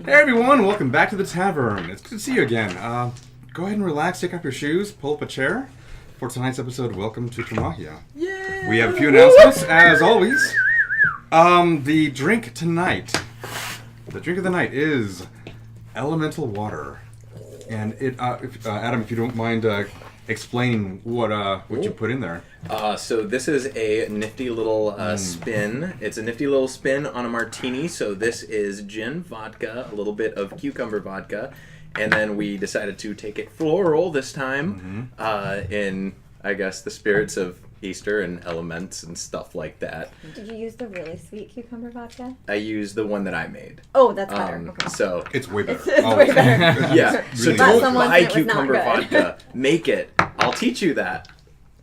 Hey everyone, welcome back to the tavern. It's good to see you again. Go ahead and relax, take off your shoes, pull up a chair. For tonight's episode, welcome to Tremahia. Yeah. We have a few announcements, as always. The drink tonight, the drink of the night is elemental water. And it, Adam, if you don't mind explaining what you put in there. So this is a nifty little spin. It's a nifty little spin on a martini. So this is gin, vodka, a little bit of cucumber vodka, and then we decided to take it floral this time in, I guess, the spirits of Easter and elements and stuff like that. Did you use the really sweet cucumber vodka? I used the one that I made. Oh, that's better. Okay. So It's way better. It's way better. yeah. So Really don't someone buy said it was not cucumber good. vodka. Make it. I'll teach you that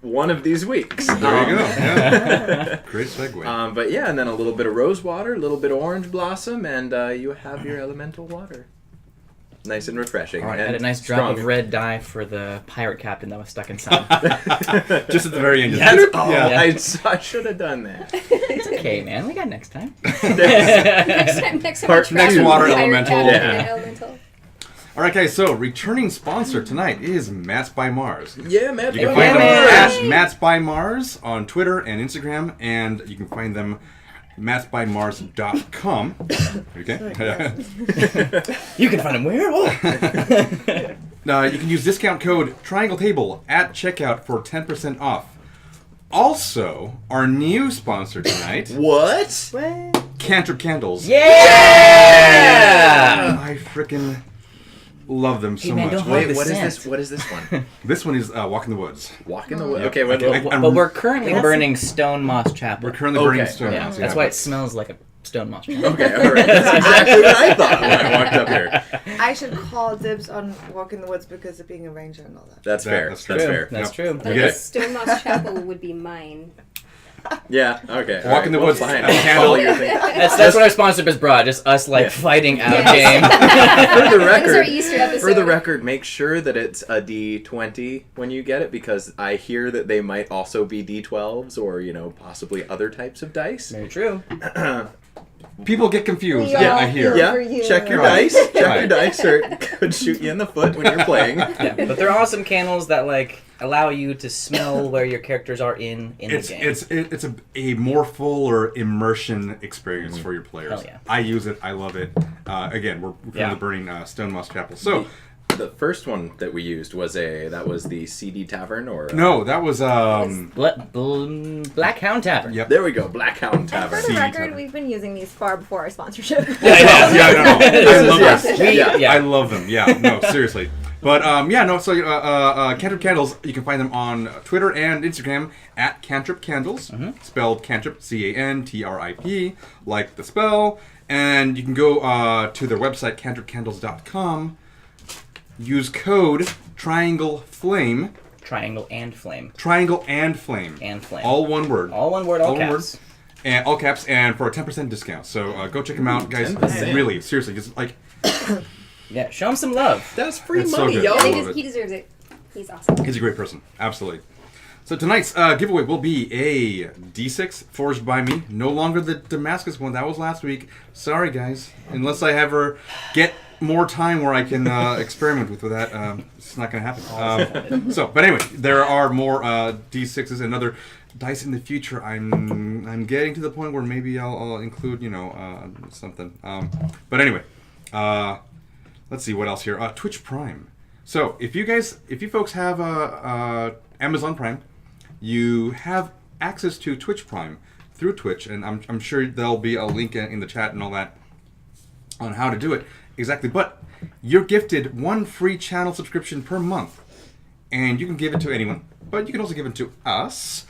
one of these weeks. There you go. Yeah. Great segue. But yeah, and then a little bit of rose water, a little bit of orange blossom, and you have your elemental water. Nice and refreshing. All right, and I had a nice drop strong. of red dye for the pirate captain that was stuck inside. Just at the very end. Yes. Oh, Yeah. I should have done that. It's okay, man. We got next time. Next time Part- next water elemental. Yeah. elemental. All right, guys, so returning sponsor tonight is Matt's by Mars. Yeah, man. You can Yeah, find them man. at Matt's by Mars on Twitter and Instagram, and you can find them mattsbymars.com. Okay. You can find him where? Oh. You can use discount code Triangle Table at checkout for 10% off. Also, our new sponsor tonight, What? Cantrip Candles. Yeah! I freaking love them so Hey, man, much. don't hog Wait, the what is scent. this? What is this one? This one is Walk in the Woods. Walk in the woods. Yep. Okay, wait. Okay. But we're currently burning Stone Moss Chapel. We're currently burning Okay. stones. Yeah, that's why it smells like a Stone Moss Chapel. Okay, all right. That's exactly what I thought when I walked up here. I should call dibs on Walk in the Woods because of being a ranger and all that. That's fair. That's That's true. fair. That's Yep. true. You get it? Stone Moss Chapel would be mine. Yeah. Okay. all Walk in the well, woods, Fine. a candle. Follow your thing. That's what our sponsorship has brought. Just us Yeah. fighting out For game. the That was our record, Easter episode. for the record, make sure that it's a D20 when you get it, because I hear that they might also be D12s or possibly other types of dice. Very true. People get confused. We Yeah, all I hear. feel- Yeah, for you. check your Right. dice. Check Right. your dice, or it could shoot you in the foot when you're playing. Yeah, but there are some candles that allow you to smell where your characters are in the game. It's a more fuller immersion experience for your players. Hell yeah. I use it. I love it. Again, we're currently burning Stone Moss Chapel. So The first one that we used was the CD Tavern, or no, that was Black Hound Tavern. Yep. There we go, Black Hound And Tavern. for the CD record, Tavern. we've been using these far before our sponsorship. Yeah, no. I love Yes. them. Yeah. I love them. Yeah, no, seriously. But so Cantrip Candles, you can find them on Twitter and Instagram at Cantrip Candles, spelled Cantrip, Cantrip, like the spell. And you can go to their website, cantripcandles.com. Use code Triangle Flame. Triangle and flame. Triangle and Flame. And flame. All one word. All one word, all one caps. word. And all caps, and for a 10% discount. So go check them out, guys. 10%. Really, seriously, just like Yeah, show him some love. That's free It's so money, good. yo. I He, love it. he deserves it. He's awesome. he's a great person, absolutely. So tonight's giveaway will be a D6 forged by me. No longer the Damascus one. That was last week. Sorry, guys. Unless I ever get more time where I can experiment with that, it's not going to happen. But anyway, there are more D6s and other dice in the future. I'm getting to the point where maybe I'll include, something. But anyway, let's see what else here. Twitch Prime. So if you folks have Amazon Prime, you have access to Twitch Prime through Twitch, and I'm sure there'll be a link in the chat and all that on how to do it exactly. But you're gifted one free channel subscription per month, and you can give it to anyone. But you can also give it to us,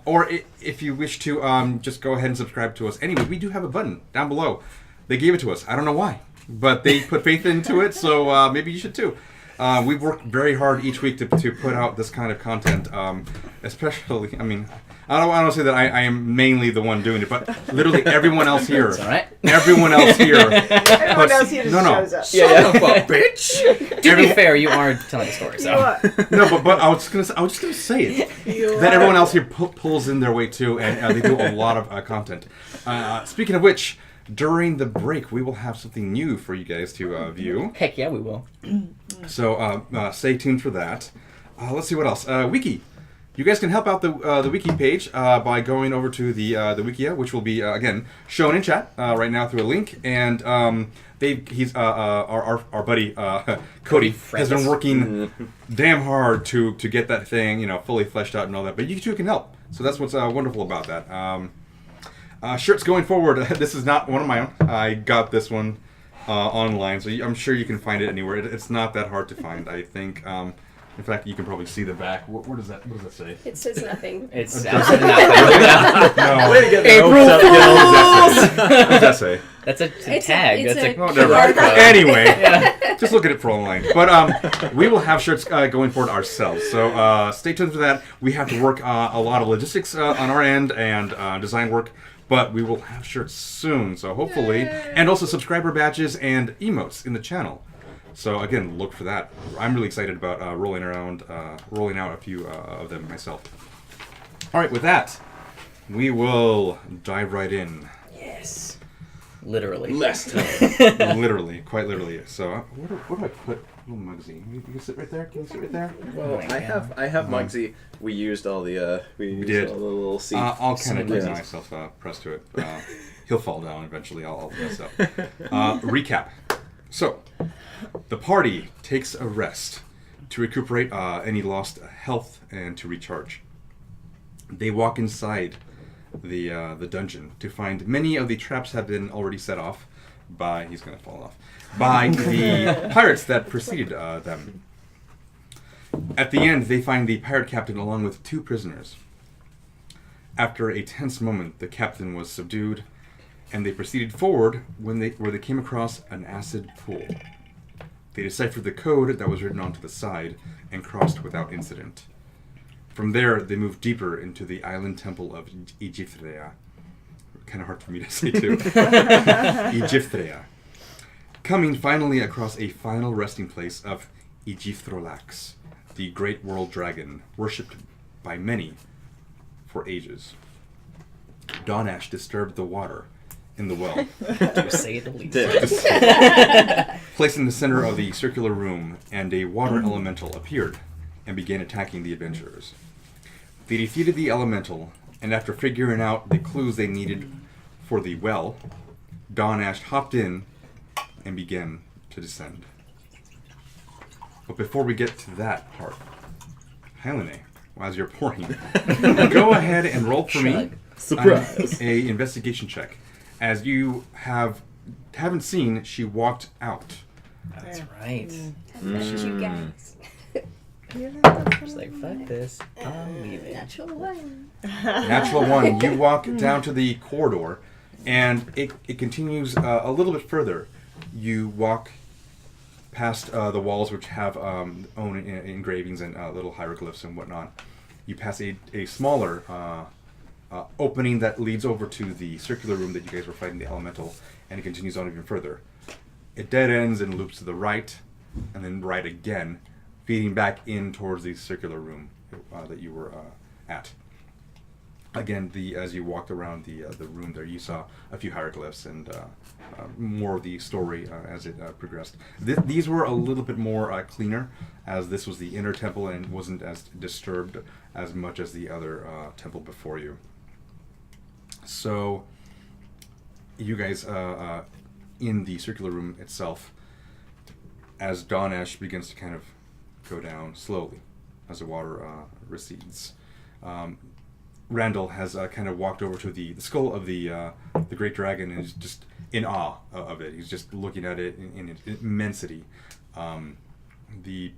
or if you wish to just go ahead and subscribe to us. Anyway, we do have a button down below. They gave it to us. I don't know why, but they put faith into it, so maybe you should too. We've worked very hard each week to put out this kind of content, especially, I don't want to say that I am mainly the one doing it, but literally everyone else here. That's all right. Everyone else here. Everyone else here just shows up. Son of a bitch. To be fair, you are telling a story, You so. know what? No, but I was just gonna say it. That everyone else here pulls in their weight too, and they do a lot of content. Speaking of which, during the break, we will have something new for you guys to view. Heck yeah, we will. So stay tuned for that. Let's see what else. Wiki. You guys can help out the wiki page by going over to the Wikia, which will be again shown in chat right now through a link. And he's our buddy Cody has been working damn hard to get that thing fully fleshed out and all that. But you too can help. So that's what's wonderful about that. Shirts going forward. This is not one of my own. I got this one online, so I'm sure you can find it anywhere. It's not that hard to find, I think. In fact, you can probably see the back. What does that say? It says nothing. It's It absolutely nothing. No. Way to get April the hopes up, What does that say? That's a It's tag. it's That's a Oh, never QR mind. code. Anyway, just look at it for online. But we will have shirts going forward ourselves. So stay tuned for that. We have to work a lot of logistics on our end and design work. But we will have shirts soon. So hopefully. And also subscriber badges and emotes in the channel. So again, look for that. I'm really excited about rolling out a few of them myself. All right, with that, we will dive right in. Yes. Literally. Less time. Literally, quite literally. So where do I put little Muggsy? You can sit right there. Can you sit right there? Well, I have Muggsy. We used all the did. all the little seats. I'll kind of Yeah. get myself pressed to it. He'll fall down eventually. I'll mess up. Recap. So, the party takes a rest to recuperate any lost health and to recharge. They walk inside the dungeon to find many of the traps have been already set off by he's going to fall off by the pirates that preceded them. At the end, they find the pirate captain along with 2 prisoners. After a tense moment, the captain was subdued, and they proceeded forward where they came across an acid pool. They deciphered the code that was written onto the side and crossed without incident. From there, they moved deeper into the island temple of Egypthrea. Kind of hard for me to say too. Egypthrea. Coming finally across a final resting place of Egypthrolax, the great world dragon, worshipped by many for ages. Dawnash disturbed the water in the well, To say the least. placed in the center of the circular room, and a water elemental appeared and began attacking the adventurers. They defeated the elemental, and after figuring out the clues they needed for the well, Dawnash hopped in and began to descend. But before we get to that part, Helene, as you're pouring, go ahead and roll for me Surprise. a investigation check. As you haven't seen, she walked out That's right. That's you guys. Just like, fuck this. I'm leaving. Natural one. Natural 1. You walk down to the corridor, and it continues a little bit further. You walk past the walls, which have own engravings and little hieroglyphs and whatnot. You pass a smaller opening that leads over to the circular room that you guys were fighting the elemental, and it continues on even further. It dead ends and loops to the right, and then right again, feeding back in towards the circular room that you were at. Again, as you walked around the room there, you saw a few hieroglyphs and more of the story as it progressed. These were a little bit more cleaner, as this was the inner temple and wasn't as disturbed as much as the other temple before you. So, you guys in the circular room itself, as Dawnash begins to kind of go down slowly as the water recedes. Randall has kind of walked over to the skull of the great dragon and is just in awe of it. He's just looking at it in its immensity. The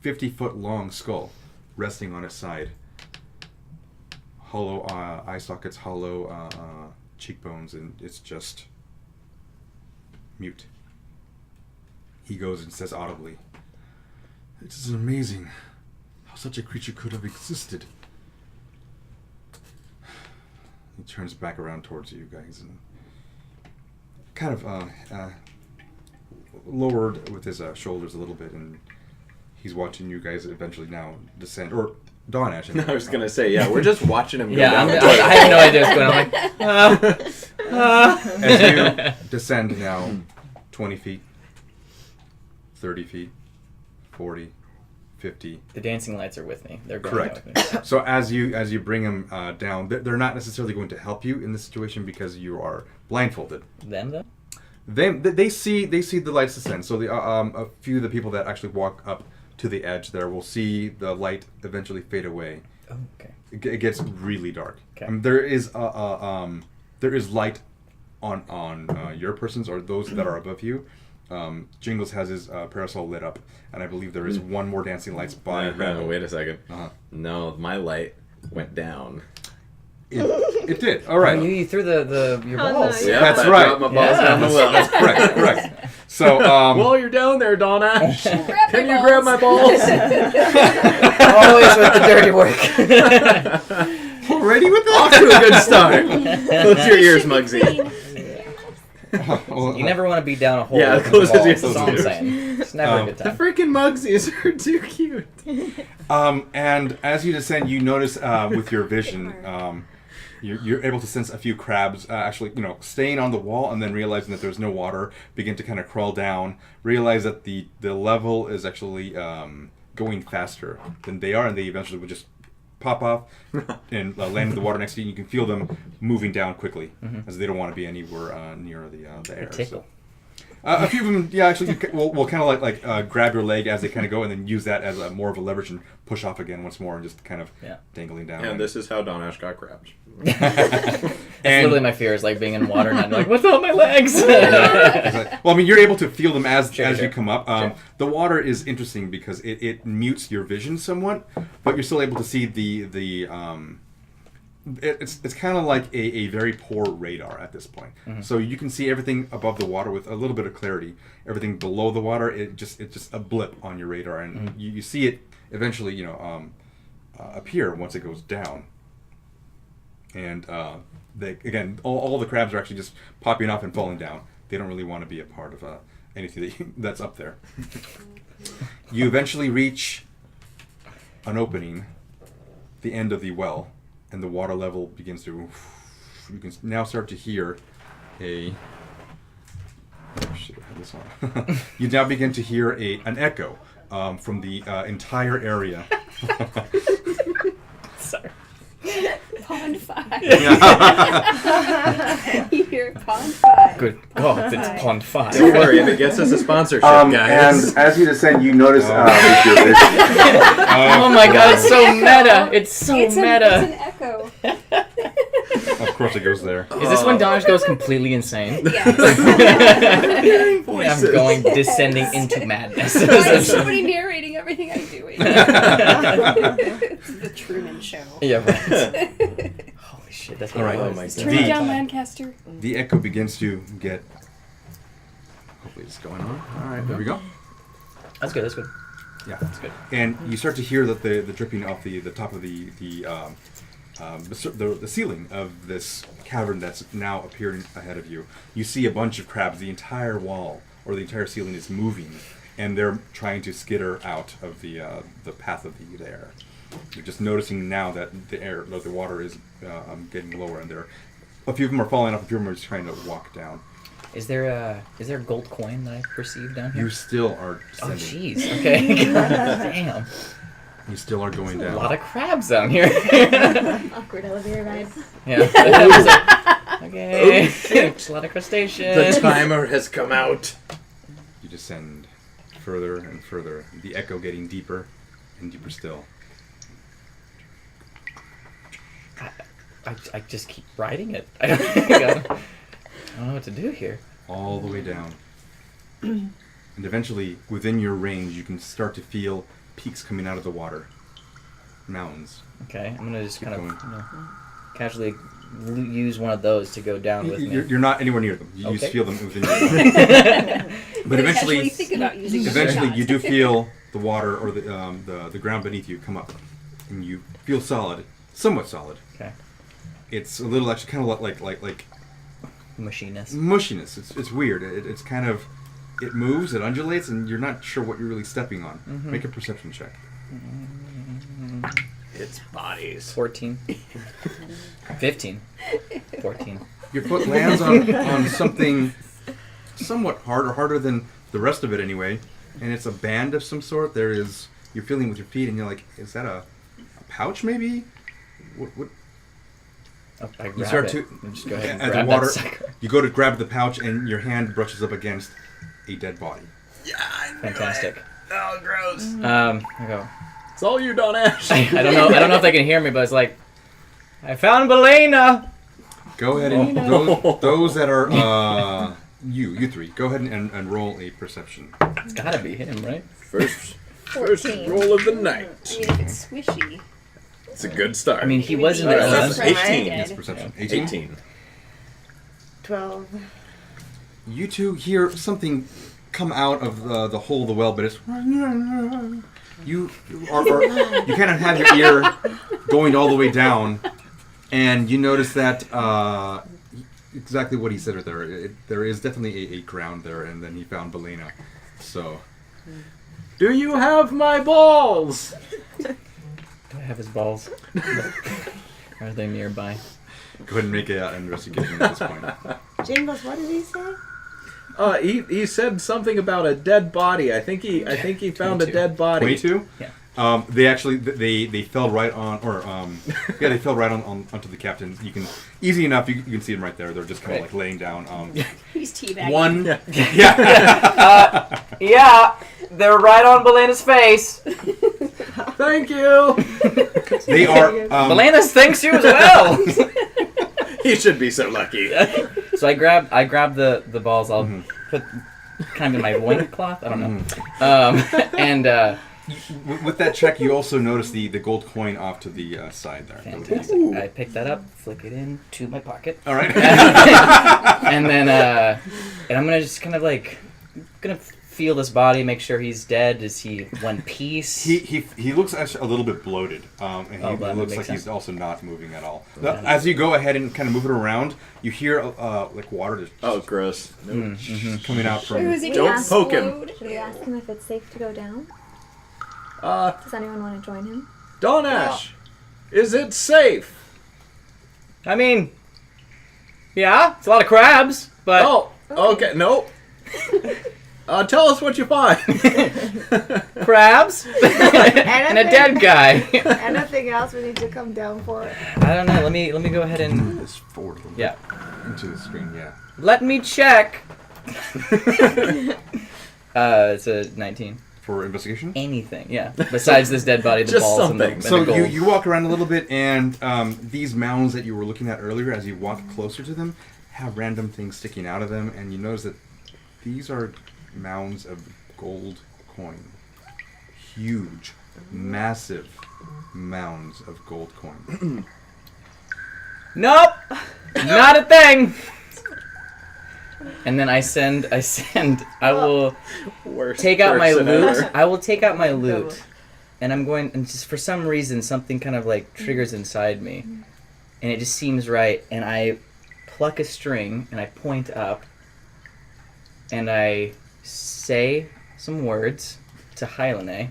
50-foot long skull resting on its side. Hollow eye sockets, hollow cheekbones, and it's just mute. He goes and says audibly, "It is amazing how such a creature could have existed." He turns back around towards you guys and kind of lowered with his shoulders a little bit, and he's watching you guys eventually now descend, or Dawnash. I was gonna say, yeah, we're just watching him go Yeah, down. I have no idea what's going on. I'm like, As you descend now 20 feet, 30 feet, 40, 50. the dancing lights are with me. They're going Correct. with me. So as you bring them down, they're not necessarily going to help you in this situation because you are blindfolded. Them, though? They see the lights descend. So a few of the people that actually walk up to the edge there will see the light eventually fade away. Oh, okay. It gets really dark. Okay. There is light on your persons or those that are above you. Jingles has his parasol lit up, and I believe there is one more dancing lights by Randall. Wait a second. Uh-huh. No, my light went down. It did. All right. Oh, you threw your Oh, balls. no, Yep, That's I right. dropped my balls Yeah. down the well. Correct. So, While you're down there, Dawnash, can you grab my balls? Always with the dirty work. already with Off that? to a good start. Close your ears, Muggsy. Well, You never want to be down a hole. Yeah, with close the his balls, ears. That's all I'm saying. It's never a good The time. freaking Muggsies are too cute. and as you descend, you notice with your vision, you're able to sense a few crabs actually, staying on the wall, and then realizing that there's no water, begin to kind of crawl down. Realize that the level is actually going faster than they are, and they eventually would just pop off and land in the water next to you. And you can feel them moving down quickly, as they don't want to be anywhere near the air. Tickle. So. A few of them, yeah, actually, will kind of like grab your leg as they kind of go, and then use that as more of a leverage and push off again once more, and just kind of dangling down. And this is how Dawnash got grabbed. That's And- literally my fear, is like being in water and I'm like, what's on my legs? Well, I mean, you're able to feel them as Sure. you come up. Sure. The water is interesting because it mutes your vision somewhat, but you're still able to see the it's kind of like a very poor radar at this point. So you can see everything above the water with a little bit of clarity. Everything below the water, it's just a blip on your radar, and you see it eventually, appear once it goes down. And again, all the crabs are actually just popping off and falling down. They don't really want to be a part of anything that's up there. You eventually reach an opening, the end of the well, and the water level begins to. You can now start to hear a. Oh, shit, I had this on. You now begin to hear an echo from the entire area. Sorry. Pond 5. You hear Pond 5. Good God, it's Pond 5. Don't worry, if it gets us a sponsorship, guys. And as you descend, you notice Oh my God, it's so meta. It's so It's meta. an echo. course it goes there. Is this when Dawnash goes completely insane? Yes. I'm going descending into madness. Why is somebody narrating everything I'm doing? This is the Truman Show. Yeah, right. Holy shit, that's what All right. Oh my Turn it The- down, Lancaster. The echo begins to get. Hopefully it's going on. All right, there we go. That's good. That's good. Yeah, That's good. and you start to hear that the dripping off the top of the ceiling of this cavern that's now appearing ahead of you. You see a bunch of crabs. The entire wall or the entire ceiling is moving, and they're trying to skitter out of the path of the air. You're just noticing now that the water is getting lower, and a few of them are falling off. A few of them are just trying to walk down. Is there a gold coin that I perceive down here? You still are Oh descending. jeez. Okay. Damn. You still are going A down. lot of crabs down here. Awkward elevator ride. Yeah. Okay. Just a lot of The crustaceans. timer has come out. You descend further and further, the echo getting deeper and deeper still. I just keep riding it. I don't know what to do here. All the way down. And eventually, within your range, you can start to feel peaks coming out of the water. Mountains. Okay, I'm gonna just Keep kind of going. casually use one of those to go down with me. You're not anywhere near them. You Okay. just feel them within your range. But Actually eventually, think about using the eventually shot. you do feel the water or the ground beneath you come up. And you feel solid. Somewhat solid. Okay. It's a little actually kind of like Mushiness. mushiness. It's weird. It's kind of, it moves, it undulates, and you're not sure what you're really stepping on. Mhm. Make a perception check. It's bodies. 14. 15. 14. Your foot lands on something somewhat harder than the rest of it anyway, and it's a band of some sort. You're feeling with your feet, and you're like, is that a pouch maybe? What? Oh, I grab You start it. to And just go ahead and at grab the water. that sucker. You go to grab the pouch, and your hand brushes up against a dead body. Yeah, I knew Fantastic. it. Oh, gross. I go. It's all you, Dawnash. I don't know if they can hear me, but it's like, I found Belena. Go ahead and Oh. those that are you three. Go ahead and roll a perception. It's gotta be him, right? First 14. roll of the I night. mean, if it's squishy. It's a good start. I mean, he was in the That's elements. right. 18. Dead. Yes, perception. 18. 18. 12. You two hear something come out of the hole of the well, but it's you kind of have your ear going all the way down, and you notice that exactly what he said right there. There is definitely a ground there, and then he found Belena. So Do you have my balls? Do I have his balls? Are they nearby? go ahead and make an investigation at this point. Jingles, what did he say? He said something about a dead body. I think he found a 22. dead body. 22. Yeah. They actually they fell right on, or yeah, they fell right on onto the captain. You can easy enough. You can see them right there. They're just kind of Right. like laying down. He's teabagging. One, Yeah. yeah. Yeah, they're right on Belena's face. Thank you. They are. Belena thanks you as well. He should be so lucky. So I grab the balls. I'll Mhm. put kind of in my loincloth. I don't know. And With that check, you also notice the gold coin off to the side there. fantastic. I pick that up, flick it into my pocket, All right. and then and I'm gonna just kind of like gonna feel this body, make sure he's dead. Is he one piece? He looks actually a little bit bloated, and he Oh, that looks makes like sense. he's also not moving at all. Yeah. As you go ahead and kind of move it around, you hear like water just Oh, gross. coming out Wait, from. was he Don't gonna poke him. explode? Should we ask him if it's safe to go down? Does anyone want to join him? Dawnash, is it safe? I mean, yeah, it's a lot of crabs, but Oh, okay. Nope. Tell us what you find. crabs and a dead guy. Anything else we need to come down for? I don't know. Let me go ahead and Move this forward a little yeah. bit into the screen. Yeah. Let me check. It's a 19. for investigation. Anything, yeah. Besides this dead body, the Just balls and the, something. and So the gold. you walk around a little bit, and these mounds that you were looking at earlier, as you walk closer to them, have random things sticking out of them, and you notice that these are mounds of gold coin. Huge, massive mounds of gold coin. Nope, not a thing. And then I will Worst take out my person loot. ever. I will take out my loot, and I'm going. And just for some reason, something kind of like triggers inside me, and it just seems right. And I pluck a string and I point up, and I say some words to Hylene.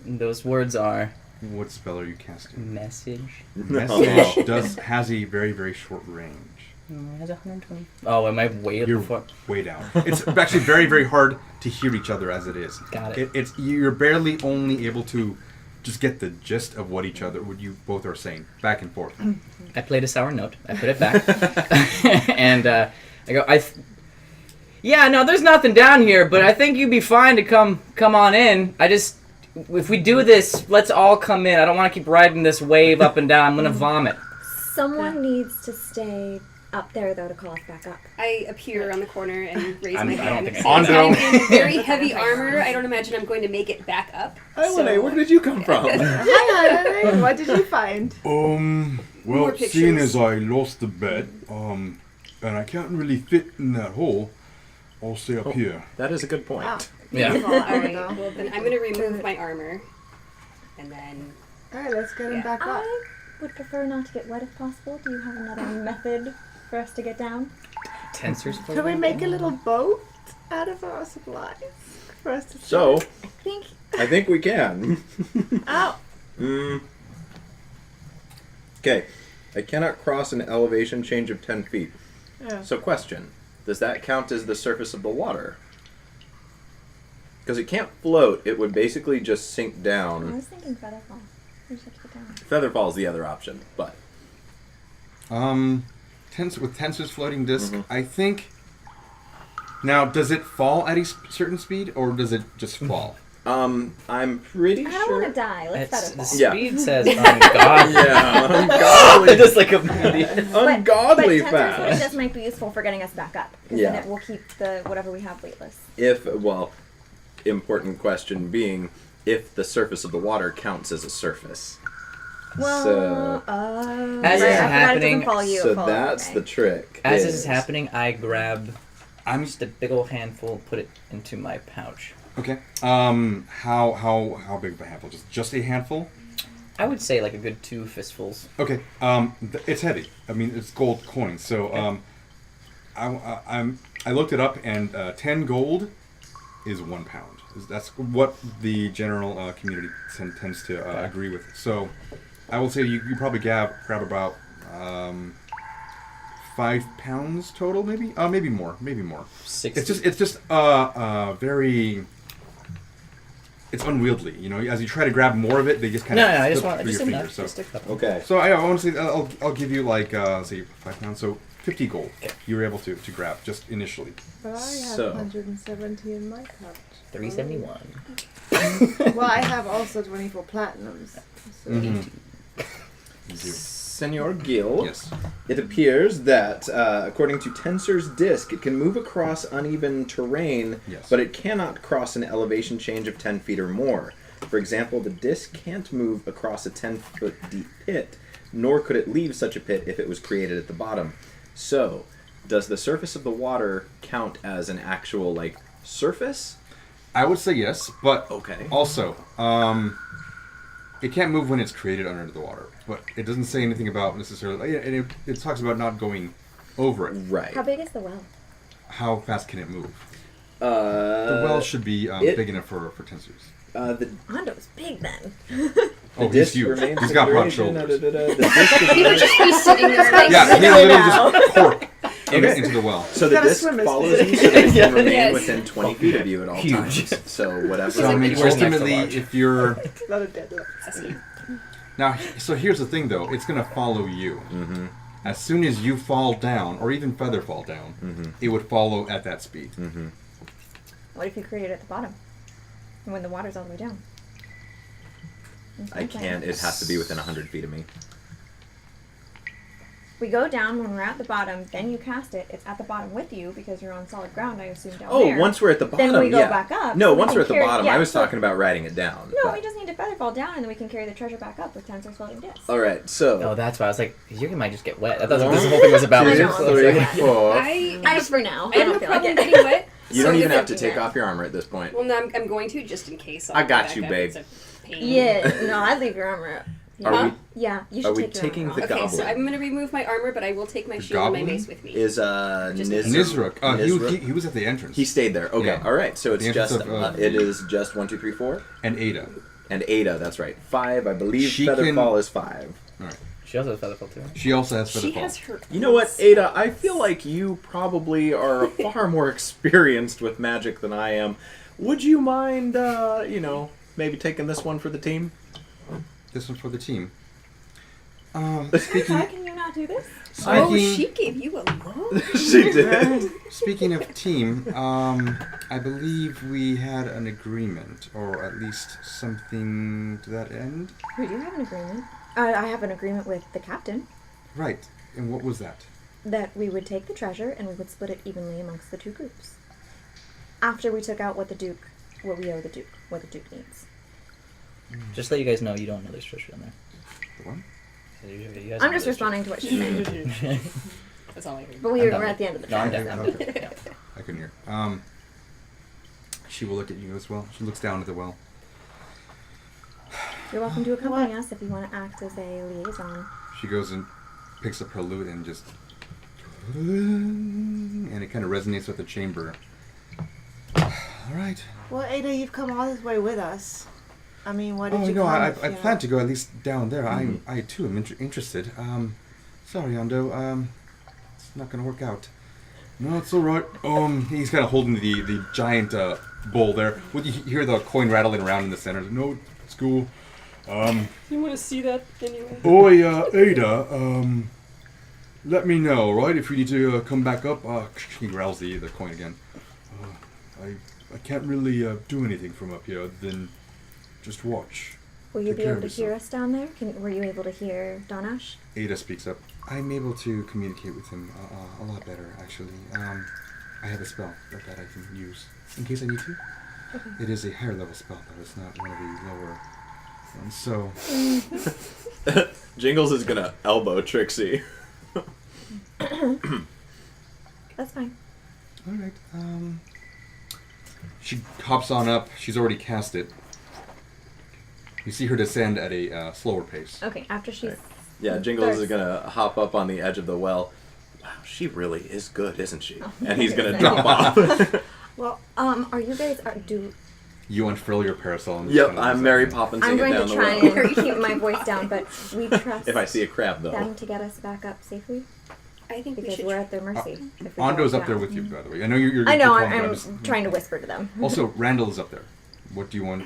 And those words are What spell are you casting? message. Message has a very, very short range. Oh, it has 120. Oh, am I way up You're before? way down. It's actually very, very hard to hear each other as it is. Got it. It's you're barely only able to just get the gist of what you both are saying back and forth. I played a sour note. I put it back, and I go. Yeah, no, there's nothing down here, but I think you'd be fine to come on in. If we do this, let's all come in. I don't want to keep riding this wave up and down. I'm gonna vomit. Someone needs to stay up there, though, to call us back up. I appear on the corner and raise I my don't hand. think I Since can. I'm in very heavy armor, I don't imagine I'm going to make it back up. Hylene, where did you come from? Hi, what did you find? Well, More seeing pictures. as I lost the bet, and I can't really fit in that hole, I'll stay up here. That is a good point. Wow. Yeah. Beautiful. All right, well then I'm going to remove my armor, and then Alright, let's get him Yeah. back up. I would prefer not to get wet if possible. Do you have another method for us to get down? Tensors. Can we make a little boat out of our supplies for us to So, I think I think we can. Ow! Okay. I cannot cross an elevation change of 10 feet. Yeah. So, question. Does that count as the surface of the water? Because it can't float. It would basically just sink I down. was thinking featherfall. We just have to get down. Featherfall is the other option, but... With Tensor's floating disc, I think. Now, does it fall at a certain speed, or does it just fall? I'm pretty I don't sure... want to die. Let's The featherfall. Yeah. speed says ungodly. Yeah, ungodly. Just like a movie. Ungodly but fast. Tensor's just might be useful for getting us back up. Because Yeah. then it will keep the whatever we have weightless. Important question being, if the surface of the water counts as a surface. Well, So- As right, is I forgot it happening- doesn't follow you. So it follows that's me. the trick. As this is happening, I grab I'm just a big old handful, put it into my pouch. okay. How big of a handful? Just a handful? I would say like a good 2 fistfuls. Okay. It's heavy. I mean, it's gold coins. So I looked it up, and 10 gold is 1 pound. That's what the general community tends to agree with. So I will say you probably grab about 5 pounds total, maybe. Maybe more. 60. It's just very. It's unwieldy, you know. As you try to grab more of it, they just kind No, of I just slip want through just your enough. fingers. So, Just a couple. Okay. so I want to say I'll give you like say 5 pounds, so 50 gold. Okay. You were able to grab just initially. But I have So- 170 in my pouch. 371. Well, I have also 24 platinums. So You do. Senor Gil, Yes. it appears that, according to Tensor's disc, it can move across uneven terrain, Yes. but it cannot cross an elevation change of 10 feet or more. For example, the disc can't move across a 10-foot deep pit, nor could it leave such a pit if it was created at the bottom. So, does the surface of the water count as an actual, surface? I would say yes, but Okay. also, it can't move when it's created under the water. But it doesn't say anything about necessarily. And it talks about not going over it. Right. How big is the well? How fast can it move? The The well should be big enough for tensors. The Hondo's big then. Oh, he's disc huge. remains He's got broad configuration, shoulders. The disc is He would just be sitting there like, Yeah, he Really literally just cork Okay. into the well. So the Gotta disc swim as follows big. you so that it can remain Yes. within 20 feet of you at all Huge. times. So whatever. So I mean, Where's next to ultimately, large? if you're it's not a deadlift. now, so here's the thing though, it's gonna follow you. Mm-hmm. As soon as you fall down, or even feather fall down, Mm-hmm. it would follow at that speed. Mm-hmm. What if you create it at the bottom? when the water's all the way down. I can't. It has to be within 100 feet of me. We go down when we're at the bottom, then you cast it. It's at the bottom with you because you're on solid ground, I assume, down Oh, there. once we're at the bottom, Then we go yeah. back up. No, so we once can we're at the carry- bottom, yeah, I was so- talking about riding it down. No, but- we just need to feather fall down, and then we can carry the treasure back up with Tensor's floating disc. All right, so Oh, that's why I was like, you might just get wet. I thought this whole thing was about. I two, know. three, four. Just for now. I have no don't feel like problem it. getting wet. You so don't even if have to it- take off your armor at this point. Well, no, I'm going to just in case. I got back you, up. babe. It's a pain. Yeah, no, I'd leave your armor up. Are Yeah. we- Yeah, you are should we take your taking armor the off. Okay, goblin? so I'm going to remove my armor, but I will take my The shield and my goblin? mace with me. Is Just- Nizruk. Nizruk. He was at the entrance. He stayed there. Okay, Yeah. all right. So it's The entrance just of, it is just 1, 2, 3, 4, and Ada. and Ada. That's right. 5. I believe She Featherfall is 5. All right. She also has Featherfall too. She also has She Featherfall. has her. You know what, Ada? I feel like you probably are far more experienced with magic than I am. Would you mind, maybe taking this one for the team? This one's for the team. Why Speaking can you not do this? Oh, Speaking- she gave you a loan? She did. speaking of team, I believe we had an agreement, or at least something to that end. We do have an agreement. I have an agreement with the captain Right. And what was that? that we would take the treasure and we would split it evenly amongst the two groups. After we took out what we owe the Duke, what the Duke needs. Just let you guys know you don't know there's treasure in there. The one? You guys I'm know just there's responding to what she's saying. treasure. That's all I heard. But we I'm were done. at the end of the No, I'm treasure. done. so- I'm done. Yeah. I couldn't hear. She will look at you as well. She looks down at the well. You're welcome to accompany us if you want to act as a liaison. She goes and picks up her lute and just... And it kind of resonates with the chamber. All right. Well, Ada, you've come all this way with us. I mean, why did Oh, you no, come? I if you plan to go at least down there. Mm-hmm. I too am interested. Sorry, Ando. It's not gonna work out. No, it's all right. He's kind of holding the giant bowl there. Well, you hear the coin rattling around in the center. No, it's cool. You want to see that anyway? Oi, Ada. Let me know, right? If you need to come back up. He growls the coin again. I can't really do anything from up here other than just watch. Will you Take be care able to of hear yourself. us down there? Were you able to hear Dawnash? Ada speaks up. I'm able to communicate with him a lot better, actually. I have a spell that I can use in case I need to. Okay. It is a higher level spell, though. It's not one of the lower ones. So, Jingles is gonna elbow Trixie. That's fine. all right. She hops on up. She's already cast it. You see her descend at a slower pace. Okay, after she's... Right. Yeah, Jingles is Starts. gonna hop up on the edge of the well. Wow, she really is good, isn't she? Oh, And he's gonna thank drop you. off. Well, are you guys... You unfurl your parasol. And Yep, kind of I'm just Mary like- Poppins I'm singing going down to the try well. and keep my voice down, but we trust If I see a crab, though. them to get us back up safely I think we because should. we're at their mercy. if we Ando's go up there down. with you, by the way. I know you're I know, you're calm, but I'm just- trying to whisper to them. Also, Randall is up there. What do you want?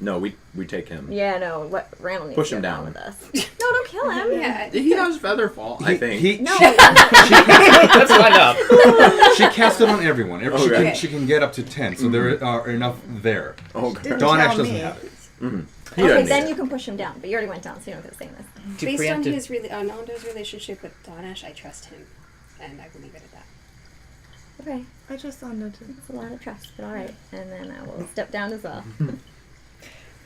No, we take him. Yeah, no, what Randall needs Push to him go down. with us. No, don't kill him. Yeah. He has Featherfall, I think. No, Let's find out. She cast it on everyone. Okay. She can get up to 10, so there are enough there. Oh, Didn't Dawnash tell doesn't me. have it. He okay, doesn't then need you it. can push him down, but you already went down, so you don't have to say this. To Based on preemptive- his Nando's relationship with Dawnash, I trust him, and I will leave it at that. Okay, I just Ando too. it's a lot of trust, but alright. And then I will step down as well.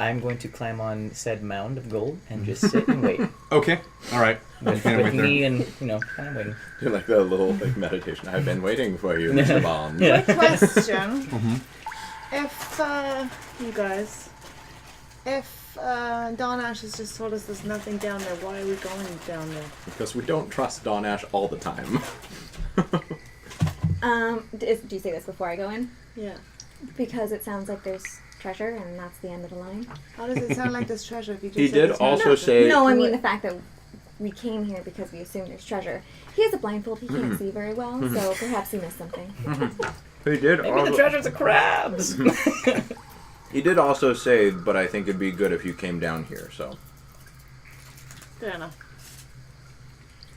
I'm going to climb on said mound of gold and just sit and wait. Okay, all right. With, Kind of with wait there. me and, kind of waiting. Do like the little meditation. I've been waiting for you, Mr. Bond. Yeah. Question: Mhm. If you guys, if Dawnash has just told us there's nothing down there, why are we going down there? Because we don't trust Dawnash all the time. Do you say this before I go in? Yeah. Because it sounds like there's treasure, and that's the end of the line. How does it sound like there's treasure if you just He said did there's no also treasure? say- No, I mean the fact that we came here because we assume there's treasure. He has a blindfold; he can't see very well, so perhaps he missed something. He did Maybe the treasure's of crabs! He did also say, but I think it'd be good if you came down here, so. Fair enough.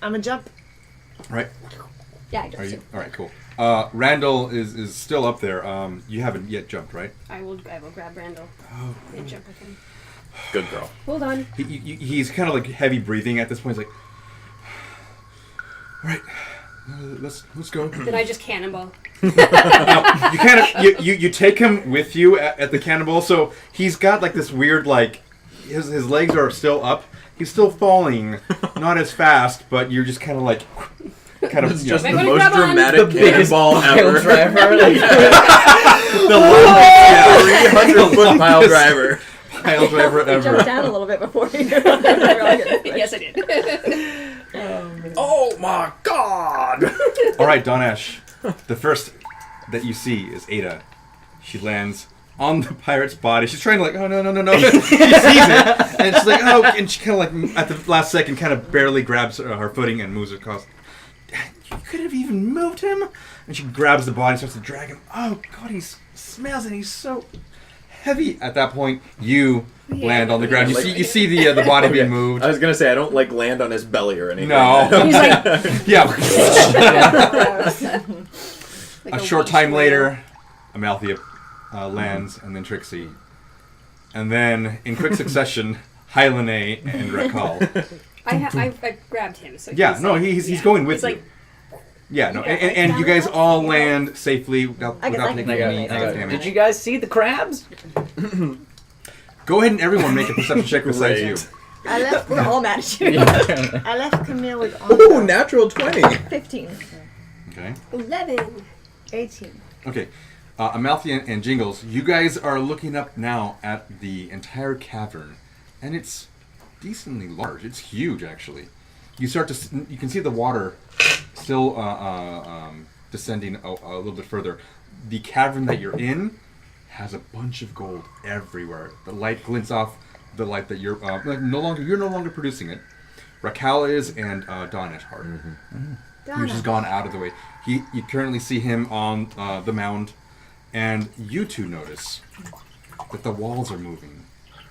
I'm a jump. Right. Yeah, I Are just you? All right, cool. Randall is still up there. You haven't yet jumped, right? I will grab Randall and jump with him. Good girl. Hold on. He's kind of like heavy breathing at this point. He's like, all right, let's go. Then I just cannonball. Now, you kind of you take him with you at the cannonball, so he's got like this weird like his legs are still up. He's still falling, not as fast, but you're just kind of like It's just Might the wanna most grab on. dramatic The biggest cannonball pile ever. driver. Like, The longest 300-foot pile driver. pile driver You jumped ever. down a little bit before you. Yes, I did. Oh my god! All right, Dawnash. The first that you see is Ada. She lands on the pirate's body. She's trying to like, oh no. She sees it, and she's like, oh, and she kind of like at the last second, kind of barely grabs her footing and moves across. You could have even moved him. And she grabs the body, and starts to drag him. Oh god, he smells, and he's so heavy. At that point, you land on the ground. You see the body being moved. I was gonna say I don't like land on his belly or anything. No. He's like, Yeah. like A short leash time whale. later, Amalthea lands, and then Trixie. And then, in quick succession, Hylene and Rakal. I grabbed him. So Yeah, no, he's going with He's you. like, Yeah, no, Yeah, and you guys all land safely without I guess I taking can any go. I got it. damage. did you guys see the crabs? Go ahead and everyone make a perception check besides you. Great. I left. We're all mad at you. I left Camille with Ooh, on natural 20. 15. Okay. 11. 18. Okay. Amalthea and Jingles, you guys are looking up now at the entire cavern, and it's decently large. It's huge, actually. You can see the water still descending a little bit further. The cavern that you're in has a bunch of gold everywhere. The light glints off the light that you're no longer producing it. Rakal is, and Dawnash are. Who's just gone out of the way. You currently see him on the mound, and you two notice that the walls are moving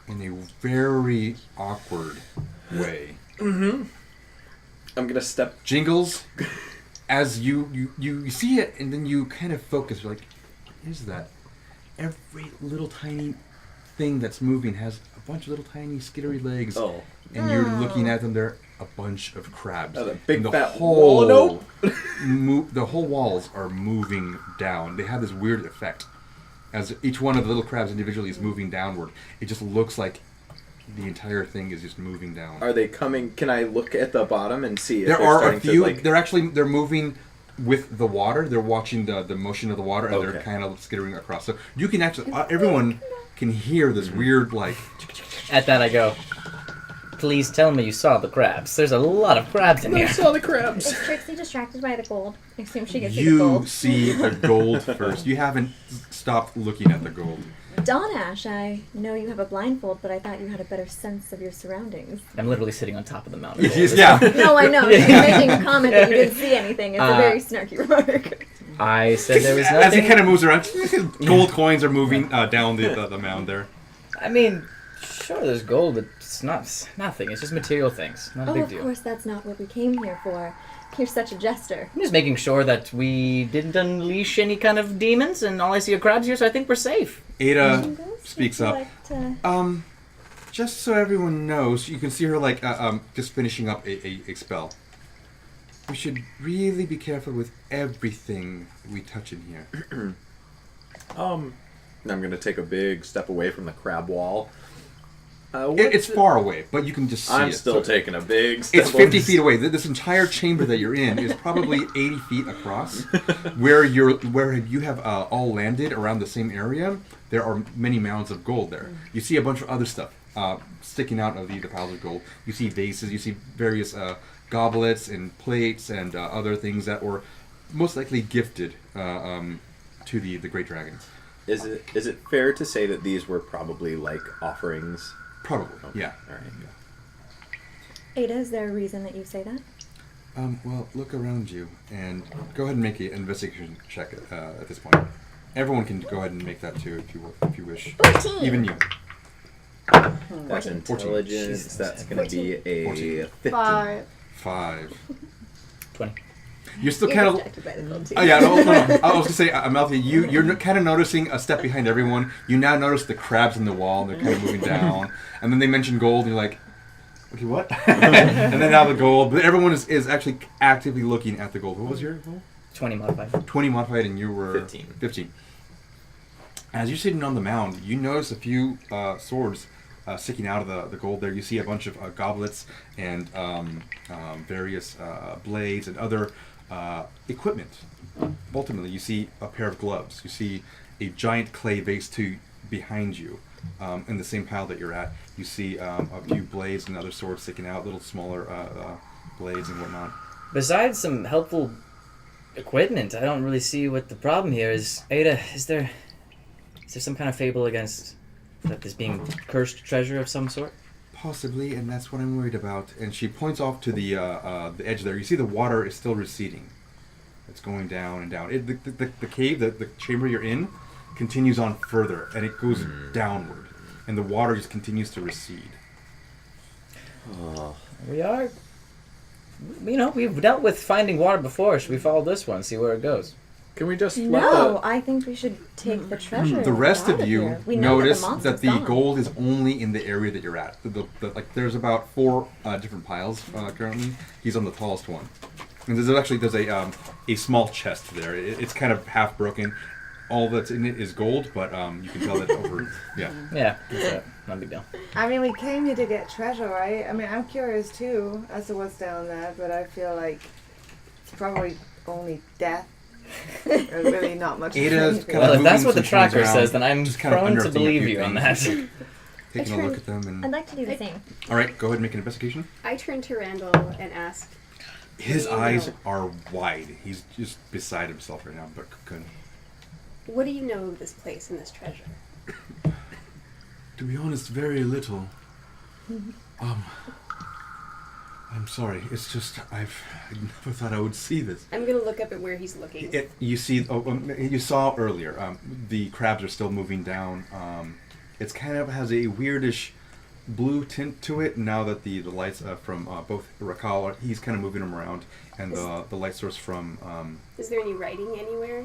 in a very awkward way. I'm gonna step. Jingles, as you see it, and then you kind of focus. You're like, what is that? Every little tiny thing that's moving has a bunch of little tiny skittery legs. Oh. And you're looking at them. They're a bunch of crabs. Oh, the big And the fat whole wallow. the whole walls are moving down. They have this weird effect. As each one of the little crabs individually is moving downward, it just looks like the entire thing is just moving down. Are they coming? Can I look at the bottom and see if There they're are starting a few. to like? They're moving with the water. They're watching the motion of the water, and they're Okay. kind of skittering across. So you can actually, everyone can hear this weird like. At that I go, please tell me you saw the crabs. There's a lot of crabs in I here. saw the crabs. Is Trixie distracted by the gold? I assume she gets the You gold. see the gold first. You haven't stopped looking at the gold. Dawnash, I know you have a blindfold, but I thought you had a better sense of your surroundings. I'm literally sitting on top of the mountain. Yeah. No, I know. She's making a comment that you didn't see anything. It's a Uh, very snarky remark. I said there was As he nothing. kind of moves around, gold coins are moving down the mound there. I mean, sure, there's gold, but it's nothing. It's just material things. Not a Oh, big of deal. course, that's not what we came here for. You're such a jester. I'm just making sure that we didn't unleash any kind of demons, and all I see are crabs here, so I think we're safe. Ada Jingles, speaks would you up. like to- Just so everyone knows, you can see her like just finishing up a spell. We should really be careful with everything we touch in here. I'm gonna take a big step away from the crab wall. It's far away, but you can just see I'm it. still So taking a big step. It's 50 feet away. This entire chamber that you're in is probably 80 feet across. Where you have all landed around the same area, there are many mounds of gold there. You see a bunch of other stuff sticking out of the piles of gold. You see vases. You see various goblets and plates and other things that were most likely gifted to the great dragon. Is it fair to say that these were probably like offerings? Probably, Okay. yeah. All right. Ada, is there a reason that you say that? Well, look around you and go ahead and make an investigation check at this point. Everyone can go ahead and make that too if you wish. 14! Even you. That's 14. intelligence. Jesus, That's gonna be a 14. 15. 5. 5. 20. You're still You're kind of. distracted by the gold too. Oh yeah, no. I was gonna say, Amalthea, you're kind of noticing a step behind everyone. You now notice the crabs in the wall, and they're kind of moving down. And then they mention gold, and you're like, okay, what? And then now the gold. But everyone is actually actively looking at the gold. What was your goal? 20 modified. 20 modified, and you were 15. As you're sitting on the mound, you notice a few swords sticking out of the gold there. You see a bunch of goblets and various blades and other equipment. Ultimately, you see a pair of gloves. You see a giant clay vase too behind you. In the same pile that you're at, you see a few blades and other swords sticking out, little smaller blades and whatnot. Besides some helpful equipment, I don't really see what the problem here is. Ada, is there some kind of fable against that this being cursed treasure of some sort? Possibly, and that's what I'm worried about. And she points off to the edge there. You see the water is still receding. It's going down and down. The cave, the chamber you're in, continues on further, and it goes downward, and the water just continues to recede. We are, we've dealt with finding water before. Should we follow this one, see where it goes? Can we just No, I think we should take the treasure. The rest out of you here. We know notice that the gone. gold is only in the area that you're at. Like there's about 4 different piles currently. He's on the tallest one, and there's a small chest there. It's kind of half broken. All that's in it is gold, but you can tell that over. Yeah. Yeah, that's it. No big deal. I mean, we came here to get treasure, right? I mean, I'm curious too as to what's down there, but I feel like it's probably only death. There's really not much. Ada's kind Well, of if that's moving what the some coins tracker around, says, then I'm just kind of prone to unearthing a believe few you on things. that. Taking a look at them and. I'd like to do the same. All right, go ahead and make an investigation. I turn to Randall and ask, His What do you eyes know? are wide. He's just beside himself right now, but good. what do you know of this place and this treasure? To be honest, very little. I'm sorry. It's just I never thought I would see this. I'm going to look up at where he's looking. You see, you saw earlier. The crabs are still moving down. It's kind of has a weirdish blue tint to it. Now that the lights from both Rakal, he's kind of moving them around, and the light source from. Is there any writing anywhere?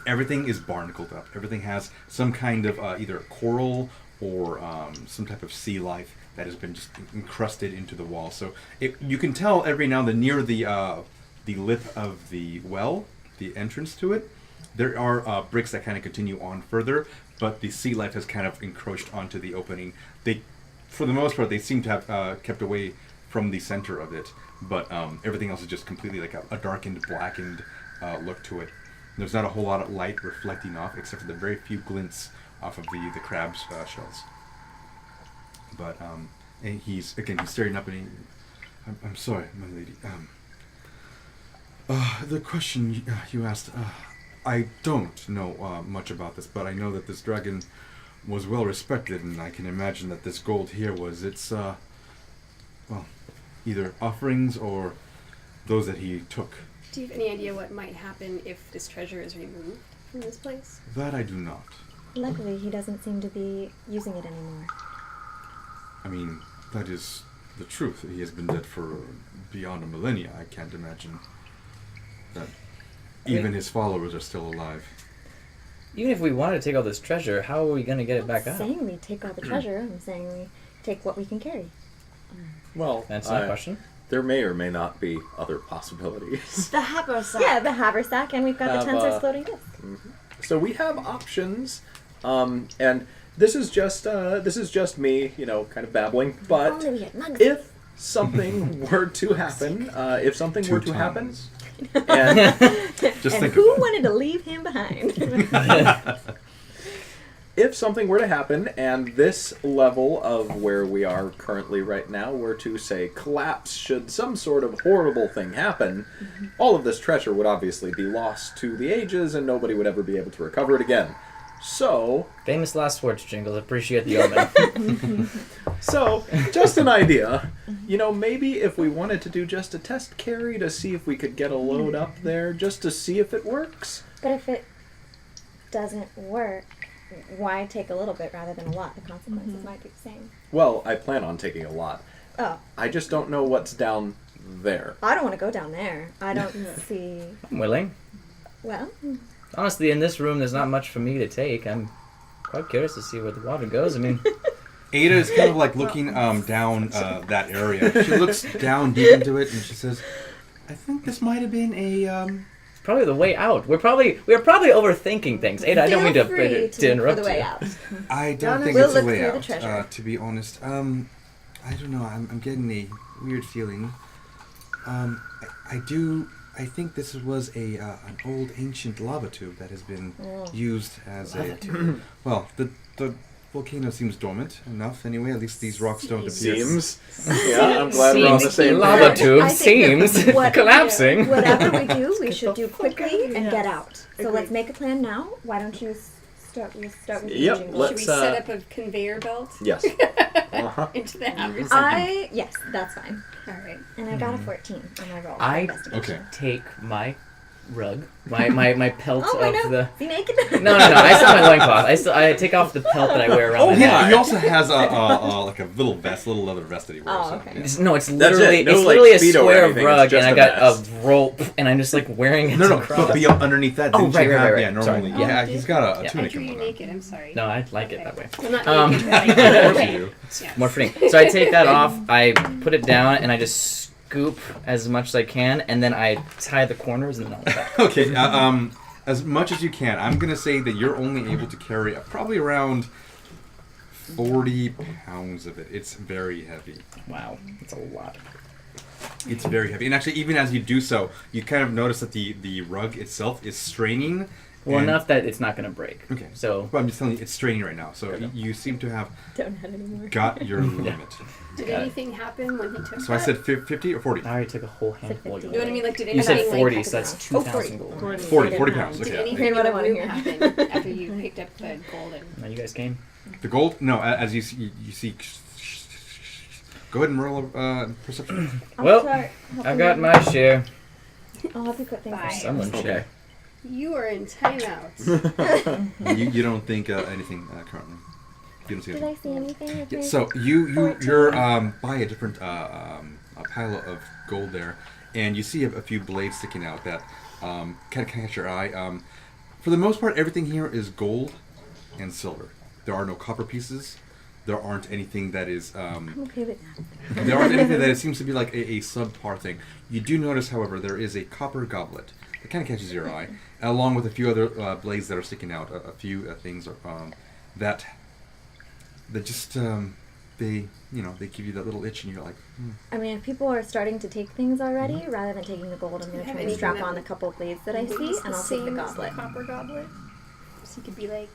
Everything is barnacled up. Everything has some kind of either coral or some type of sea life that has been just encrusted into the wall. So you can tell every now and then near the lip of the well, the entrance to it, there are bricks that kind of continue on further, but the sea life has kind of encroached onto the opening. For the most part, they seem to have kept away from the center of it, but everything else is just completely like a darkened, blackened look to it. There's not a whole lot of light reflecting off, except for the very few glints off of the crab's shells. But and he's staring up, and I'm sorry, my lady. The question you asked, I don't know much about this, but I know that this dragon was well respected, and I can imagine that this gold here was its, either offerings or those that he took. Do you have any idea what might happen if this treasure is removed from this place? That I do not. Luckily, he doesn't seem to be using it anymore. I mean, that is the truth. He has been dead for beyond a millennia. I can't imagine that even his followers are still alive. Even if we wanted to take all this treasure, how are we going to get it I'm back not up? saying we take all the treasure. I'm saying we take what we can carry. Well, That's not a question. there may or may not be other possibilities. The haversack. Yeah, the haversack, and we've got the Have, Tensor's floating disc. So we have options, and this is just me, kind of babbling. But Only we get mugs. if something were to happen, and Just and think who of that. wanted to leave him behind? if something were to happen, and this level of where we are currently right now were to, say, collapse, should some sort of horrible thing happen, all of this treasure would obviously be lost to the ages, and nobody would ever be able to recover it again. So, Famous last words, Jingles. Appreciate the omen. just an idea. Maybe if we wanted to do just a test carry to see if we could get a load up there, just to see if it works. But if it doesn't work, why take a little bit rather than a lot? The consequences might be the same. Well, I plan on taking a lot. Oh, I just don't know what's down there. I don't want to go down there. I don't see. I'm willing. Well, Honestly, in this room, there's not much for me to take. I'm quite curious to see where the water goes. I mean, Ada is kind of like looking down that area. She looks down deep into it and she says, I think this might have been a... it's probably the way out. We're probably overthinking things. Ada, I don't mean feel free to look interrupt for the way you. out. I don't Dawnash think will it's a look way through the out, treasure. to be honest. I don't know. I'm getting a weird feeling. I think this was an old ancient lava tube that has been used as a... Well, the volcano seems dormant enough anyway. At least these rocks don't appear. Seems. Yeah, I'm glad we're on the Seems same lava page. tube I think seems that what- collapsing. Whatever we do, we should do quickly and Yes. get out. So let's Agreed. make a plan now. Why don't you start? We'll start with Yep, the jingle. let's- Should we set up a conveyor belt Yes. Uh-huh. into the haversack? Yes, that's fine. All right. And I got a 14 on my roll. for I- investigation. Okay. Take my rug, my pelt Oh, I of know. the... See, naked. No, I still have my loincloth. I take off the pelt that I wear around Oh my yeah, neck. he also has like a little leather vest that he wears. Oh, so, okay. yeah. No, it's That's literally it. No, it's like, literally a Speedo or square of anything. It's rug, and just I a got vest. a rope, and I'm just like wearing it. No, across. but be underneath that. Oh, Didn't right, you right, have, right, Yeah, right. normally. Sorry. Yeah, Oh, he's got a Yeah. I tunic drew and you whatnot. naked. I'm sorry. No, I like it Okay. that way. I'm not Um, naked. But Of course I you do. Yeah. More fitting. So I take that off, I put it down, and I just scoop as much as I can, and then I tie the corners, and then I'll back. Okay, as much as you can. I'm gonna say that you're only able to carry probably around 40 pounds of it. It's very heavy. Wow, that's a lot. It's very heavy, and actually, even as you do so, you kind of notice that the rug itself is straining. Well, and- enough that it's not going to break. Okay. So, Well, I'm just telling you, it's straining right now. So Okay. you seem to have Don't have any more. got your limit. Did Got it. anything happen when he took So I that? said 50 or 40? I already took a whole handful of 50. You know what I mean? Like, did You said anything, like, 40, so that's Oh, 2,000 gold. 40 pounds. Did Okay. anything Here's what I in the wanna room hear. happen after you picked up the gold? And... Now you guys came. The gold? No, as you see. Go ahead and roll a perception. I'll Well, start helping I've got you. my share. I'll help you put things Bye. away. Someone's Okay. share. You are in timeout. you don't think anything currently. You don't see Did anything. I see anything? with Yeah, my- so you're by a different a pile of gold there, and you see a few blades sticking out that kind of catch your eye. For the most part, everything here is gold and silver. There are no copper pieces. There aren't anything that is. I'm okay with that. There aren't anything that it seems to be like a subpar thing. You do notice, however, there is a copper goblet that kind of catches your eye, along with a few other blades that are sticking out. A few things that just they give you that little itch, and you're like, I mean, if people are starting to take things already, Mm-hmm. rather than taking the gold, I'm going to Have try and anything strap that on would- a couple blades that I Maybe see, it's and I'll take the same as goblet. copper goblet. So you could be like,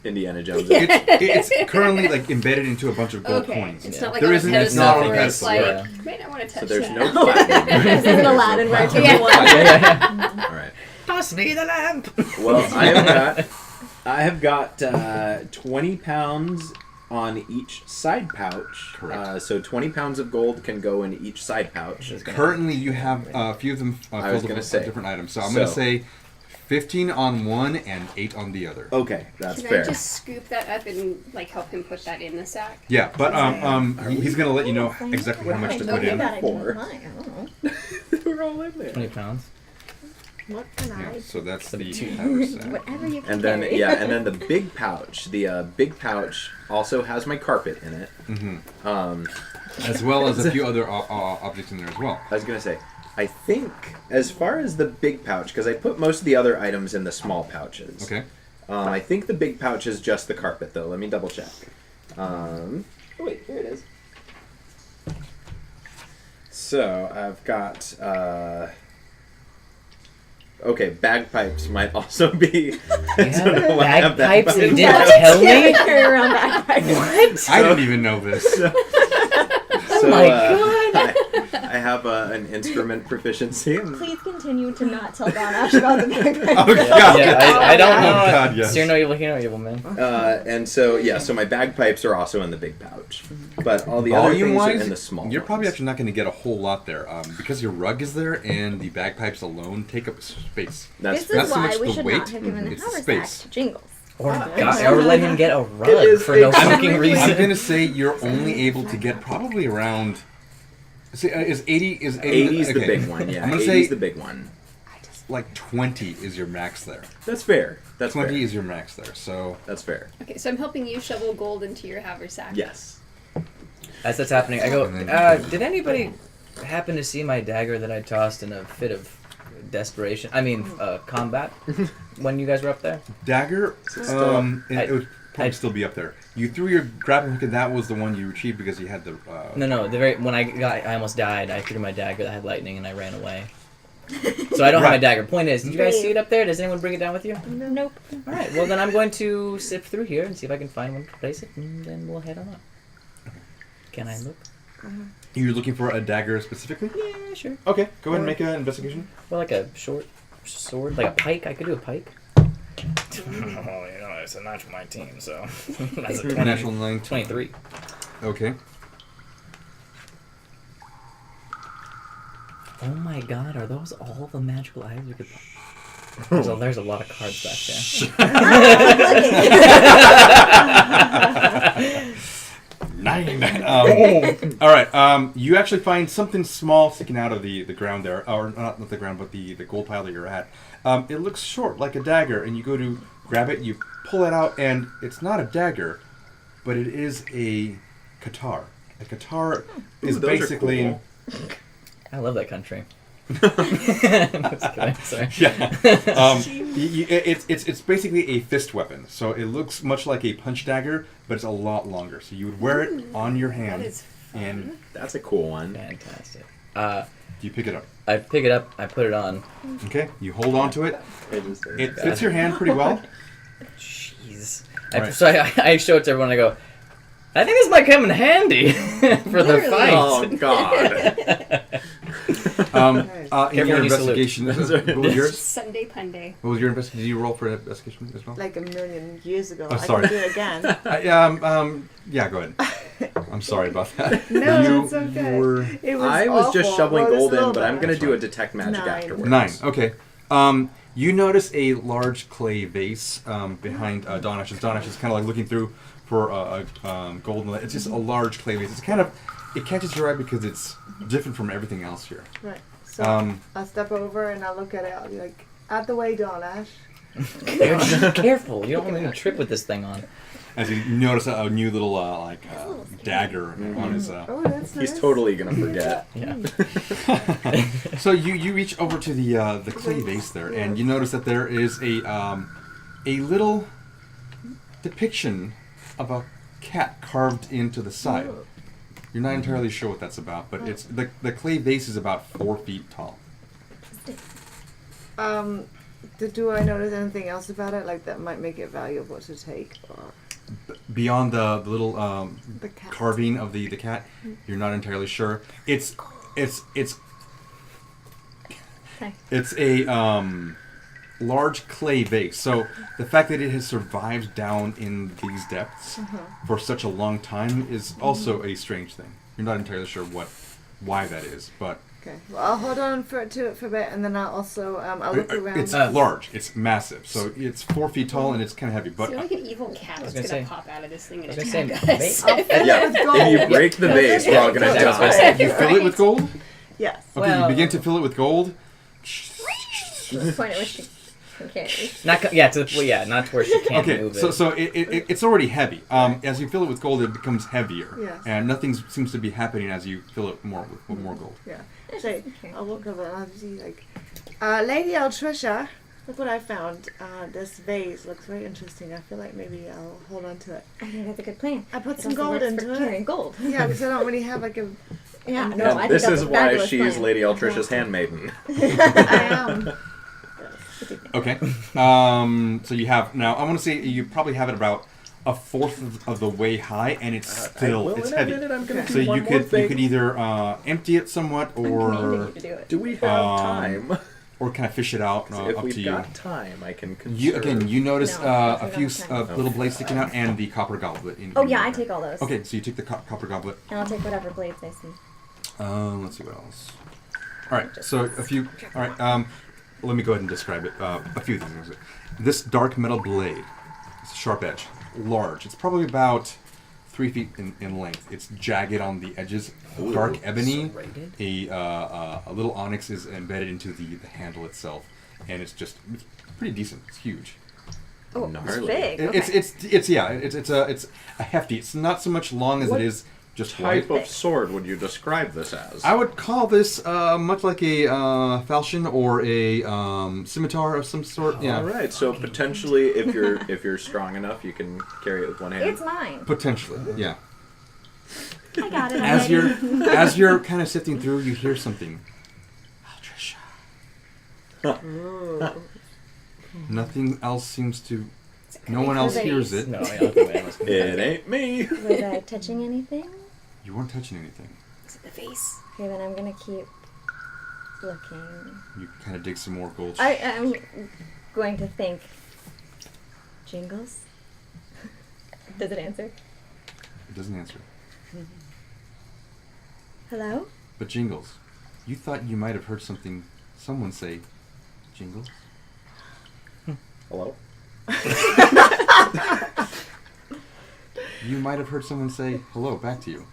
Indiana Jones. it's currently like embedded into a bunch of gold okay, coins. it's Yeah. not like There on a isn't pedestal nothing where it's pedestal, like, yeah. you might not want to touch So there's that. no platinum. This isn't Aladdin where I took Yeah. one. Yeah. All right. Toss me the lamp. Well, I have got 20 pounds on each side pouch. Correct. So 20 pounds of gold can go in each side pouch. Currently, you have a few of them I was filled gonna with say. different items. So I'm going to So- say 15 on one and 8 on the other. Okay, that's Can fair. I just scoop that up and like help him put that in the sack? Yeah, but he's going to let you know exactly how much to put Okay, in. got it. Four. I don't know. We're all in there. 20 pounds. What can Yeah, I? so that's the Two. haversack. Whatever you can And then carry. and then the big pouch. The big pouch also has my carpet in it. As well as a few other objects in there as well. I was gonna say, I think as far as the big pouch, because I put most of the other items in the small pouches. Okay. I think the big pouch is just the carpet, though. Let me double check. Oh wait, here it is. So I've got. Okay, bagpipes might also be. I don't know why I have Bagpipes? You bagpipes. didn't tell me? Carry around bagpipes. What? I didn't even know this. So, my God. I have an instrument proficiency. Please continue to not tell Dawnash about the bagpipes. Oh, God. Yeah, I don't know. Oh, God, yes. Steer no evil, hear no evil, man. And so, yeah, so my bagpipes are also in the big pouch. But all the other things are Volume-wise, in the small you're probably ones. actually not going to get a whole lot there because your rug is there and the bagpipes alone take up space. That's This not is so why much we the should weight, not have given the it's the haversack space. to Jingles. Or, or let him get a rug is for no exactly- fucking I'm reason. going to say you're only able to get probably around See, is 80 is 80 is the okay. big one. Yeah, I'm gonna 80 say is the big one. like 20 is your max there. That's fair. That's 20 fair. is your max there. So That's fair. Okay, so I'm helping you shovel gold into your haversack. Yes. As that's happening, I go, And then- did anybody happen to see my dagger that I tossed in a fit of desperation? I mean, combat when you guys were up there? dagger, still up? it would probably still be up there. You threw your grappling hook, and that was the one you retrieved because you had the. No. When I almost died, I threw my dagger that had lightning and I ran away. So I don't have my dagger. Point is, did you guys see it up there? Does anyone bring it down with you? Nope. All right. Well, then I'm going to sift through here and see if I can find one to place it, and then we'll head on up. Can I look? You're looking for a dagger specifically? Yeah, sure. Okay, go ahead and make an investigation. Well, like a short sword, like a pike. I could do a pike. Oh, it's a notch for my team, so that's a Natural 9. 23. Okay. Oh my god, are those all the magical items we could... There's a lot of cards back there. 9. All right. You actually find something small sticking out of the ground there, or not the ground, but the gold pile that you're at. It looks short, like a dagger, and you go to grab it. You pull it out, and it's not a dagger, but it is a katar. A katar is those are basically. cool. I love that country. That's good. Sorry. Yeah. It's basically a fist weapon. So it looks much like a punch dagger, but it's a lot longer. So you would wear it on your hand. That is fun. And That's a cool one. Fantastic. you pick it up. I pick it up, I put it on. Okay. You hold on to it. It It fits your hand pretty well. Jeez. Right. So I show it to everyone. I go, I think this might come in handy for the fight. Oh God. In Careful your when you salute. investigation, what was yours? Sunday Punday. What was your investigation? Did you roll for an investigation as well? Like a million years ago. Oh, I sorry. can do it again. Yeah, go ahead. I'm sorry about that. No, You that's okay. were It was I was just awful. shoveling Well, gold it's a in, little but I'm bit. gonna do a detect magic 9. afterwards. 9. Okay. You notice a large clay vase behind Dawnash. Dawnash is kind of like looking through for gold. It's just a large clay vase. It catches your eye because it's different from everything else here. Right. So I'll step over and I'll look at it. I'll be like, out the way, Dawnash. Careful, you don't want me to trip with this thing on. As you notice a new little dagger on his. Oh, that's nice. He's totally gonna forget. Yeah. So you reach over to the clay vase there, and you notice that there is a little depiction of a cat carved into the side. You're not entirely sure what that's about, but it's the clay vase is about 4 feet tall. Do I notice anything else about it, like that might make it valuable to take? Or Beyond the little the cat. carving of the cat, you're not entirely sure. It's a large clay vase. So the fact that it has survived down in these depths for such a long time is also a strange thing. You're not entirely sure why that is, but Okay. Well, I'll hold on to it for a bit, and then I'll also I'll look around. it's large. It's massive. So it's 4 feet tall and it's kind of heavy. Is But there like an evil cat I was that's gonna gonna say- pop out of this thing and I was gonna attack say, us? I'll fill it Yeah. with gold. If you break the vase, we're all gonna I was gonna die. say, you fill it with gold. Yes. Okay, Well- you begin to fill it with gold. The point at which she carry. not to where she can't Okay, move it. so it's already heavy. As you fill it with gold, it becomes heavier, Yes. and nothing seems to be happening as you fill it more with more gold. Yeah. So I'll look over and I'll see like, Lady Altricia, look what I found. This vase looks very interesting. I feel like maybe I'll hold on to it. I think that's a good plan. I put It some also gold works into for it. carrying gold. Yeah, because I don't really have like a. Yeah, no, And I think This that's is a why fabulous she's plan. Lady Altricia's handmaiden. I am. Okay. So you have now. I want to say you probably have it about a fourth of the way high, and it's still it's heavy. I'm gonna So you could either empty it somewhat, I'm commanding or you to do it. Do we have time? or kind of fish it out. If Up we've to you. got time, I can conserve. You notice No, a we few don't have time. little blades sticking out, and the copper goblet. Oh yeah, I take all those. Okay, so you take the copper goblet. And I'll take whatever blades I see. Let's see what else. All right, so a few. All right, let me go ahead and describe it. A few things. This dark metal blade, it's a sharp edge, large. It's probably about 3 feet in length. It's jagged on the edges, dark ebony. Serrated? A little onyx is embedded into the handle itself, and it's pretty decent. It's huge. Oh, Gnarly. it's big. Okay. It's a hefty. It's not so much long as What it is just type wide. of sword would you describe this as? I would call this much like a falchion or a scimitar of some sort. Yeah, All right, so potentially, if you're strong enough, you can carry it with one hand. It's mine. potentially. Yeah. I got it. As already. you're kind of sifting through, you hear something. Nothing else seems to. No one else hears it. No, I don't think anyone else can. It ain't me. Was I touching anything? You weren't touching anything. Is it the face? Okay, then I'm gonna keep looking. You kind of dig some more gold. I'm going to think. Jingles? Does it answer? It doesn't answer. Hello? But Jingles, you thought you might have heard someone say, Jingles? Hello? You might have heard someone say hello back to you.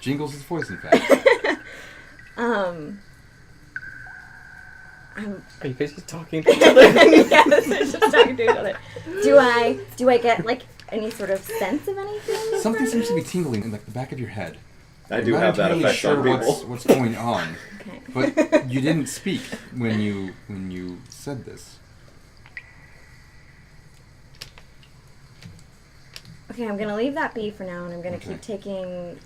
Jingles' voice, in fact. I'm Are you guys just talking to each other? yes, we're just talking to each other. Do I get like any sort of sense of anything? Something seems to be tingling in like the back of your head. I You're do not have that entirely effect sure on people. what's going on, Okay. but you didn't speak when you said this. Okay, I'm gonna leave that be for now, and I'm gonna Okay. keep take the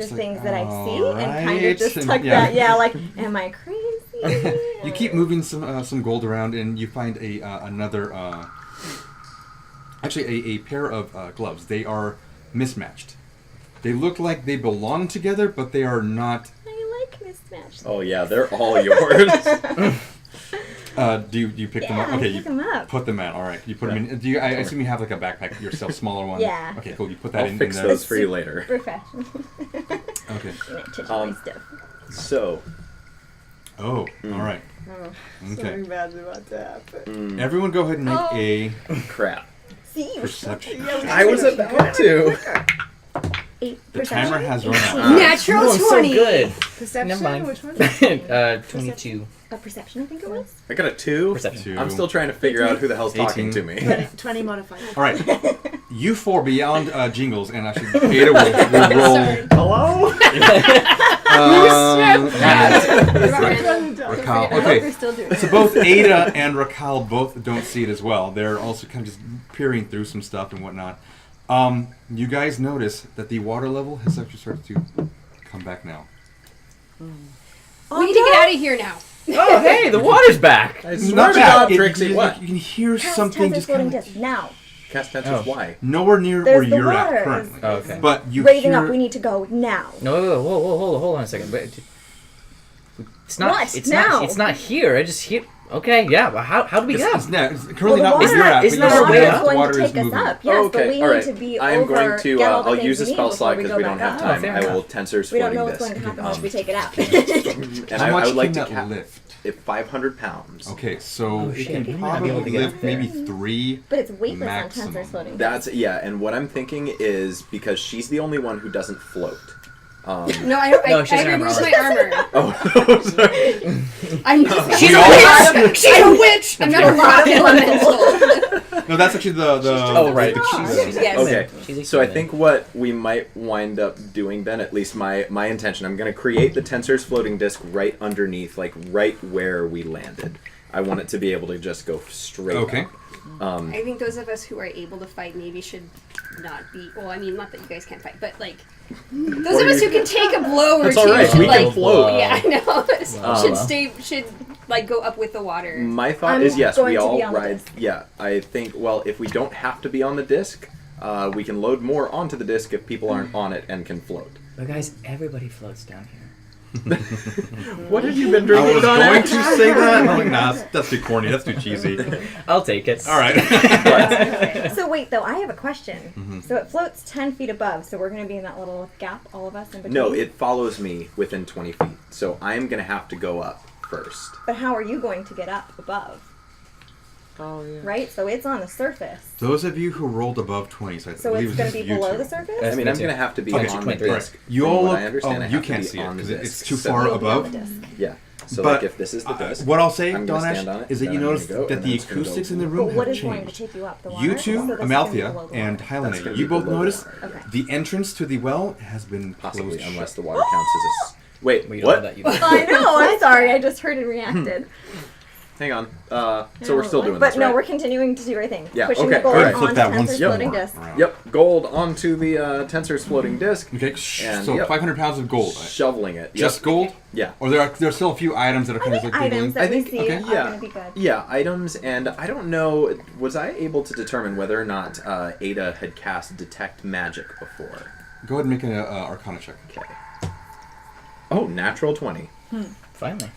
It's like, things that I see and kind alright, of just and tuck yeah. that. Yeah, like, am I crazy? You keep moving some gold around, and you find another actually a pair of gloves. They are mismatched. They look like they belong together, but they are not. I like mismatched. Oh yeah, they're all yours. Do you pick them Yeah, up? I Okay, pick you them up. put them in. All right, you put them in. I assume you have like a backpack yourself, smaller one. Yeah. Okay, cool. You put that I'll in fix there. those for you later. Professional. Okay. Touch Um, my stuff. So, Oh, all right. Oh, Okay. something bad's about to happen. Everyone, go ahead and make a crap. See, perception. I was about to. 8 The perception. timer has run out. Natural Oh, I'm so 20. good. Perception? Never mind. Which one? 22. A perception, I think it was. I got a 2. Perception. Two. I'm still trying to figure out who the hell's talking 18. to me. 20 modified. All right. You four beyond Jingles, and actually Ada will roll. Sorry. Hello? Raquel. We're Okay. still doing So both Ada and Raquel both don't see it as well. They're also kind of just peering through some stuff and whatnot. You guys notice that the water level has actually started to come back now. We need to get out of here now. Oh, hey, the water's back. I swear Not to bad. God, It- Trixie, you, what? You can hear Cast something Tensor just floating kind of disc now. Cast Tensors, Oh. why? nowhere near There's where the you're water. at currently. Oh, okay. But you Raising hear up, we need to go now. No, hold on a second. But it's not. What? It's Now? not. It's not here. I just hear. Okay, yeah. But how do we go? it's currently the not where water- you're at. isn't but that you're our saying way that up? the going water to is take us moving. up. Yes, but okay, we all need right. to be I'm over. going to. get all the I'll things use a we need spell before slot we because go we don't back have up. time. fair I will enough. Tensors We don't know floating what's going to disc. happen once we take it out. And How I much would like can to that lift? 500 pounds. Okay, so Oh, it shit, can we might not be able probably to get lift up there. maybe 3. But it's weightless Maximum. on tensor floating. That's and what I'm thinking is because she's the only one who doesn't float. No, No, she's I in removed armor. my armor. Oh, sorry. I'm just. We She's a all- witch. She's a witch. I'm not a rock elemental. No, that's actually the Oh, right. the She's- cheese. Yes. Okay, She's a so I human. think what we might wind up doing then, at least my intention, I'm going to create the Tensors floating disc right underneath, like right where we landed. I want it to be able to just go straight Okay. up. I think those of us who are able to fight maybe should not be. Well, I mean, not that you guys can't fight, but like those of us who can take a blow or That's two all right, should we can like. float. Yeah, I know. Should Um, should like go up with the water. My thought I'm is yes, going we to all be on the ride. disc. Yeah, I think. Well, if we don't have to be on the disc, we can load more onto the disc if people aren't on it and can float. But guys, everybody floats down here. What have you been I drinking, was Dawnash? going to say that. I'm like, nah, that's too corny. That's too cheesy. I'll take it. All right. So wait, though, I have a question. Mm-hmm. So it floats 10 feet above, so we're going to be in that little gap, all of us in between? No, it follows me within 20 feet, so I'm gonna have to go up first. But how are you going to get up above? Oh yeah. right? So it's on the surface. Those of you who rolled above 20, so I So believe it's going to be just you below two. the surface? I mean, me I'm too. going to have to be Okay, on the 23. disc. You From all what look. I understand, I you have to can't be see it on the because it's disc. too So- far You'll be on above. the disc. Yeah. So But, like if this is the disc, what I'll say, I'm gonna stand on Dawnash, it, is that then you I'm gonna notice go, that and the then it's gonna acoustics go- in the But room what have is going to changed. take you up? The water? You two, So this is gonna be Amalthea below the and water. That's Hylene, gonna you be both below the notice water. Okay. the entrance to the well has been possibly, closed unless shut. the water counts as a. Wait, We don't what? know that you I know. I'm sorry. I just heard and reacted. Hang on. So we're still doing But this, no, right? we're continuing to do our thing. Yeah, Pushing okay, the gold alright. Flip onto that once Tensor's Yep. floating more disc. around. Yep, gold onto the tensor's floating disc, Okay, And, so yep. 500 pounds of gold. shoveling it. Yep. Just gold? Yeah. Or there's still a few items that are I kind of think like items that I we think- see okay, are yeah. going to be good. Yeah, items, and I don't know, was I able to determine whether or not Ada had cast Detect Magic before? Go ahead and make an Arcana check. Okay. Oh, natural 20. Finally.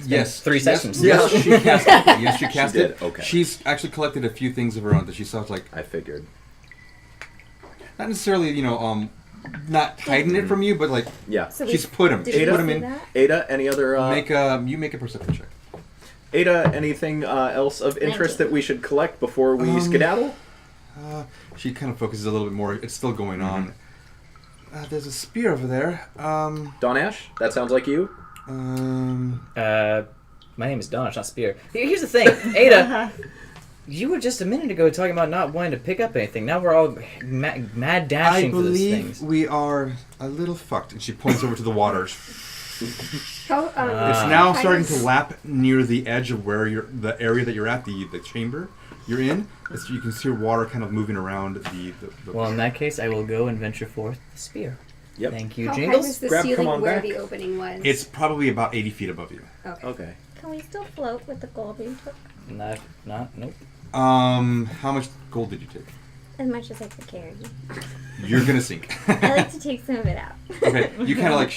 Yes. 3 yes, sessions. Yes, she cast it. Yes, she cast did, it. okay. She's actually collected a few things of her own that she saw like I figured. not necessarily, not hiding it from you, but like Yeah. So she's put them. did She we put them see in. that? Ada, any other... You make a perception check. Ada, anything else of interest 19. that we should collect before we skedaddle? She kind of focuses a little bit more. It's still going on. There's a spear over there. Dawnash, that sounds like you. My name is Dawnash, not Spear. Here's the thing, Ada. You were just a minute ago talking about not wanting to pick up anything. Now we're all mad I dashing for these believe things. we are a little fucked. And she points over to the water. How, It's now starting to lap near the edge of where the area that you're at, the chamber you're in. You can see water kind of moving around the Well, in that case, I will go and venture forth the spear. Yep. Thank you, How high Jingles. was the Grab, come ceiling on where back. the opening was? It's probably about 80 feet above you. Okay. Okay. Can we still float with the gold we took? Nope. How much gold did you take? As much as I could carry. You're gonna sink. I like to take some of it out. Okay, you kind of like.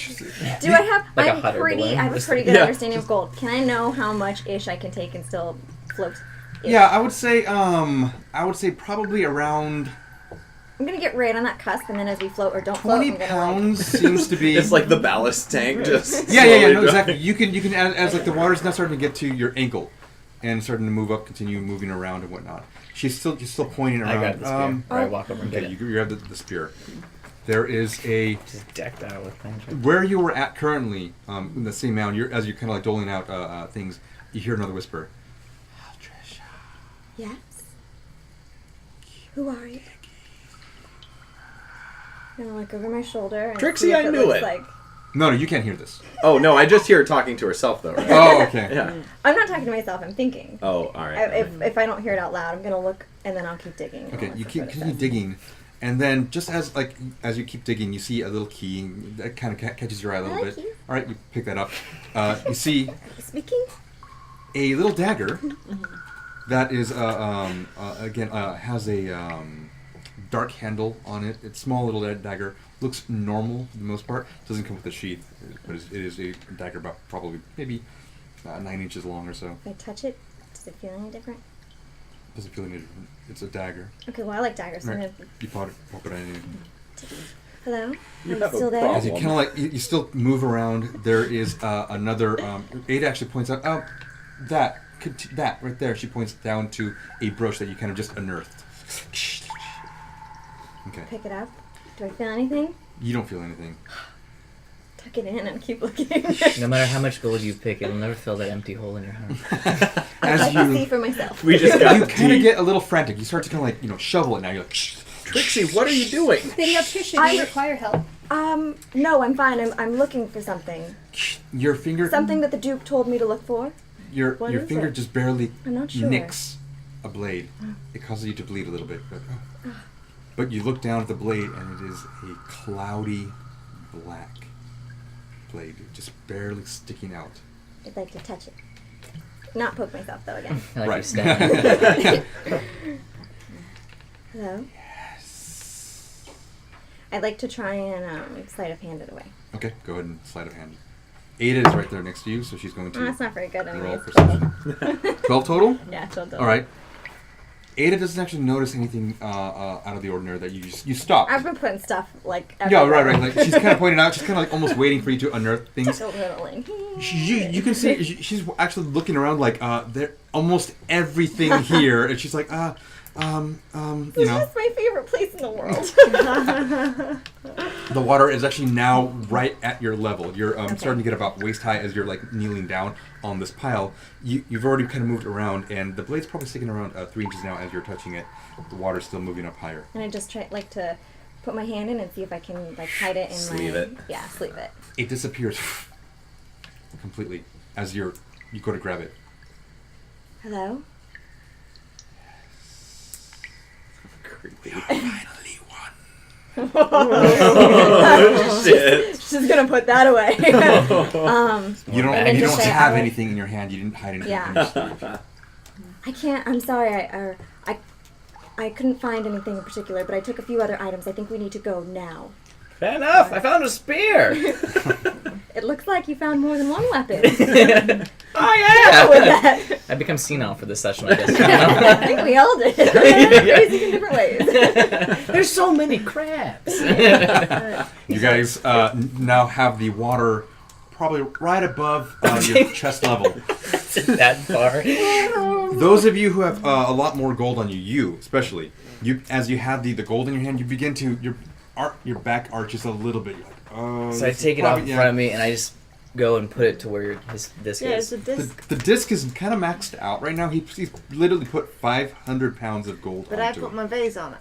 Do I have? Like a I'm hotter pretty. balloon. I have a pretty good Yeah. understanding of gold. Can I know how much ish I can take and still float? Yeah, I would say probably around I'm gonna get right on that cusp, and then as we float or don't float, 20 I'm gonna pounds seems to be. It's like the ballast tank just... Yeah, slowly no, go- exactly. You can as like the water's now starting to get to your ankle, and starting to move up, continue moving around and whatnot. She's still pointing I around. grab the spear. Or I walk over and Okay, get you it. grab the spear. There is a Just decked out with things. where you were at currently in the same mound. As you're kind of like doling out things, you hear another whisper. Yes. Who are you? I'm gonna look over my shoulder. And Trixie, see if I knew looks it. Like... No, you can't hear this. Oh, no, I just hear her talking to herself, though, right? Oh, okay. Yeah. I'm not talking to myself. I'm thinking. Oh, all right. If I don't hear it out loud, I'm gonna look and then I'll keep digging. and Okay, I'll you look for keep what it continue says. digging, and then just as you keep digging, you see a little key that kind of catches your eye a little I bit. like you. All right, you pick that up. You see Speaking. a little dagger that is again has a dark handle on it. It's small little dagger. Looks normal for the most part. Doesn't come with a sheath, but it is a dagger about probably maybe 9 inches long or so. If I touch it, does it feel any different? Doesn't feel any different. It's a dagger. Okay, well I like daggers. So I'm Right. gonna. You pop it on you. Hello. You Are you have a still there? problem. As you kind of like, you still move around. There is another. Ada actually points out, that right there. She points down to a brooch that you kind of just unearthed. Okay. Pick it up. Do I feel anything? You don't feel anything. Tuck it in and keep looking. No matter how much gold you pick, it'll never fill that empty hole in your heart. I As can see you, for myself. We just got you kind of deep. get a little frantic. You start to kind of like, shovel it now. You're like, Trixie, what are you doing? Then up here, should I- you require help? No, I'm fine. I'm looking for something. your finger, Something that the Duke told me to look for. your What your is finger it? just barely I'm not sure. nicks a blade. It causes you to bleed a little bit. But you look down at the blade, and it is a cloudy black blade, just barely sticking out. I'd like to touch it. Not poke myself though again. I like Right. you stabbing. Hello. I'd like to try and sleight of hand it away. Okay, go ahead and sleight of hand. Ada is right there next to you, so she's going Oh, to that's not very good roll anyways. perception. 12 total? Yeah, she'll do. All right. Ada doesn't actually notice anything out of the ordinary. That you stop. I've been putting stuff like Yeah, everywhere. right. Like she's kind of pointing out. She's kind of like almost waiting for you to unearth things. Children. You can see she's actually looking around like there almost everything here, and she's like This is my favorite place in the world. the water is actually now right at your level. You're starting to get about waist high as you're like kneeling down on this pile. You've already kind of moved around, and the blade's probably sticking around 3 inches now as you're touching it. The water's still moving up higher. And I just try to put my hand in and see if I can like hide it in Sleeve my it. Yeah, sleeve it. It disappears completely as you go to grab it. Hello? Creepy. Finally won. Oh, shit. She's gonna put that away. You don't And just say, have "I-" anything in your hand. You didn't hide anything. Yeah. in your sleeve. I can't. I'm sorry. I couldn't find anything in particular, but I took a few other items. I think we need to go now. Fair enough. I found a spear. It looks like you found more than one weapon. Oh yeah. With that, I become senile for this session, I guess. I think we all did. Crazy in different ways. There's so many crabs. You guys now have the water probably right above your chest level. That far. Those of you who have a lot more gold on you, you especially, as you have the gold in your hand, you begin to your back arches a little bit. You're like, oh. So I this is take it off probably- in front of me and I just go and put it to where his disc Yeah, is. it's a disc. The disc is kind of maxed out right now. He's literally put 500 pounds of gold But I onto put it. my vase on it.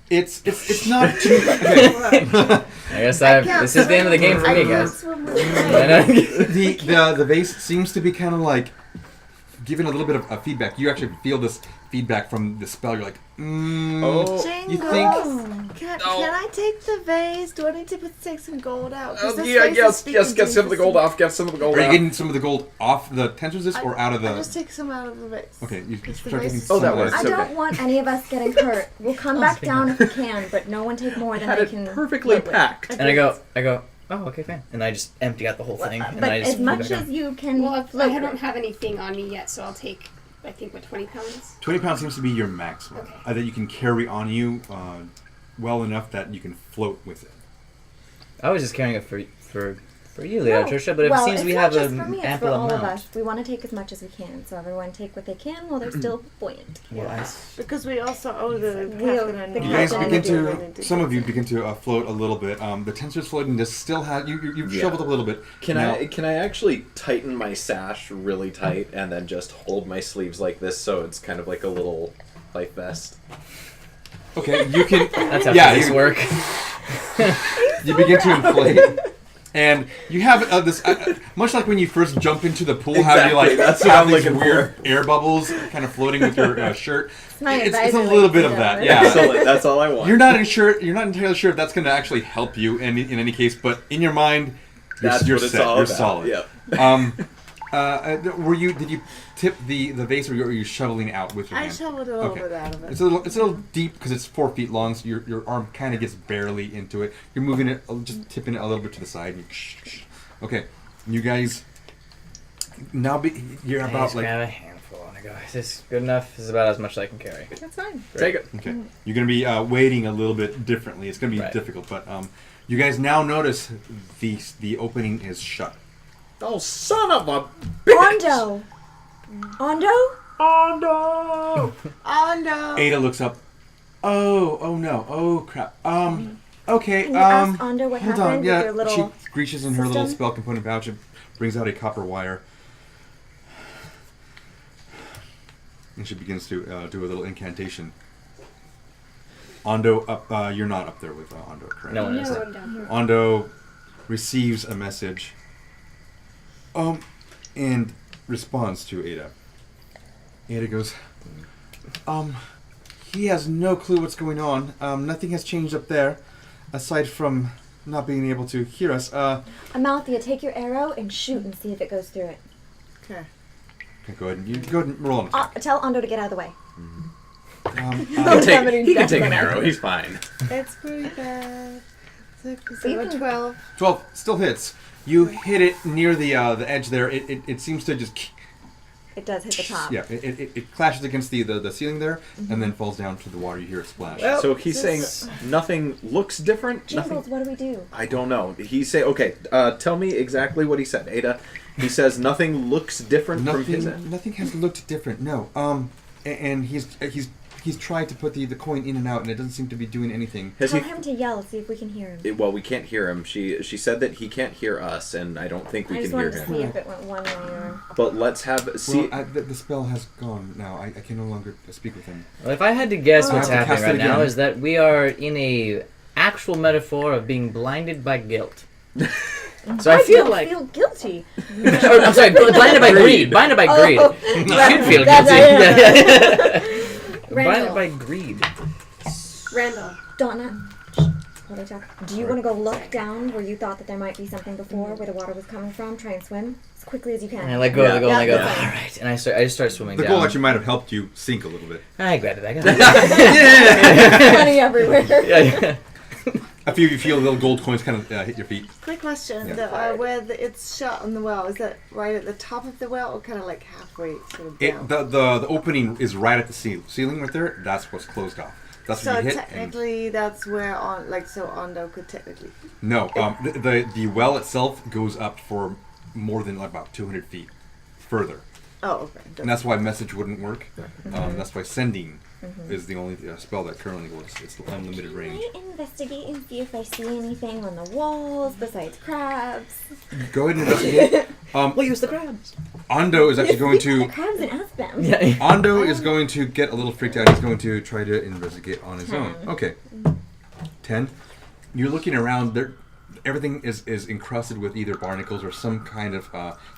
It's not too. Okay. What? I guess can't this is the end of the game for me, guys. swim with the vase. The vase seems to be kind of like giving a little bit of feedback. You actually feel this feedback from the spell. You're like, Oh. you Jingle. think? Can I take the vase? Do I need to take some gold out? 'Cause this Yeah, vase is yes, speaking get to some of me the gold off, get some of the gold Are you out. getting some of the gold off the tensor's disc or out of I just the? take some out of the vase. Okay, you It's the start getting vase. some Oh, that of works. I Okay. don't want any of us getting hurt. We'll come back down if we can, but no one take more than Had I it can. perfectly live with. packed. And I go, oh, okay, fine. And I just empty out the whole thing. And But I just as put it much back on. as you can. Well, I float don't with. have anything on me yet, so I'll take, I think, 20 pounds? 20 pounds seems to be your maximum. Okay. That you can carry on you well enough that you can float with it. I was just carrying it for you, Leah, Trisha, but it well, seems it's we not have just an for me, it's ample for all amount. of us. We want to take as much as we can, so everyone take what they can while they're still buoyant. Well, Because we also owe the We owe captain and the You guys captain begin and to, some of you begin to float a little bit. The tensor's floating just still has, you've Yeah. shoveled up a little bit. Can Now- I actually tighten my sash really tight and then just hold my sleeves like this so it's kind of like a little life vest? Okay, you can. That's how yeah, these you, work. you begin to inflate. And you have this, much like when you first jump into the pool, how you like Exactly, that's have what I'm these looking weird air bubbles kind of floating with your shirt. my It's a advisor, little ladies bit and of that, gentlemen. yeah. That's all I want. You're not entirely sure if that's going to actually help you in any case, but in your mind, That's you're what it's set. all You're about. solid. Yep. Did you tip the vase, or were you shoveling out with your I hand? shoveled a little bit out of it. It's a little deep because it's 4 feet long, so your arm kind of gets barely into it. You're moving it, just tipping it a little bit to the side. Okay, you guys. Now you're I about just like. grab a handful and I go, is this good enough? This is about as much as I can carry. That's fine. Take it. Okay, you're gonna be waiting a little bit differently. It's gonna be Right. difficult, but you guys now notice the opening is shut. Oh, son of a bitch! Ondo! Oh no! Ada looks up. Oh no! Oh crap! Okay. Can you ask Ondo what hold happened on. with Yeah, your little she reaches in her little system? spell component pouch and brings out a copper wire, and she begins to do a little incantation. Ondo, up. You're not up there with Ondo, correct? No one No, is. I'm down here. Ondo receives a message. And responds to Ada. Ada goes, he has no clue what's going on. Nothing has changed up there, aside from not being able to hear us. Amalthea, take your arrow and shoot and see if it goes through it. Okay. Okay, go ahead and roll on. Tell Ondo to get out of the way. He can take an arrow. He's fine. It's pretty bad. It's You a can- 12. 12 still hits. You hit it near the edge there. It seems to just it does hit the top. Yeah, it clashes against the ceiling there, and then falls down to the water. You hear it splash. Well, So he's saying nothing looks different. Jingles, Nothing. what do we do? I don't know. He say okay. Tell me exactly what he said, Ada. He says nothing looks different from his end. Nothing has looked different. No. And he's tried to put the coin in and out, and it doesn't seem to be doing anything. Has Tell he? him to yell, see if we can hear him. Well, we can't hear him. She said that he can't hear us, and I don't think we I just can hear wanted to him. see if it went one way or... But let's have see. Well, the spell has gone now. I can no longer speak with him. Well, if I had to guess Oh. what's I have to happening cast right it now again. is that we are in a actual metaphor of being blinded by guilt. So I feel like feel guilty. I'm sorry, blinded by greed. Blinded by greed. Oh, You should feel that's- guilty. Randall. Blinded by greed. Randall. Donna, what I talk? Do you want to go look down where you thought that there might be something before, where the water was coming from? Try and swim as quickly as you can. And I let go of the goal and I go, Yeah. all right. And I just start swimming The down. goal actually might have helped you sink a little bit. I got it. I got it. Money everywhere. Yeah. A few of you feel little gold coins kind of hit your feet. Quick question: Yeah. where it's shut on the well, is that right at the top of the well, or kind of like halfway sort of down? The opening is right at the ceiling right there. That's what's closed off. That's So what you hit. technically, that's where Ondo could technically. No, the well itself goes up for more than about 200 feet further, Oh, okay. and that's why message wouldn't work. That's why sending is the only spell that currently works. It's the unlimited range. Can I investigate and see if I see anything on the walls besides crabs? Go ahead and investigate. We'll use the crabs. Ondo is actually going The to. crabs and ask them. Yeah. Ondo is going to get a little freaked out. He's going to try to investigate on his own. 10. Okay. 10. You're looking around. There, everything is encrusted with either barnacles or some kind of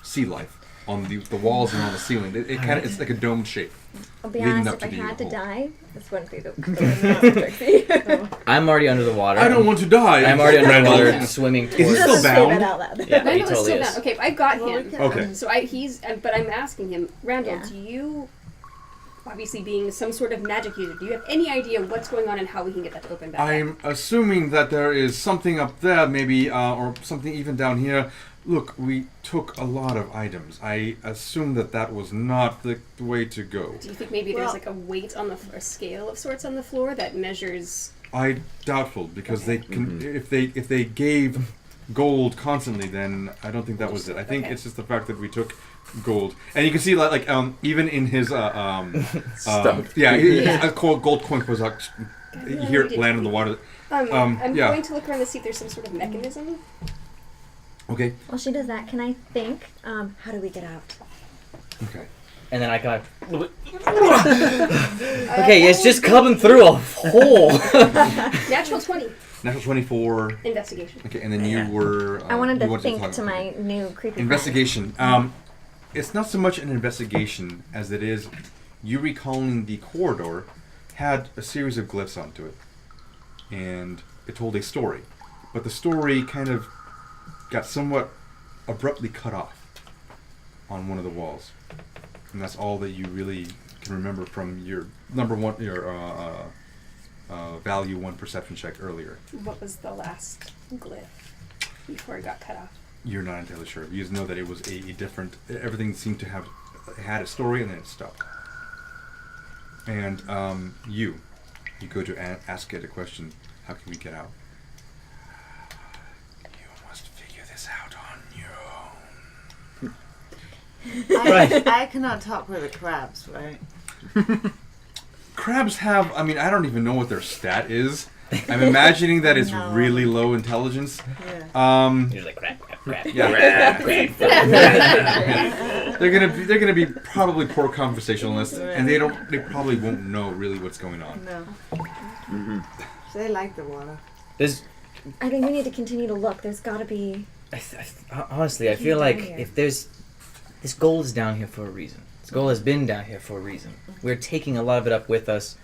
sea life on the walls and on the ceiling. It kind of it's like a domed shape. I'll be Leading honest, up if to I the had to hole. die, this wouldn't be the Trixie. I'm already under the water. I don't want to die. I'm already under the Randall. water, swimming Is he towards. still Just say bound? that out loud. Yeah, he Randall is totally still is. down. Okay, I got Well, we him. can- Okay. So but I'm asking him, Randall, Yeah. do you, obviously being some sort of magic user, do you have any idea what's going on and how we can get that to open back up? I'm assuming that there is something up there, maybe, or something even down here. Look, we took a lot of items. I assume that was not the way to go. Do you think maybe Well- there's like a weight on a scale of sorts on the floor that measures? I doubtful because they can if they gave gold constantly, then I don't think that was it. I think Okay. it's just the fact that we took gold, and you can see like even in his Stuff. yeah, Yeah. a gold coin was like you hear it land in the water. I'm yeah. going to look around to see if there's some sort of mechanism. Okay, While she does that, can I think, how do we get out? okay. And then I kind of. Okay, it's just coming through a hole. Natural 20 Natural 24. investigation. Okay, and then you were. I wanted you to think talk to about- my new creepy investigation. It's not so much an investigation as it is you recalling the corridor had a series of glyphs onto it, and it told a story, but the story kind of got somewhat abruptly cut off on one of the walls, and that's all that you really can remember from your value 1 perception check earlier. What was the last glyph before it got cut off? You're not entirely sure. You just know that it was a different. Everything seemed to have had a story, and then it stopped. And you go to ask it a question. How can we get out? You must figure this out on your own. Right. I cannot talk with the crabs, right? Crabs have. I mean, I don't even know what their stat is. I'm imagining that it's No. really low intelligence. Yeah. You're like crap, crap, crap. Yeah. They're gonna be probably poor conversationalists, and they probably won't know really what's going on. No. So they like the water. There's, I think we need to continue to look. There's got to be... honestly, I feel down like here. if there's this gold is down here for a reason. This gold has been down here for a reason. We're taking a lot of it up with us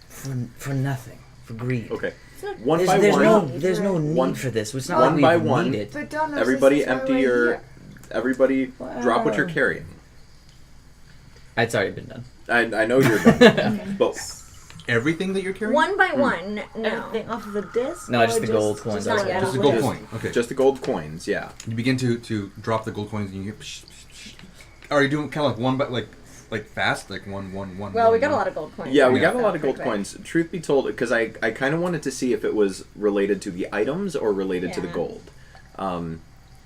for nothing, for greed. Okay. One There's, by there's one. no there's no need One- for this. It's not one like by we one. need it. But Dawnash, Everybody this is why empty we're your. here. Everybody drop what you're Wow. carrying. It's already been done. I know you're done. But Everything that you're carrying? One by one, no. Everything off of the disc? No, just or the gold coins. just not yet. Just a gold Just- coin. Okay. just the gold coins, yeah. You begin to drop the gold coins, and you hear, psh, psh, psh, are you doing kind of like one, but like fast, like one? Well, we got a lot of gold coins. Yeah, we Yeah. got a lot of gold Pretty quick. coins. Truth be told, because I kind of wanted to see if it was related to the items or related to the Yeah. gold.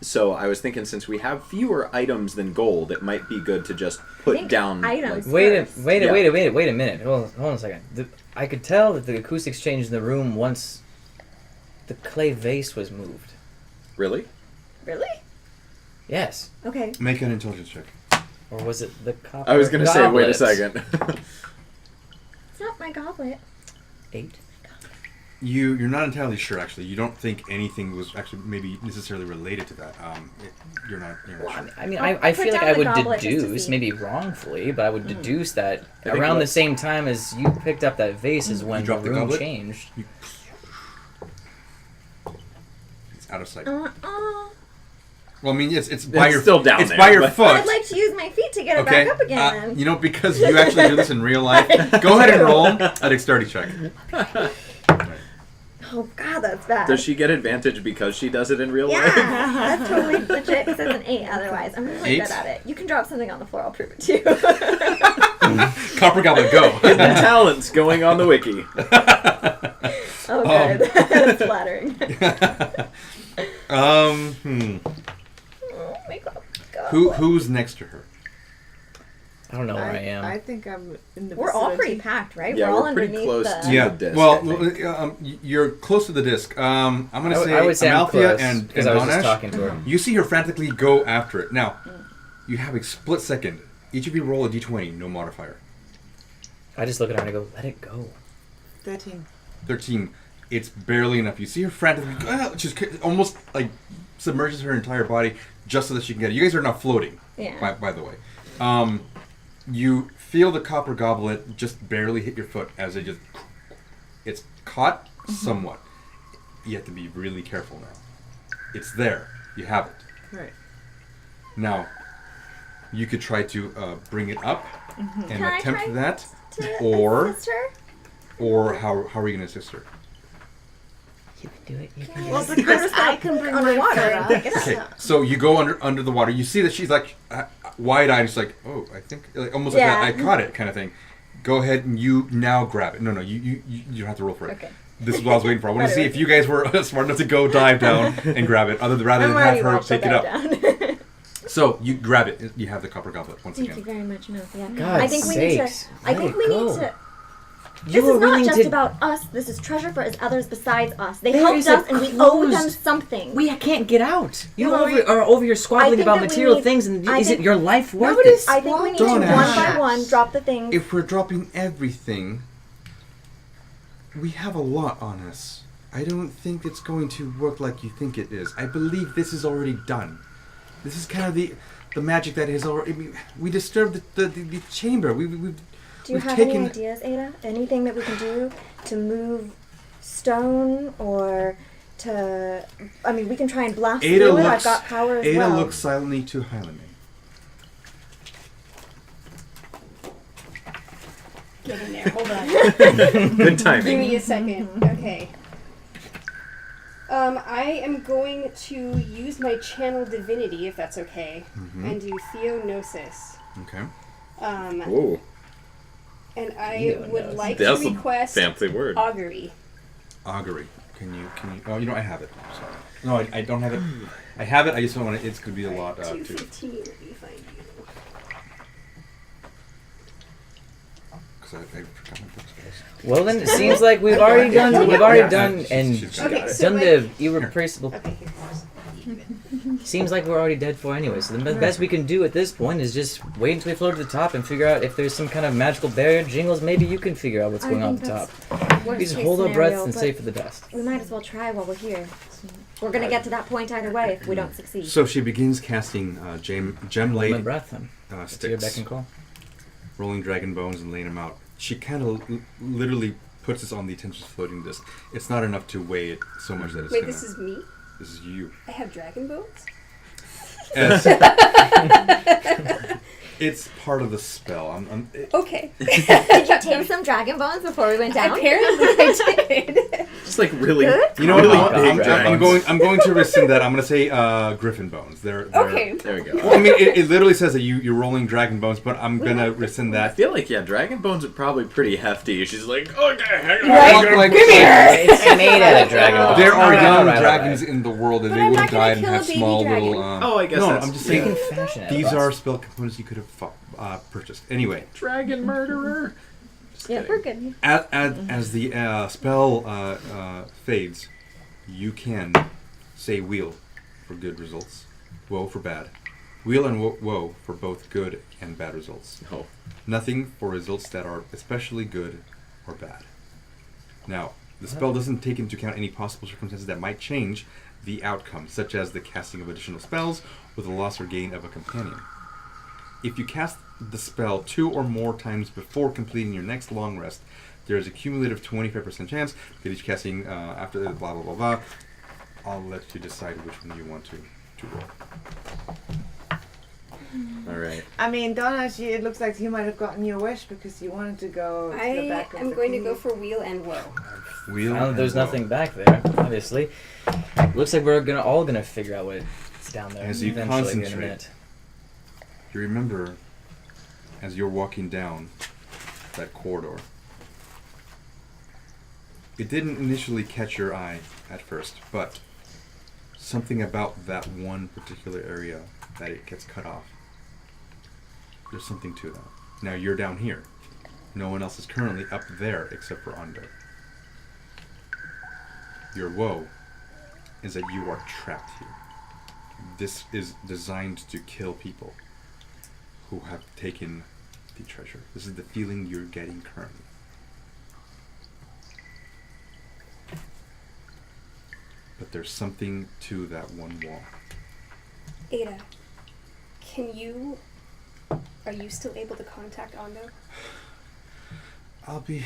So I was thinking, since we have fewer items than gold, it might be good to just put think down items. like, Wait a First. minute. Hold on a second. I could tell that the acoustics changed in the room once the clay vase was moved. really? Really? Yes. Okay. Make an intelligence check. Or was it the copper I was gonna say, wait a goblet? second. It's not my goblet. 8. You're not entirely sure, actually. You don't think anything was actually maybe necessarily related to that. You're not Well, sure. I mean, I'll I put feel like down I the would goblet just to deduce, see. maybe wrongfully, but I would deduce that think around what- the same time as you picked up that vase is when the dropped the room goblet? changed. It's out of sight. Uh-uh. Well, I mean, it's by It's your still down It's there, by your but- foot. I'd like to use my feet to get it Okay. back up again. You know, because you actually do this in real life. Go ahead and roll a dexterity check. Oh God, that's bad. Does she get advantage because she does it in real Yeah, life? that's totally legit. Because it's an 8 otherwise. I'm really 8? good at it. You can drop something on the floor. I'll prove it to you. Copper Goblin, go. Hidden talents going on the wiki. Oh, good. That's flattering. Oh my God. God. Who's next to her? I don't know where I am. I think I'm in the We're all pretty vicinity. packed, right? Yeah, we're all we're pretty underneath close the... to- Yeah. the disc, Well, I think. you're close to the disc. I'm gonna say I would say I'm Amalthea close, and because I was just Dawnash. talking to her. You see her frantically go after it. Now, you have a split second. Each of you roll a d20, no modifier. I just look at her and I go, let it go. 13. 13. It's barely enough. You see her frantically, just almost like submerges her entire body just so that she can get it. You guys are not floating, Yeah. by the way. You feel the copper goblet just barely hit your foot as it just... It's caught somewhat. You have to be really careful now. It's there. You have it. Right. Now, you could try to bring it up and Can I attempt try that, To or assist her? how are you going to assist her? You can do it. You Can can I do Well, it. just- because I'm just I gonna can bring my underwater foot and up. pick it up. Okay, so you go under the water. You see that she's like wide-eyed. She's like, oh, I think, like almost Yeah. like that, I caught it kind of thing. Go ahead and you now grab it. No, you don't have to roll for it. Okay. This is what I was waiting for. I want to see if you guys were smart enough to go dive down and grab it, rather I'm than already have her watched pick it up. down. So you grab it. You have the copper goblet once Thank you again. very much, Amalthea. God's I think we need to. sakes, I let think it we go. need to. You This were is not willing just to. about us. This is treasure for others besides us. They There helped is a us, and we owe them closed- something. We can't get out. You No, are over here squabbling think about that we material need- things, and I is it think- your life worth Nobody's- it? I think we need to one Dawnash. by one drop the things. If we're dropping everything, we have a lot on us. I don't think it's going to work like you think it is. I believe this is already done. This is kind of the magic that is already. I mean, we disturbed the chamber. We've Do you we've have taken. any ideas, Ada? Anything that we can do to move stone or to? I mean, we can try and blast Ada through it. I've looks. got power as Ada well. looks silently to Highlander. Get in there. Hold on. Good Give timing. me a second. Okay. I am going to use my channel divinity, if that's okay, and do Theognosis. Okay. Ooh, And I would like that's to a request fancy word. augury. Augury. Can you? Oh, you know I have it. Sorry. No, I don't have it. I have it. I just don't want to. It's going to be a lot too. 215. Let me find you. Because I forgot my books. Well, then it seems like we've already done. We've already done and She's got Okay, it. so done like- the irreplaceable. Okay, here. Seems like we're already dead for anyway. So the best we can do at this point is just wait until we float to the top and figure out if there's some kind of magical barrier. Jingles, maybe you can figure out what's I going on at think the top. that's worst We just case hold our breaths scenario, and but save for the best. We might as well try while we're here. We're gonna get to that point either way if we don't succeed. So she begins casting gem Hold my laid breath then. It's your beck sticks, and call. rolling dragon bones and laying them out. She kind of literally puts this on the attention floating disc. It's not enough to weigh it so much that it's Wait, gonna. this is me? This is you. I have dragon bones? As, It's part of the spell. Okay. Did you take some dragon bones before we went down? Apparently I did. Just like really. You know what? really I'm big dragons. going to rescind that. I'm going to say griffin bones. They're Okay. There we go. Well, I mean, it literally says that you're rolling dragon bones, but I'm going to rescind I that. feel like dragon bones are probably pretty hefty. She's like, okay, hang on. Like, It's made out of dragon bones. there are Alright, young alright, dragons alright. in the world, and But they I'm would not have gonna died and kill a have baby small dragon. little. Oh, I guess no, that's- I'm just You saying. can fashion it. These are spell components you could have purchased. Anyway, Dragon murderer. Just Yeah, kidding. we're good. as the spell fades, you can say wheel for good results, woe for bad. Wheel and woe for both good and bad results. Oh. Nothing for results that are especially good or bad. Now, the spell doesn't take into account any possible circumstances that might change the outcome, such as the casting of additional spells or the loss or gain of a companion. If you cast the spell 2 or more times before completing your next long rest, there is a cumulative 25% chance that each casting after the blah blah blah blah. I'll let you decide which one you want to roll. All right. I mean, Dawnash, it looks like he might have gotten your wish because you wanted to go to the I back of am the going to cave. go for wheel and woe. Wheel. Well, and there's woe. nothing back there, obviously. Looks like we're all gonna figure out what's down there As you eventually here in a concentrate. minute. You remember, as you're walking down that corridor, it didn't initially catch your eye at first, but something about that one particular area that it gets cut off. There's something to that. Now you're down here. No one else is currently up there except for Ondo. Your woe is that you are trapped here. This is designed to kill people who have taken the treasure. This is the feeling you're getting currently. But there's something to that one wall. Ada, are you still able to contact Ondo? I'll be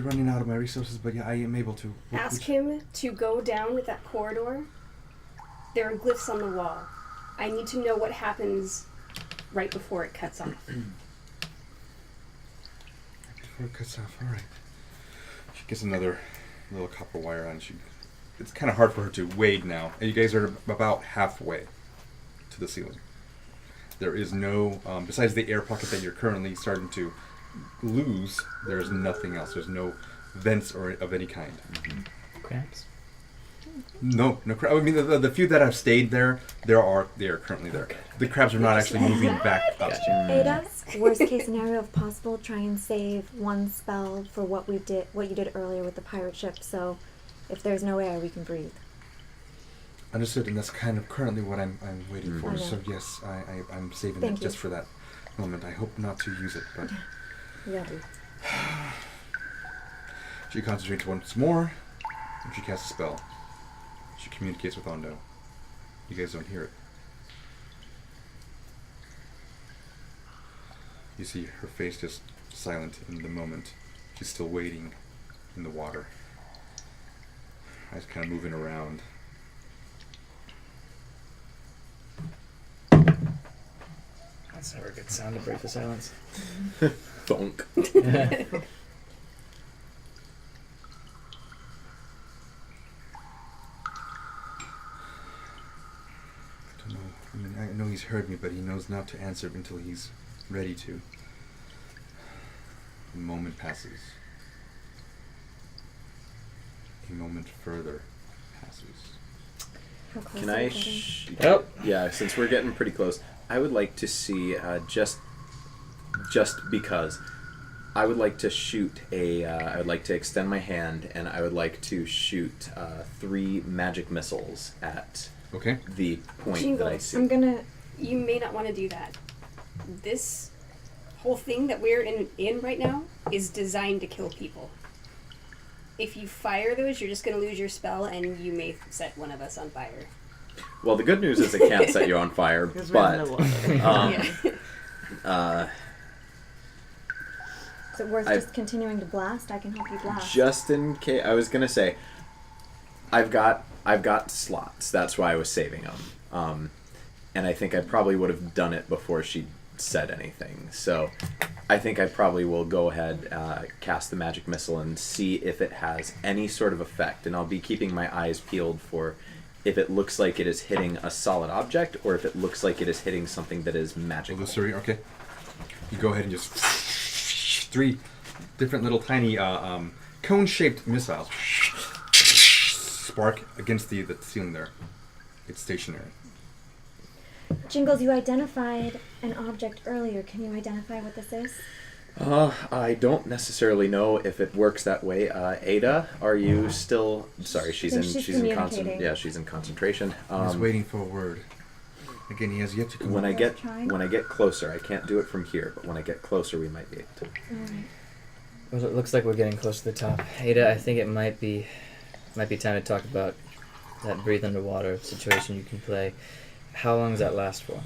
running out of my resources, but yeah, I am able to. Ask him to go down that corridor. There are glyphs on the wall. I need to know what happens right before it cuts off. Before it cuts off, alright. She gets another little copper wire on. It's kind of hard for her to wade now. And you guys are about halfway to the ceiling. There is no, besides the air pocket that you're currently starting to lose, there's nothing else. There's no vents or of any kind. Crabs? No crabs. I mean, the few that have stayed there, they are currently there. The crabs are not actually moving back up. Ada, worst case scenario if possible, try and save one spell for what you did earlier with the pirate ship, so if there's no air, we can breathe. Understood, and that's kind of currently what I'm waiting for. Okay. So yes, I'm saving Thank it you. just for that moment. I hope not to use it, but Yeah, dude. she concentrates once more, and she casts a spell. She communicates with Ondo. You guys don't hear it. You see her face just silent in the moment. She's still waiting in the water. Eyes kind of moving around. That's never a good sound to break the silence. Thunk. I don't know. I mean, I know he's heard me, but he knows not to answer until he's ready to. A moment passes. A moment further passes. How close Can are I? we getting? Oh. Yeah, since we're getting pretty close, I would like to see just because. I would like to shoot I would like to extend my hand, and I would like to shoot 3 magic missiles at Okay. the point that I Jingle, see. I'm gonna. You may not want to do that. This whole thing that we're in right now is designed to kill people. If you fire those, you're just going to lose your spell, and you may set one of us on fire. Well, the good news is it can't set you on fire, Because we're in the but water. Yeah. Is it worth I've- just continuing to blast? I can help you blast. just in case, I was gonna say, I've got slots. That's why I was saving them. And I think I probably would have done it before she said anything. So I think I probably will go ahead, cast the magic missile and see if it has any sort of effect. And I'll be keeping my eyes peeled for if it looks like it is hitting a solid object or if it looks like it is hitting something that is magical. Okay. You go ahead and just 3 different little tiny cone-shaped missiles spark against the ceiling there. It's stationary. Jingles, you identified an object earlier. Can you identify what this is? I don't necessarily know if it works that way. Ada, are you still? Sorry, she's in communicating. she's in concentration. He's waiting for a word. Again, he has yet to come. When I get closer, I can't do it from here, but when I get closer, we might be able to. Alright. Well, it looks like we're getting close to the top. Ada, I think it might be time to talk about that breathe underwater situation you can play. How long does that last for?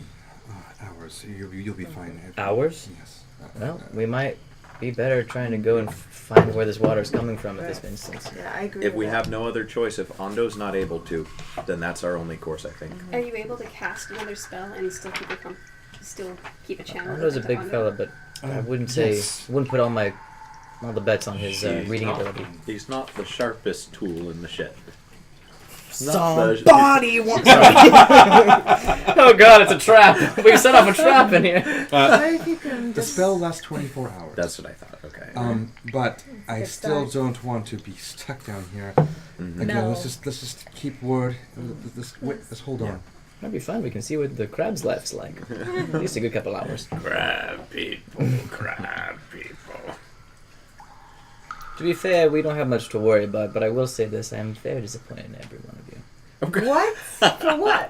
Hours. You'll be fine. Hours? Yes. Well, we might be better trying to go and find where this water is coming from at this instance. Yeah, I agree. If with we that. have no other choice, if Ondo's not able to, then that's our only course, I think. Are you able to cast another spell and still keep a channel? Ondo's a open to big Ondo? fella, but I wouldn't yes. wouldn't put all the bets on his reading ability. He's not the sharpest tool in the shed. Somebody wants. Oh God, it's a trap! We set off a trap in here. What if you can The just... spell lasts 24 hours. That's what I thought. Okay. But I good still start. don't want to be stuck down here. Mhm. Again, No. let's just keep word. Let's hold on. That'd be fun. We can see what the crab's life's like. At least a good couple hours. Crab people. To be fair, we don't have much to worry about, but I will say this: I am very disappointed in every one of you. What? For what?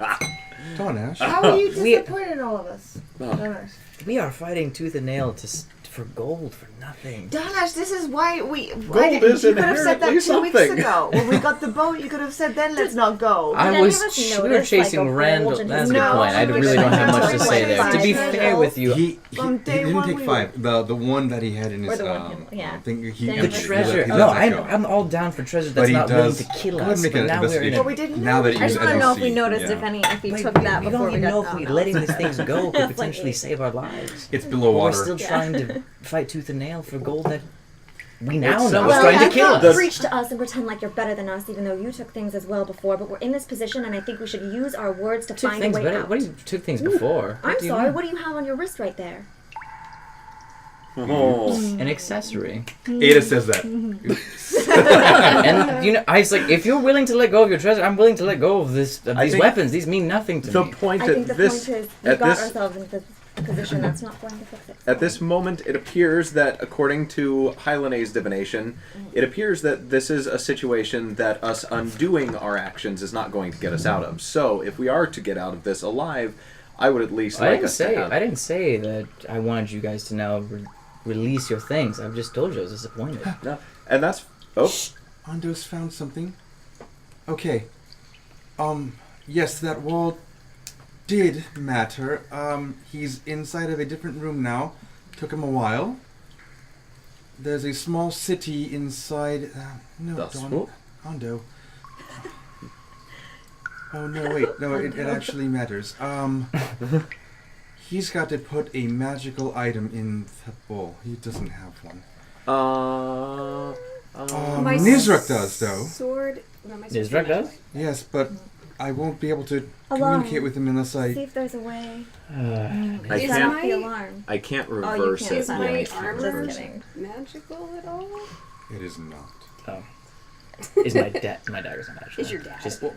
Dawnash. How are you We- disappointed in all of us? Oh. Dawnash. We are fighting tooth and nail for gold for nothing. Dawnash, this is why we... Gold is you could have said that 2 inherently weeks something. ago. When we got the boat, you could have said then, let's not go. Did any of us We were notice, chasing like, a Randall. bulge in That's his a good nose? point. I No, really don't have much to like say there. To be 5 fair with you, He From day didn't one take we 5. The one that he had in Or his the one, yeah. thing. He, The he the let- treasure. he No, let that go. I'm all down for treasure But that's he not willing does. to kill Go ahead and us. make But an now we're in investigation. But we didn't Now know. that I just you, want to as know you if we see, noticed yeah. if we Like, took that we before don't we even know got if we down. letting these things go could Like potentially 8. save our lives. It's below We're water. still Yeah. trying to fight tooth and nail for gold that we now It's know not- is Well, trying to I kill thought us. preach to us and pretend like you're better than us, even though you took things as well before. But we're in this position, and I think we should use our words to Took find things a way better. out. What do you took things before? I'm What do you sorry. mean? What do you have on your wrist right there? Oh. An accessory. Ada says that. And you know, I was like, if you're willing to let go of your treasure, I'm willing to let go of this. Of I these think weapons. These mean nothing to The me. point I think the at this point is we at got this ourselves into a position that's not going to fix it. At this moment, it appears that, according to Hylene's divination, it appears that this is a situation that us undoing our actions is not going to get us out of. So, if we are to get out of this alive, I would at least I like didn't us to say. have... I didn't say that I wanted you guys to now release your things. I've just told you I was disappointed. No, and that's... Oh, Ondo's found something. Okay. Yes, that wall did matter. He's inside of a different room now. Took him a while. There's a small city inside. No, Das Don. Whoop. Ondo. Oh no! Wait, no. It actually matters. He's got to put a magical item in the bowl. He doesn't have one. My Nizruk does, though. Sword. No, my sword's Nizruk not does? magic. Yes, but I won't be able to Alarm. communicate with him unless See I. if there's a way. I Is Set can't... off the my- alarm. I can't Oh, you reverse can't. it. Is Yeah, my I can't armor reverse it. magical at all? It is not. Is my dagger's not magic? Is your dagger? Just, no,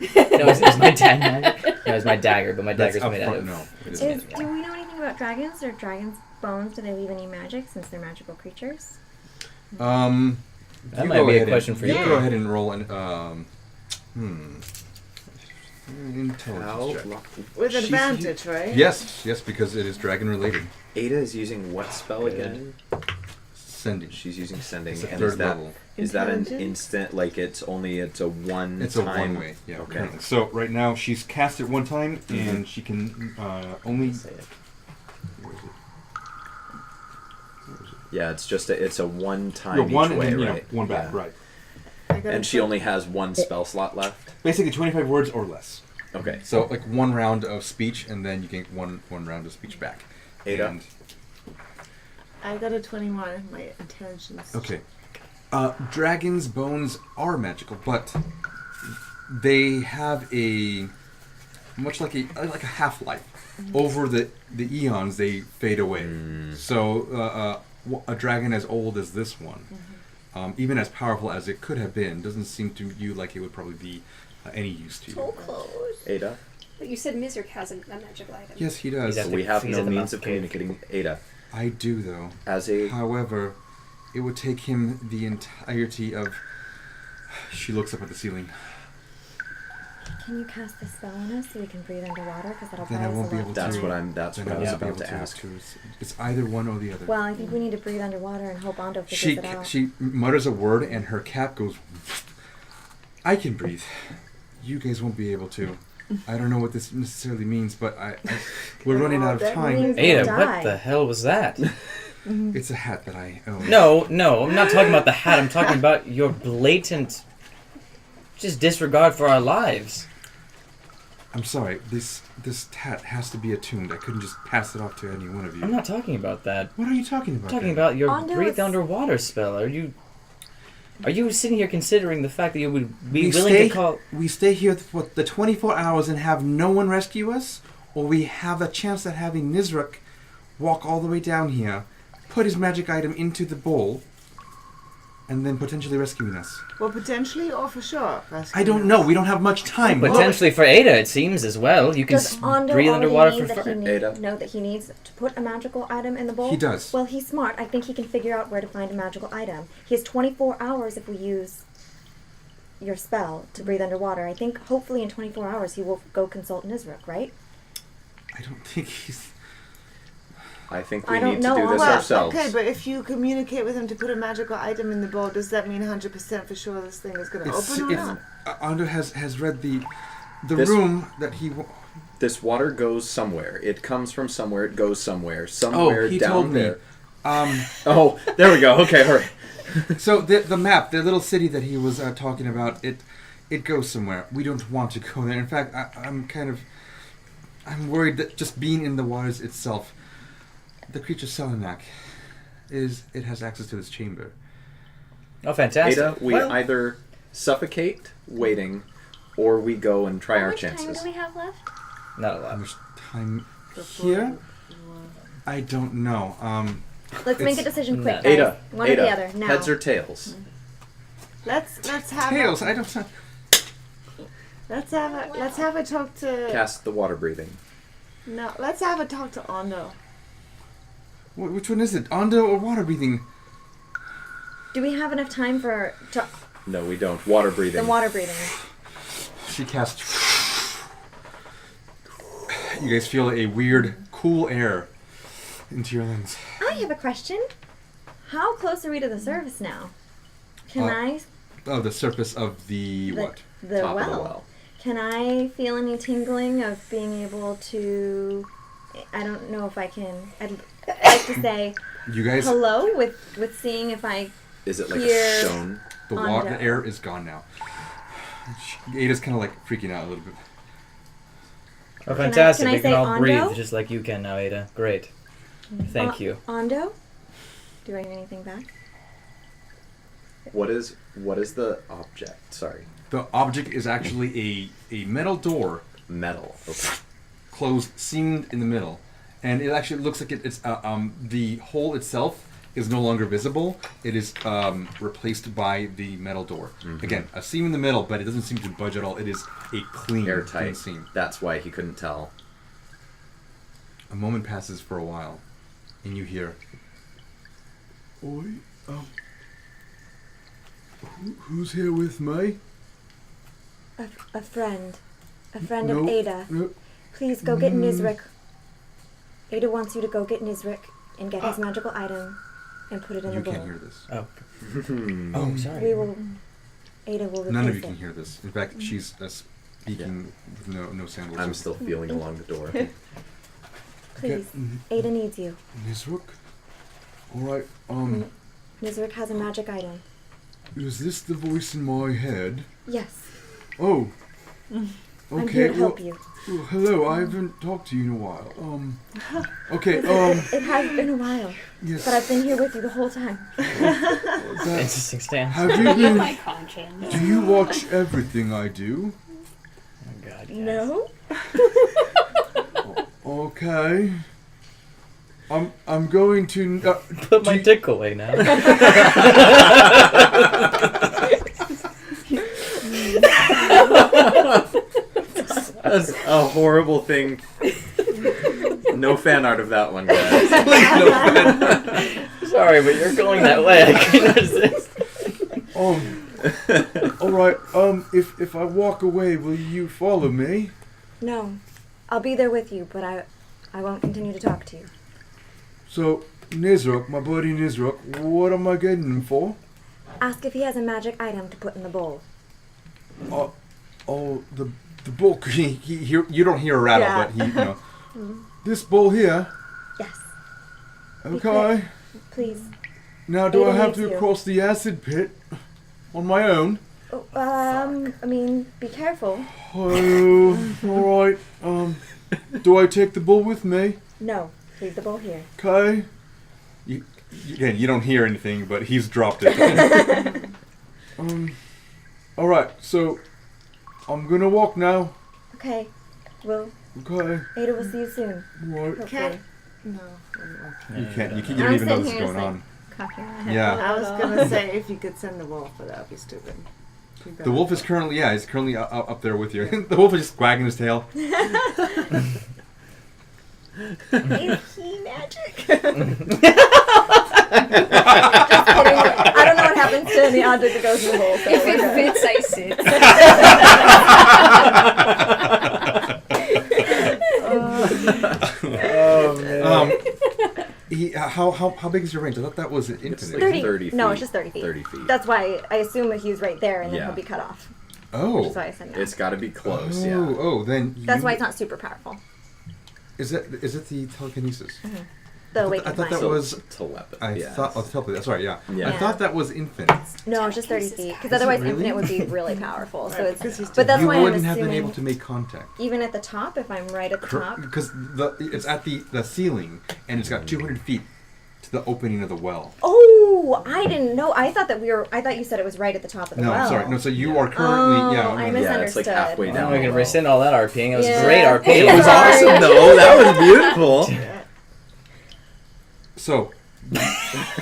is my dagger magic? No, it's my dagger, but my That's dagger's up made out front. of. No, it is Is, not. do we know anything about dragons? Or dragons' bones? Do they leave any magic since they're magical creatures? That You might go be a ahead question and, for you. you. Go ahead and roll an intelligence How check. With She's- advantage, right? Yes, yes, because it is dragon related. Ada is using what spell again? Sending. She's using sending, It's a and third is that level. is that an Intelligence? instant? Like it's a one. It's a time? one way. Yeah. Okay. currently. So right now she's cast it one time, and she can only. Say it. Where is it? Where is it? Yeah, it's a one time Yeah, one each and way, then right? one back. Yeah. Right. I gotta And she put- only has one spell slot left. Basically, 25 words or less. Okay. So like one round of speech, and then you get one round of speech back. Ada? And I got a 21. My intelligence. okay, dragons' bones are magical, but they have a much like a half-life. Over the eons, they fade away. So a dragon as old as this one, even as powerful as it could have been, doesn't seem to you like it would probably be any use to you. So close. Ada? But you said Mizric has a magical item. Yes, he does. He's So at we have he's no at the means mouth of cave. communicating. Ada, I do, though. as a However, it would take him the entirety of... She looks up at the ceiling. Can you cast the spell on us so we can breathe underwater? Because that'll Then buy I us won't a be lot able of to- that's time. what I'm. That's Then what I I was won't be about able to ask. It's either one or the other. Well, I think we need to breathe underwater and hope Ondo figures She it out. she mutters a word and her cap goes. I can breathe. You guys won't be able to. I don't know what this necessarily means, but we're running out of that time. means- Ada, Die. what the hell was that? It's a hat that I own. No, I'm not talking about the hat. I'm talking about your blatant, just disregard for our lives. I'm sorry. This hat has to be attuned. I couldn't just pass it off to any one of you. I'm not talking about that. What are you talking about? I'm talking then? about your Ondo breathe is- underwater spell. Are you sitting here considering the fact that you would be We willing stay- to call? We stay here for the 24 hours and have no one rescue us, or we have a chance at having Nizruk walk all the way down here, put his magic item into the bowl, and then potentially rescuing us. Well, potentially or for sure. I don't know. We don't have much time. Potentially for Ada, it seems as well. You can Does Ondo breathe already underwater need for that he fun. Ada? know that he needs to put a magical item in the bowl? He does. Well, he's smart. I think he can figure out where to find a magical item. He has 24 hours if we use your spell to breathe underwater. I think hopefully in 24 hours he will go consult Nizruk, right? I don't think he's. I think I we don't need to know do all this that. ourselves. Okay, but if you communicate with him to put a magical item in the bowl, does that mean 100% for sure this thing is going to open or not? Ondo has read the This- room that he. This water goes somewhere. It comes from somewhere. It goes somewhere. Somewhere he down told me. there. Oh, there we go. Okay, hurry. So the map, the little city that he was talking about, it goes somewhere. We don't want to go there. In fact, I'm worried that just being in the waters itself, the creature Selenak, it has access to this chamber. Oh, fantastic! Ada, we Well, either suffocate waiting, or we go and try How our much time chances. do we have left? not a How lot. much time here? I don't know. Let's make a It's- decision No. quick, guys. Ada, One Ada, or the other. Now. heads or tails? Let's have Tails. I don't. let's have a talk to Cast the water breathing. no. Let's have a talk to Ondo. Which one is it? Ondo or water breathing? Do we have enough time to No, we don't. Water breathing. the water breathing? She casts. You guys feel a weird, cool air into your lungs. I have a question. How close are we to the surface now? Can I Oh, the surface of the what? the Top well? of the well. Can I feel any tingling of being able to? I don't know if I can. I'd like to say You guys, hello with seeing if I. Is it like Here. a stone? Ondo. the air is gone now. Ada's kind of like freaking out a little bit. Oh, Can I- fantastic! can I We can say all Ondo? breathe just like you can now, Ada. Great. Thank you. Ondo. Do I hear anything back? What is the object? Sorry. The object is actually a metal door, Metal. Okay. closed, seamed in the middle, and it actually looks like it's the hole itself is no longer visible. It is replaced by the metal door. Again, a seam in the middle, but it doesn't seem to budge at all. It is a clean Airtight. seam. That's why he couldn't tell. A moment passes for a while, and you hear, "Oi, who's here with me?" A friend. A friend No, of Ada. no. Please go get Nizruk. Ada wants you to go get Nizruk and get his magical item and put it in You the bowl. can't hear this. Oh. Oh, sorry. We will. Ada will replace None of you it. can hear this. In fact, she's speaking with no sound whatsoever. I'm still feeling along the door. Please. Ada needs you. Nizruk? Alright, Nizruk has a magic item. is this the voice in my head? Yes. Oh. I'm Okay, here to well, help you. Oh, hello, I haven't talked to you in a while. Okay, It has been a while, yes. but I've been here with you the whole time. Interesting stance. Have you Feel been... my conscience. Do you watch everything I do? Oh God. Yes. No? Okay. I'm going to... Put my dick away now. That's a horrible thing. No fan art of that one, guys. Sorry, but you're going that way. I can't resist. Alright, if I walk away, will you follow me? No. I'll be there with you, but I won't continue to talk to you. So, Nizruk, my buddy Nizruk, what am I getting him for? Ask if he has a magic item to put in the bowl. The bowl, you don't hear a rattle, Yeah. but he, this bowl here, Yes. okay. Please. Now, do I Ada have needs to you. cross the acid pit on my own? Oh, I mean, be careful. Oh, alright. Do I take the bowl with me? No. Leave the bowl here. Okay. Again, you don't hear anything, but he's dropped it. Alright, so I'm gonna walk now. Okay. Well, Okay. Ada will see you soon. Right. Hopefully. No. You can't. You I'm don't even know sitting this is here going just, on. Cocking my head. Yeah. I was gonna say if you could send the wolf, but that would be stupid. Too bad. The wolf is currently, he's currently up there with you. The wolf is just wagging his tail. Is he magic? Just kidding. I don't know what happens to the object that goes in the bowl. So If it we're good. fits, I sit. Oh man. How big is your range? I thought that was infinite. It's like 30. 30 No, feet. it's just 30 feet. 30 feet. That's why I assume that he's right there and then Yeah. he'll be cut off. Oh. That's why I said no. It's got to be close. Oh, Yeah. oh, then That's why it's not super powerful. Is it the telekinesis? The I awakened thought that mind. was. Telepathy. I yeah. thought. Oh, telepathy. That's right. Yeah. Yeah. I thought that was infinite. No, it's just 30 feet. Because Is it otherwise really? infinite would be really powerful. So Right, because it's. he's But that's you why I'm wouldn't have been assuming able to make contact. even at the top, if I'm right at the top. Because it's at the ceiling and it's got 200 feet to the opening of the well. Oh, I didn't know. I thought you said it was right at the top of the No, well. sorry. No, so you are currently. Oh, yeah. I no, Yeah, misunderstood. it's like halfway I'm down. not the gonna well. rescind all that RPing. It was Yeah. great RPing. It was Sorry. awesome though. That was beautiful. So.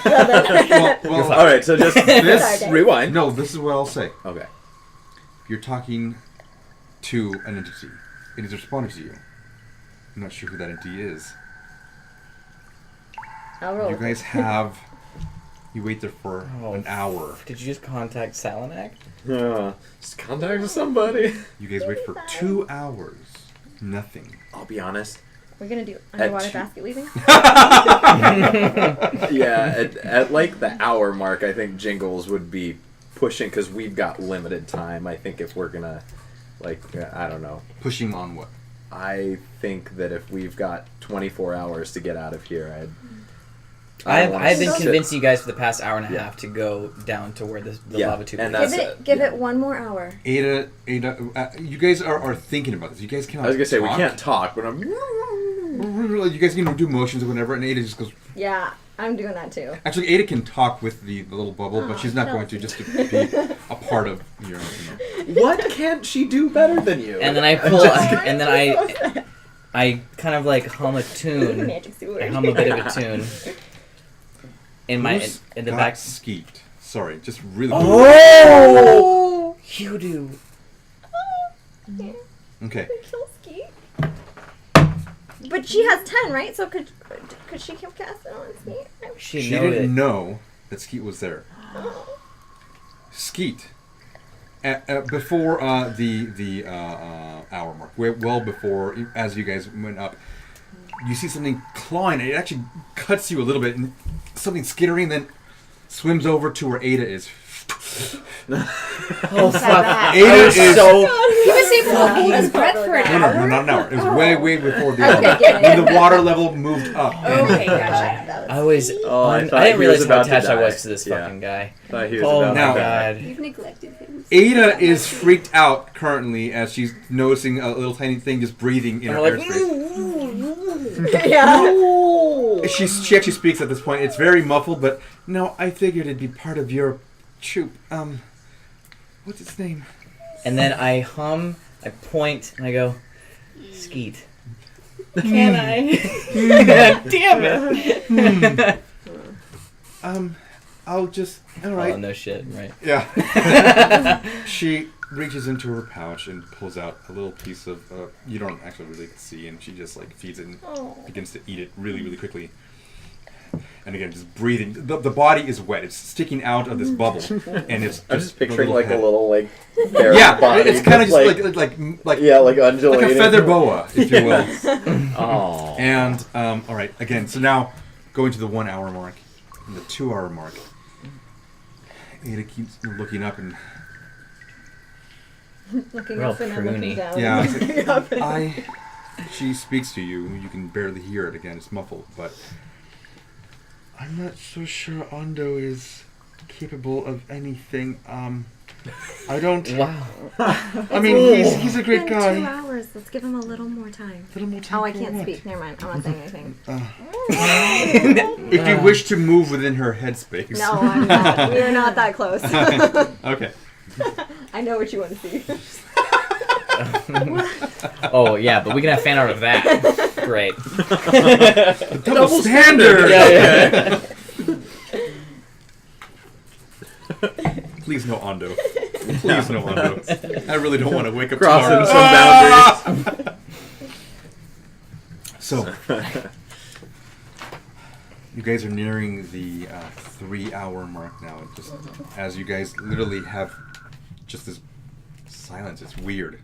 Well, All right, so just This- Sorry. rewind. No, this is what I'll say. Okay. You're talking to an entity. It is responding to you. I'm not sure who that entity is. I'll roll. You guys have. You wait there for Oh, an hour. Did you just contact Salinak? Just contact somebody. You guys wait for 2 hours. Nothing. I'll be honest. We're gonna do underwater two- basket weaving. Yeah, at like the hour mark, I think Jingles would be pushing because we've got limited time. I think if we're gonna, like, I don't know. Pushing on what? I think that if we've got 24 hours to get out of here, I've been sit- convincing you guys for the past hour and a Yeah. half to go down to where the Yeah, lava tube and is. that's- Give yeah. it one more hour. Ada, you guys are thinking about this. You guys cannot. I was gonna say we talk. can't talk, but I'm. You guys do motions or whatever, and Ada just goes. Yeah, I'm doing that too. Actually, Ada can talk with the little bubble, but she's not going to just to be a part of your. What can't she do better than you? And then I pull, and then I kind of like hum a tune. Magic sword. I hum a bit of a tune. In my Who's in the got back. Skeet. Sorry, just really. Oh, you do. Okay. Kill Ski. But she has 10, right? So could she cast it on Skeet? She She know didn't it. know that Skeet was there. Skeet. Before the hour mark, well before, as you guys went up, you see something clawing. It actually cuts you a little bit, and something skittering, then swims over to where Ada is. Oh fuck! Ada I was is so. He was table will hold his breath for an No, hour? not an hour. It was way before the Okay, hour. get it. When the water level moved up. Okay, gotcha. I was. Oh, I I thought didn't he was realize how about to attached I die. was to this Yeah. fucking guy. Thought he was Oh about my to Now- die. god. You've neglected him. Ada is freaked out currently as she's noticing a little tiny thing just breathing in And her we're airspace. Yeah. She actually speaks at this point. It's very muffled, but no, I figured it'd be part of your troop. What's its name? And then I hum, I point, and I go, Skeet. Can I? Damn it. I'll just. All right. Oh, no shit, right. Yeah. She reaches into her pouch and pulls out a little piece of. You don't actually really see, and she just like feeds it and begins to eat it really, really quickly. And again, just breathing. The body is wet. It's sticking out of this bubble, and it's. I'm just the picturing like head. a little like bear Yeah, body, it's kind of just like like yeah, like like undulating. a feather boa, if you will. Oh. And all right, again. So now going to the 1 hour mark, and the 2 hour mark. Ada keeps looking up and Looking Real up and I'm looking pruny. down. yeah. It's like, she speaks to you. You can barely hear it again. It's muffled, but I'm not so sure Ondo is capable of anything. I don't. Wow. I mean, he's a great It's been 2 guy. hours. Let's give him a little more time. Little more time Oh, I for can't what? speak. Never mind. I'm not saying anything. If you wish to move within her headspace. No, I'm not. We are not that close. Okay. I know what you want to see. Oh, yeah, but we can have fan art of that. Great. Double standard. Yeah. Please no Ondo. Please no Ondo. I really don't want to wake up Crossing tomorrow. some boundaries. So, you guys are nearing the 3 hour mark now. It just as you guys literally have just this silence. It's weird.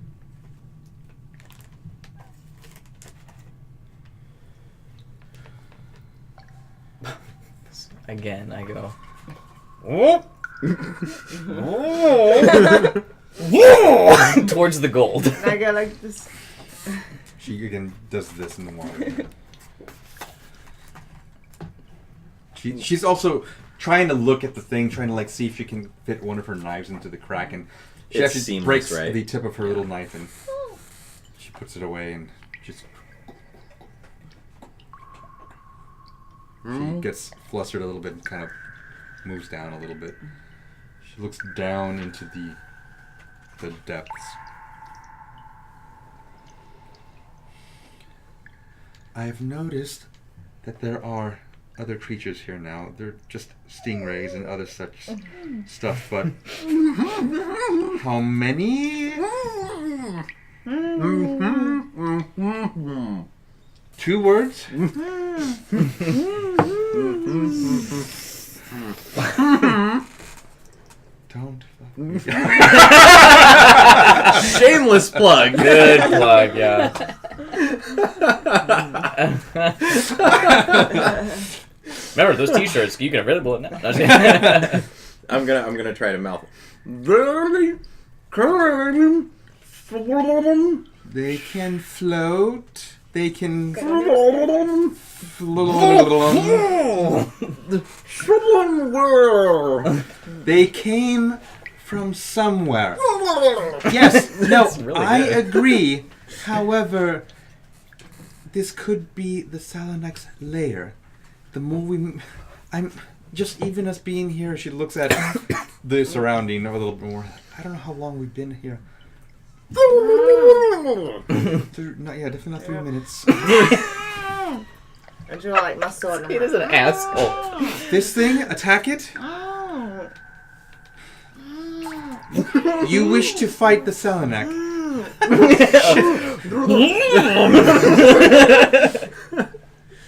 Again, I go. Towards the gold. And I go like this. She again does this in the water. She's also trying to look at the thing, trying to like see if she can fit one of her knives into the crack, and she It's actually seamless, breaks right? the tip of her little knife, and she puts it away, and just she gets flustered a little bit and kind of moves down a little bit. She looks down into the depths. I have noticed that there are other creatures here now. They're just stingrays and other such stuff, but how many? 2 words? Don't fuck me. Shameless plug. Good plug, yeah. Remember those T-shirts? You can available it now. No, I'm gonna try to mouth. They can float. They can. They came from somewhere. Yes, no, really I good. agree. However, this could be the Salanek's lair. The more we, I'm just even us being here. She looks at the surrounding a little bit more. I don't know how long we've been here. Not yeah, definitely not 3 minutes. I draw like my sword. He is an asshole. This thing, attack it. Oh. You wish to fight the Salanek.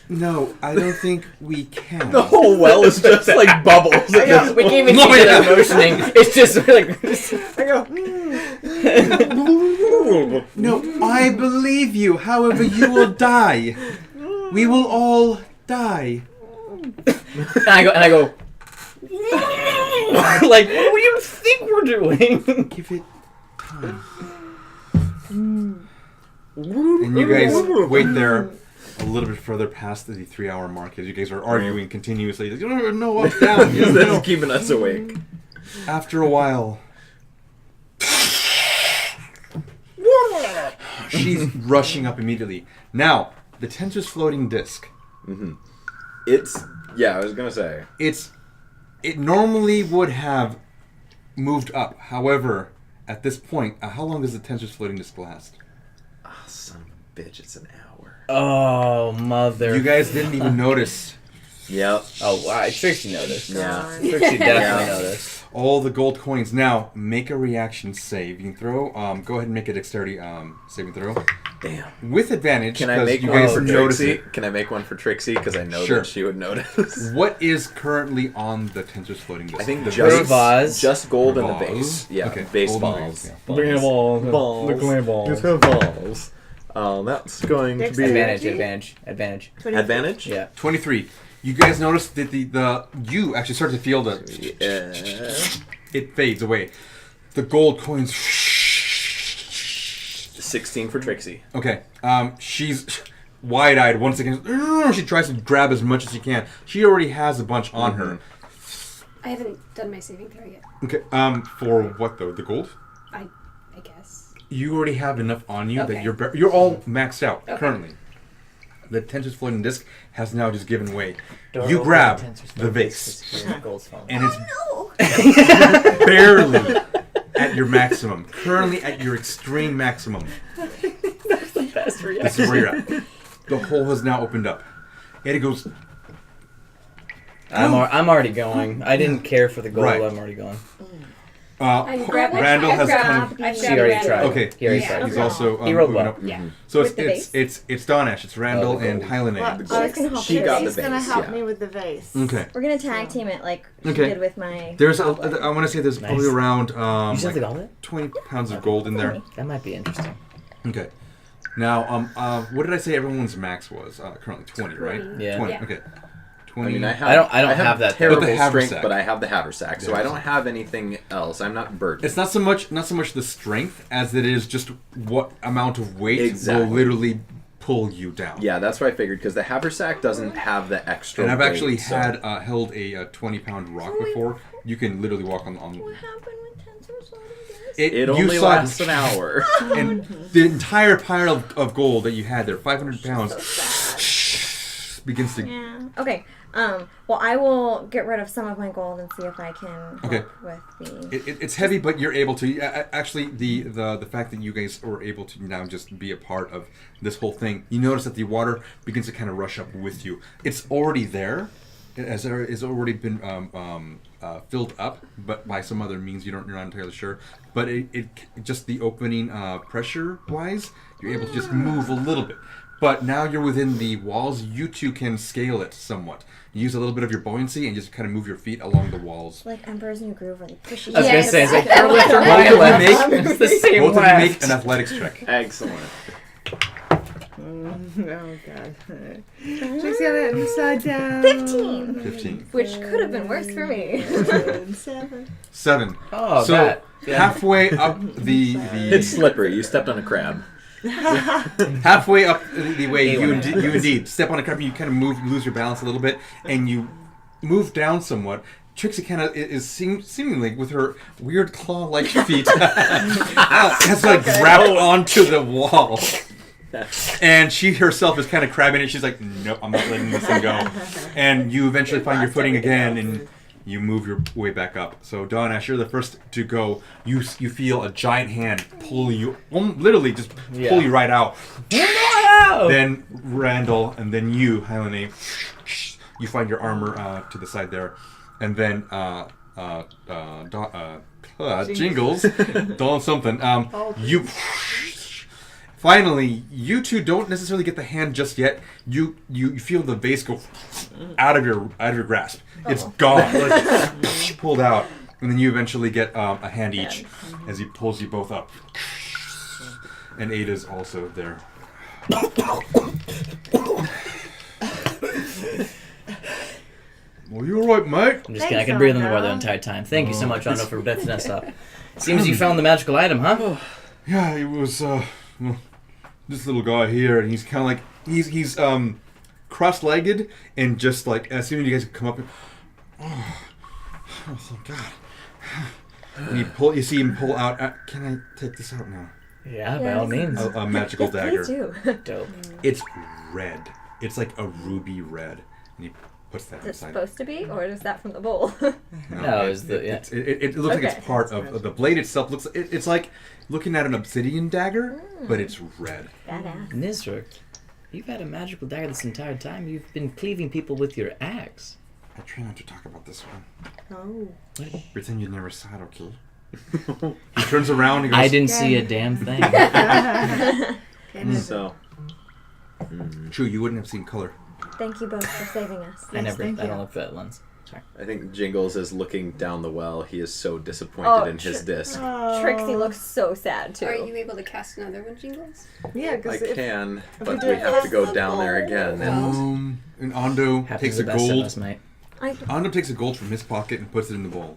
No, I don't think we can. The whole well is just like bubbles. at this We point. can't even No, see yeah. the motioning. It's just like. I go. No, I believe you. However, you will die. We will all die. And I go. Like, what do you think we're doing? Give it time. And you guys wait there a little bit further past the 3-hour mark as you guys are arguing continuously. You don't even know what's down. You don't That's know. keeping us awake. After a while, she's rushing up immediately. Now, the tensor's floating disc. It's I was gonna say. It normally would have moved up. However, at this point, how long does the tensor's floating disc last? Oh, son of a bitch! It's an hour. Oh, mother. You guys didn't even notice. Yep. Oh, wow. Trixie noticed. Yeah. Trixie definitely Yeah. noticed. All the gold coins. Now, make a reaction save. You can throw. Go ahead and make a dexterity saving throw. Damn. With advantage. Can I 'cause make you one guys for notice Trixie? it. Can I make one for Trixie? Because I know Sure. that she would notice. What is currently on the tensor's floating disc? I think the just vase. just gold in the Vase. base. Yeah, Okay, base gold in the balls. vase, Balls. balls. Balls. That's going to be Advantage. advantage. Yeah. 23. You guys notice that you actually start to feel the it fades away. The gold coins. 16 for Trixie. Okay. She's wide-eyed once again. She tries to grab as much as she can. She already has a bunch on her. I haven't done my saving throw yet. Okay. For what though? The gold? I guess. You already have enough on you Okay. that you're all maxed out Okay. currently. The tensor's floating disc has now just given way. You grab the vase, and it's barely at your maximum. Currently at your extreme maximum. Best reaction. This is where you're at. The hole has now opened up. And it goes. I'm already going. I didn't care for the gold. Right. I'm already going. I'm grabbing. Randall has come. I've She already grabbed tried. Okay, He already he's, tried. he's also He rolled moving well. up. Yeah. So With the it's Dawnash, it's Randall, the and gold. Hylane. Well, I was gonna help She you. got the She's gonna vase, help yeah. me with the vase. Okay. We're gonna tag team it like she Okay. did with my. There's I goblet. want to say there's Nice. probably around You still have the like goblet? 20 pounds of gold in there. That might be interesting. Okay. Now, what did I say everyone's max was? Currently 20, right? 20. Yeah. 20. Yeah. Okay. I 20. mean, I don't have that, though. terrible But the strength, haversack. but I have the haversack, so Yeah. I don't have anything else. I'm not burdened. It's not so much the strength as it is just what amount of weight Exactly. will literally pull you down. Yeah, that's what I figured, because the haversack doesn't have the extra And I've weight, actually so- had held a 20-pound rock before. You can literally walk on. What happened with tensor's floating disc? It you only saw- lasts an hour. And the entire pile of gold that you had there, 500 pounds, begins to. Yeah. Okay. Well, I will get rid of some of my gold and see if I can help Okay. with the. It's heavy, but you're able to. Actually, the fact that you guys were able to now just be a part of this whole thing, you notice that the water begins to kind of rush up with you. It's already there. It has already been filled up, but by some other means you're not entirely sure. But it just the opening pressure wise, you're able to just move a little bit. But now you're within the walls. You two can scale it somewhat. Use a little bit of your buoyancy and just kind of move your feet along the walls. Like Emperor's New Groove, where they push you. I was Yes. gonna say, it's like I left or love right that. left. Make- It's the same Both of you left. make an athletics check. Excellent. Oh god. Trixie on it upside down. 15. 15. Which could have been worse for me. 7. Oh, So that. Yeah. halfway up the It's slippery. You stepped on a crab. halfway up the way, you A1. indeed step on a crab. You kind of lose your balance a little bit, and you move down somewhat. Trixie kind of is seemingly with her weird claw-like feet has like grabbed onto the wall, and she herself is kind of crabbing it. She's like, "Nope, I'm not letting this thing go." And you eventually find your footing again, and you move your way back up. So Dawnash, you're the first to go. You feel a giant hand pull you, literally just pull you right out. Then Randall, and then you, Hylane. You find your armor to the side there, and then Jingles, Dawn something. You finally, you two don't necessarily get the hand just yet. You feel the vase go out of your grasp. It's gone, like, pulled out, and then you eventually get a hand each as he pulls you both up. And Ada's also there. Well, you alright, mate? I'm just kidding. I can breathe underwater the Rondo. entire time. Thank you so much, Rondo, for lifting us up. Seems you found the magical item, huh? Yeah, it was well, this little guy here, and he's kind of like he's cross-legged, and just like as soon as you guys come up, oh thank God. And you see him pull out. Can I take this out now? Yeah, by all means. A magical Yes, dagger. please do. Dope. It's red. It's like a ruby red, and he puts that Is it inside. supposed to be, or is that from the bowl? No, it's the- yeah. It looks like Okay. it's part of the blade itself. It's like looking at an obsidian dagger, but it's red. Badass. Nizruk, you've had a magical dagger this entire time. You've been cleaving people with your axe. I try not to talk about this one. Oh. Pretend you never saw it, okay? He turns around and goes, I didn't see a damn thing. So, True, you wouldn't have seen color. Thank you both for saving us. I thank don't you. look for that lens. Sorry. I think Jingles is looking down the well. He is so disappointed in his disc. Trixie looks so sad too. Are you able to cast another one, Jingles? Yeah, I because can, we but do we it have to go as a down there goal. again. And Ando Happens takes to a the best of gold. us, mate. Ando takes a gold from his pocket and puts it in the bowl.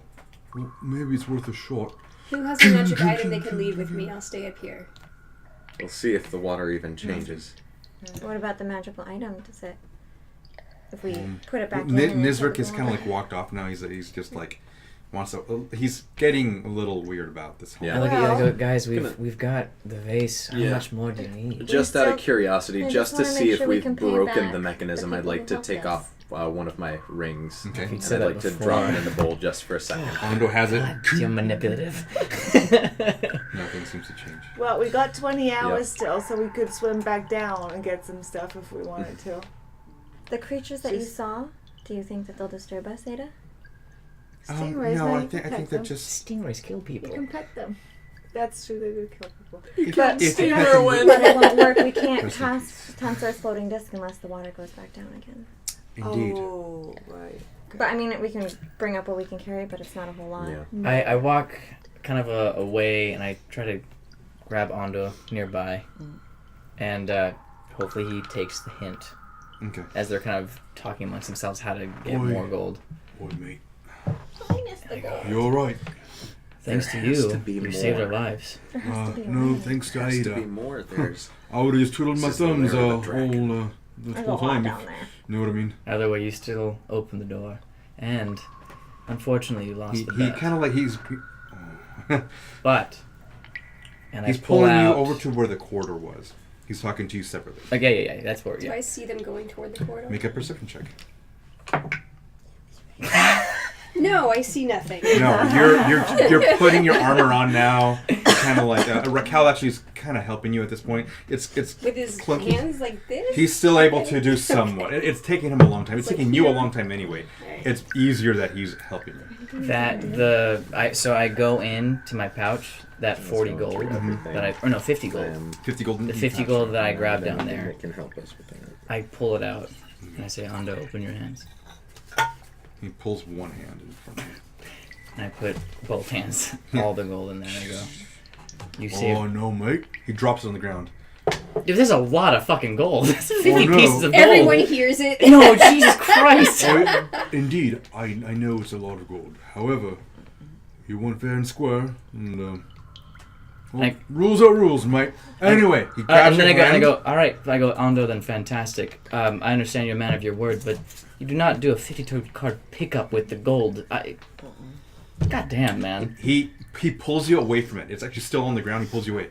Well, maybe it's worth a shot. Who has a magic item they can leave with me? I'll stay up here. We'll see if the water even changes. What about the magical item? Does it? If we put it back in. Nizruk is kind of like walked off now. He's just like wants to. He's getting a little weird about this whole. Yeah. I look at you and I Well- go, guys, we've got the vase. How Yeah. much more do you need? Just out still- of curiosity, I just just to wanna see make if sure we we've can pay broken back the mechanism, the I'd people like who to helped take us. off one of my rings. Okay. If you'd And said I'd that like to before. drop it in the bowl just for a second. Ando has it. God, you're manipulative. Nothing seems to change. well, we got 20 hours still, so we could swim back down and get some stuff if we wanted to. The creatures that you saw, do you think that they'll disturb us, Ada? Stingrays, no, man, I you think can that pet them. just. Stingrays kill You people. can pet them. That's true, they do kill people. But, If but it hasn't- it won't work. We can't Rest in cast Tansor's floating disc unless the water goes back down again. Indeed. Oh, right. But I mean, we can bring up what we can carry, but it's not a whole lot. Yeah. I walk kind of away and I try to grab Ando nearby. And hopefully he takes the hint Okay. as they're kind of talking amongst themselves how to get Oi. more gold. Boy, mate. I missed the goal. You're right. Thanks to There has you, to be you more. saved our lives. There has to be No, one. thanks to There has to be Ada. more. There's I would have just twiddled my This is the thumbs lair of all the dragon. this There's a whole lot time. down there. You know what I mean? Either way, you still opened the door. And unfortunately, you lost He the bet. kind of like he's But, and he's I pull pulling out. you over to where the corridor was. He's talking to you separately. Okay, yeah, that's where. Do Yeah. I see them going toward the corridor? Make a perception check. No, I see nothing. No, you're putting your armor on now. Kind of like Raquel actually is kind of helping you at this point. It's With his clunky. hands like this? He's still able to do somewhat. It's taking him a long time. It's Like taking you a here? long time anyway. Right. It's easier that he's helping you. So I go in to my pouch that 40 gold that I 50 gold. 50 gold. The 50 gold that I grabbed down anything there. that can help us with that. I pull it out and I say, Ando, open your hands. He pulls one hand in front of you. And I put both hands, all the gold in there. And I go, you saved. Oh no, mate! He drops it on the ground. Dude, there's a lot of fucking gold. That's 50 no. pieces of gold. Everyone hears it. No, Jesus Christ. Oh, indeed, I know it's a lot of gold. However, you want fair and square, and rules are rules, mate. Anyway, he grabs And then your I hand. go, all right. I go, Ando, then fantastic. I understand you're a man of your word, but you do not do a 52 card pickup with the gold. God damn, man. He pulls you away from it. It's actually still on the ground. He pulls you away.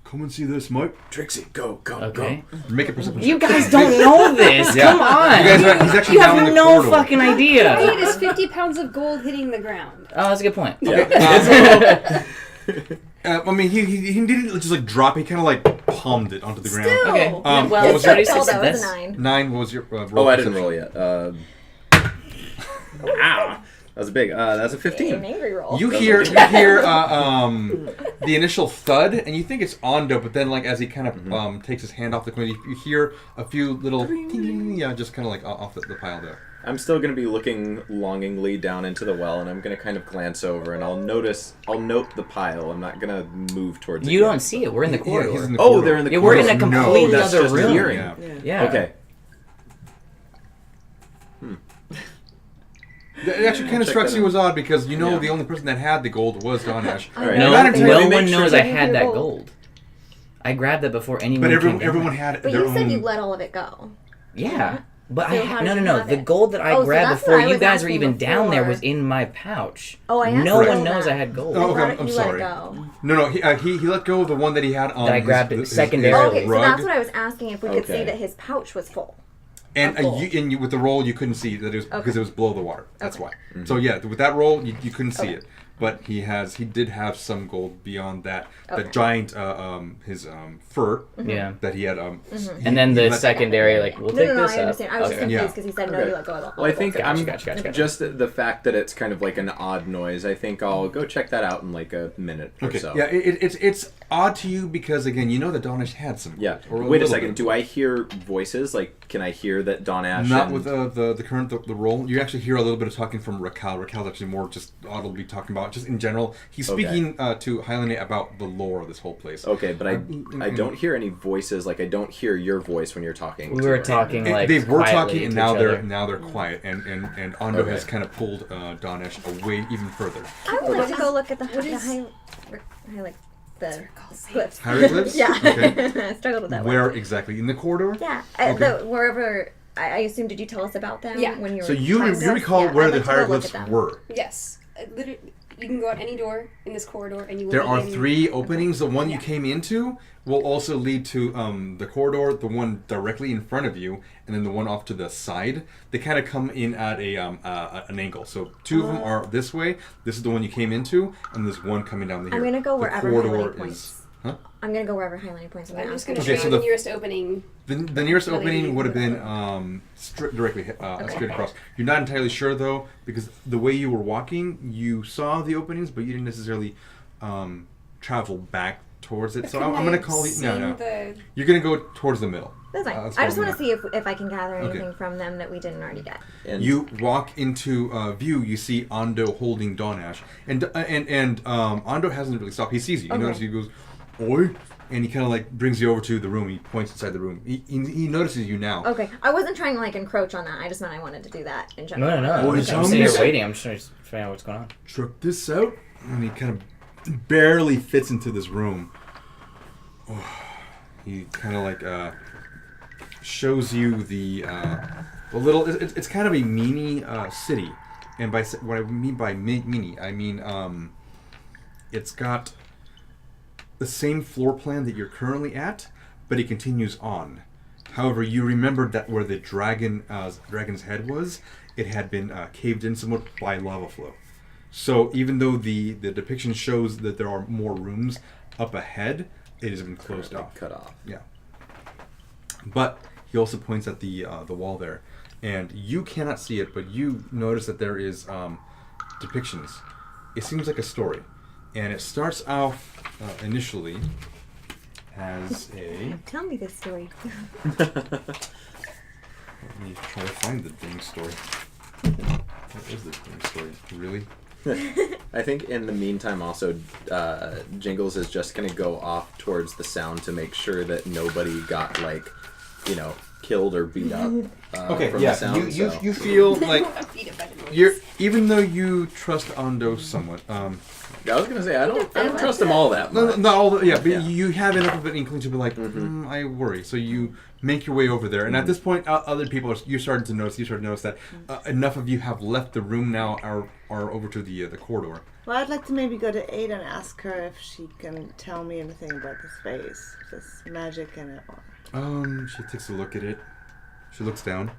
Come and see this, mate. Trixie, go. Okay. Make a perception. You guys don't know this. Yeah. Come on. You guys are, he's actually You down in have the no corridor. fucking idea. It is 50 pounds of gold hitting the ground. Oh, that's a good point. I mean, he didn't just like drop. He kind of like palmed it onto the ground. Still. Okay. What Well, was it's your still, that was success? a 9. 9? What was your roll? Oh, I didn't perception? roll yet. Ow. That was big. That's a An 15. angry roll. You hear the initial thud, and you think it's Ando, but then like as he kind of takes his hand off the coin, you hear a few little ting, yeah, just kind of like off the pile there. I'm still going to be looking longingly down into the well, and I'm going to kind of glance over, and I'll note the pile. I'm not going to move towards it. You yet. don't see it. We're in the Yeah, corridor. he's in the Oh, corridor. they're in the Yeah, we're in corridor. a No, completely that's other just room. hearing. Yeah. Yeah. Okay. It actually kind of Check struck that you out. as odd because you know Yeah. the only person that had the gold was Dawnash. All right. No, Not entirely no make one sure knows that- I had that gold. I grabbed it before anyone. But came down. everyone had But their you own. said you let all of it go. Yeah. But So how did you no. have The it? gold that I Oh, so grabbed that's before what I you was guys were asking even down there before. was in my pouch. Oh, I asked No you one all knows that. I had gold. Oh, okay, Let I'm you sorry. let it go. No, he let go of the one that he had on. That I grabbed it secondarily. Oh, okay, so rug. that's what I was asking, if we could see Okay. that his pouch was full. And of gold. with the roll, you couldn't see that it was because Okay. it was below the water. That's Okay. why. So yeah, with that roll, you couldn't see Okay. it. But he did have some gold beyond that. Okay. The giant, his fur Yeah. that he had. And then the he let- secondary, like, we'll take No, this I up. understand. I was just Okay. confused Yeah. because he said no, Okay. you let go of the Well, I think Gotcha, I'm gotcha. just the fact that it's kind of like an odd noise. I think I'll go check that out in like a minute or Okay. so. Yeah, it's odd to you because again, you know that Dawnash had some. Yeah. Gold, or Wait a little second. bit. Do I hear voices? Like, can I hear that Dawnash? Not and... with the current the roll. You actually hear a little bit of talking from Raquel. Raquel's actually more just audibly talking about just in general. He's Okay. speaking to Hylene about the lore of this whole place. Okay, but I don't hear any voices. Like, I don't hear your voice when you're talking. We to were her. talking And like they were quietly talking, and to now each they're other. quiet, and Ando Okay. has kind of pulled Dawnash away even further. I would like to go look at the cliffs. Hieroglyphs? Yeah. Okay. I struggled with that Where one. exactly in the corridor? Yeah, Okay. wherever. I assume. Did you tell us about them? Yeah. When you were So you trying to- recall yeah, where I'd the like to go look hieroglyphs at them. were? Yes. Literally, you can go out any door in this corridor and you will There be are in- 3 openings. The one you Yeah. came into will also lead to the corridor, the one directly in front of you, and then the one off to the side. They kind of come in at an angle. So 2 of them are this way. This is the one you came into, and there's one coming down the here. I'm gonna go The wherever corridor Hylene is- points. Huh? I'm gonna go wherever Hylene points. I'm just going to Okay, show so you the the- nearest opening. The nearest Really opening easy would have to been go. directly straight across. You're not entirely sure though, because the way you were walking, you saw the openings, but you didn't necessarily travel back towards it. So I'm going to call you. No. You're going to go towards the middle. That's fine. That's I just what want I'm to see if I can gather Okay. anything from them that we didn't already get. And You walk into view. You see Ando holding Dawnash, and Ando hasn't really stopped. He sees you. You Okay. notice he goes, "Oi," and he kind of like brings you over to the room. He points inside the room. He notices you now. Okay, I wasn't trying to like encroach on that. I just meant I wanted to do that in general. No. Oh, I'm it's sitting here almost- waiting. I'm just trying to find out what's going on. Check this out. And he kind of barely fits into this room. Oh, he kind of like shows you the little. It's kind of a mini city, and by what I mean by mini, I mean it's got the same floor plan that you're currently at, but it continues on. However, you remembered that where the dragon's head was, it had been caved in somewhat by lava flow. So even though the depiction shows that there are more rooms up ahead, it has been closed off. cut off. Yeah. But he also points at the wall there, and you cannot see it, but you notice that there is depictions. It seems like a story, and it starts off initially as a. Tell me this story. Let me try to find the dang story. What is this dang story? Really? I think in the meantime, also, Jingles is just going to go off towards the sound to make sure that nobody got, like, killed or beat up Okay, from yeah. the sound. You feel like Beat it by the noise. you're even though you trust Ando somewhat. I was going to say, I don't trust them all that No, much. not all. Yeah, but Yeah. you have enough of an inkling to be like, I worry. So you make your way over there, and at this point, other people you're starting to notice. You start to notice that enough of you have left the room now. Are over to the corridor. Well, I'd like to maybe go to Ada and ask her if she can tell me anything about this space, this magic in it. She takes a look at it. She looks down.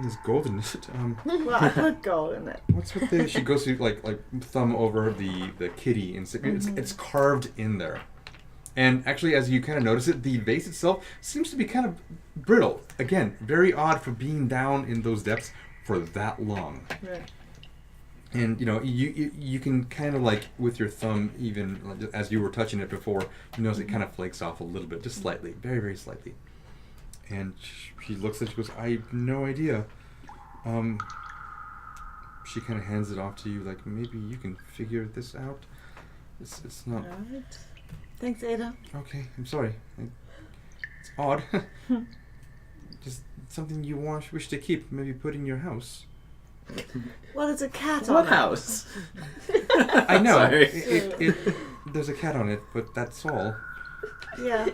There's gold in it. Well, I put gold in it. What's with the? She goes to like thumb over the kitty, and it's carved in there. And actually, as you kind of notice it, the vase itself seems to be kind of brittle. Again, very odd for being down in those depths for that long. Right. And you can kind of like with your thumb, even as you were touching it before, you notice it kind of flakes off a little bit, just slightly, very very slightly. And she looks at it, she goes, I have no idea. She kind of hands it off to you, like maybe you can figure this out. It's not. Alright. Thanks, Ada. Okay, I'm sorry. It's odd. Just something you wish to keep, maybe put in your house. Well, there's a cat on What it. house? I know. Sorry. There's a cat on it, but that's all. Yeah.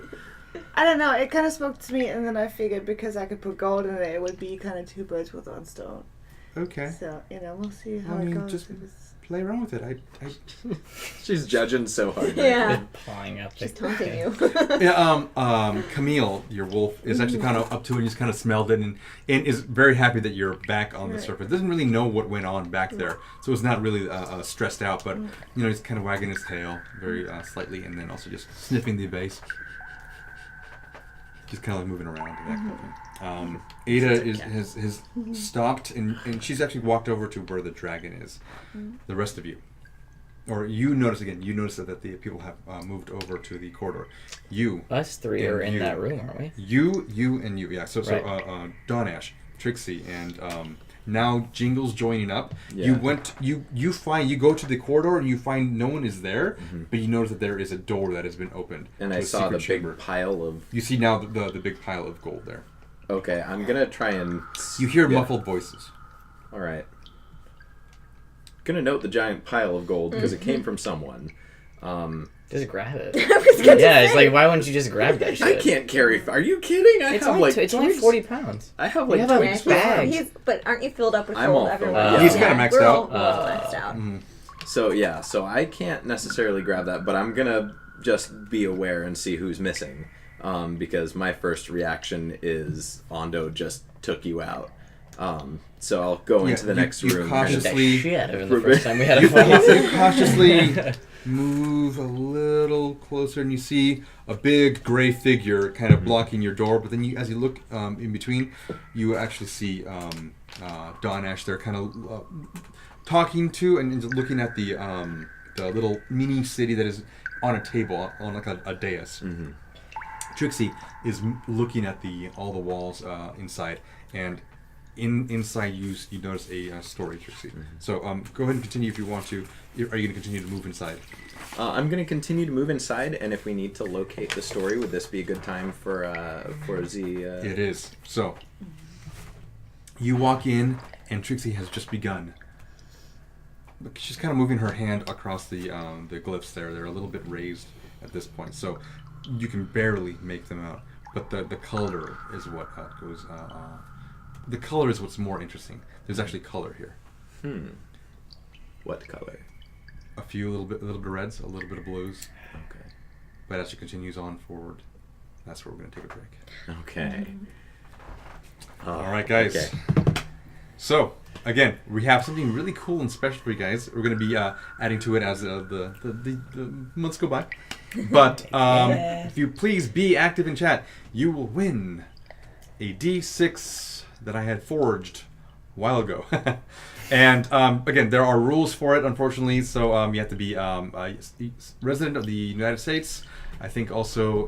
I don't know. It kind of spoke to me, and then I figured because I could put gold in it, it would be kind of two birds with one stone. Okay. So, we'll see how I mean, it goes. just play around with it. She's judging so hard. Yeah. Pawing up She's the taunting you. Yeah, Camille, your wolf, is actually kind of up to it and just kind of smelled it and is very happy that you're back on the surface. Doesn't really know what went on back there, so it's not really stressed out, but he's kind of wagging his tail very slightly and then also just sniffing the base. Just kind of moving around. And that kind of thing. Ada has stopped and she's actually walked over to where the dragon is. The rest of you. Or you notice that the people have moved over to the corridor. You. Us three are in that room, aren't we? You, and you. Yeah. So Dawnash, Trixie, and now Jingle's joining up. Yeah. You go to the corridor and you find no one is there, but you notice that there is a door that has been opened. And to I a saw the secret chamber. big pile of... You see now the big pile of gold there. Okay, I'm gonna try and... You hear muffled voices. Alright. Gonna note the giant pile of gold, because it came from someone. Just grab it. It's It's like, why wouldn't you just grab that shit? I can't carry... Are you kidding? It's only 40 pounds. I have You like have a twigs. bag. But aren't you filled up with I'm gold all filled everywhere? up. He's kinda maxed We're out. all maxed out. So I can't necessarily grab that, but I'm gonna just be aware and see who's missing. Because my first reaction is Ondo just took you out. So I'll go into the next you room. cautiously- That shit out of it the first time we had a fight. You cautiously move a little closer, and you see a big gray figure kind of blocking your door. But then, as you look in between, you actually see Dawnash there, kind of talking to and looking at the little mini city that is on a table on like a dais. Trixie is looking at all the walls inside, and inside you notice a story, Trixie. So go ahead and continue if you want to. Are you going to continue to move inside? I'm going to continue to move inside, and if we need to locate the story, would this be a good time for the... It is. So you walk in, and Trixie has just begun. She's kind of moving her hand across the glyphs there. They're a little bit raised at this point, so you can barely make them out. But the color is what goes... the color is what's more interesting. There's actually color here. What color? A little bit of reds, a little bit of blues. Okay. But as she continues on forward, that's where we're going to take a break. Okay. All right, guys. Okay. So, again, we have something really cool and special for you guys. We're going to be adding to it as the months go by. But if you please be active in chat, you will win a D6 that I had forged a while ago. And again, there are rules for it, unfortunately. So you have to be a resident of the United States. I think also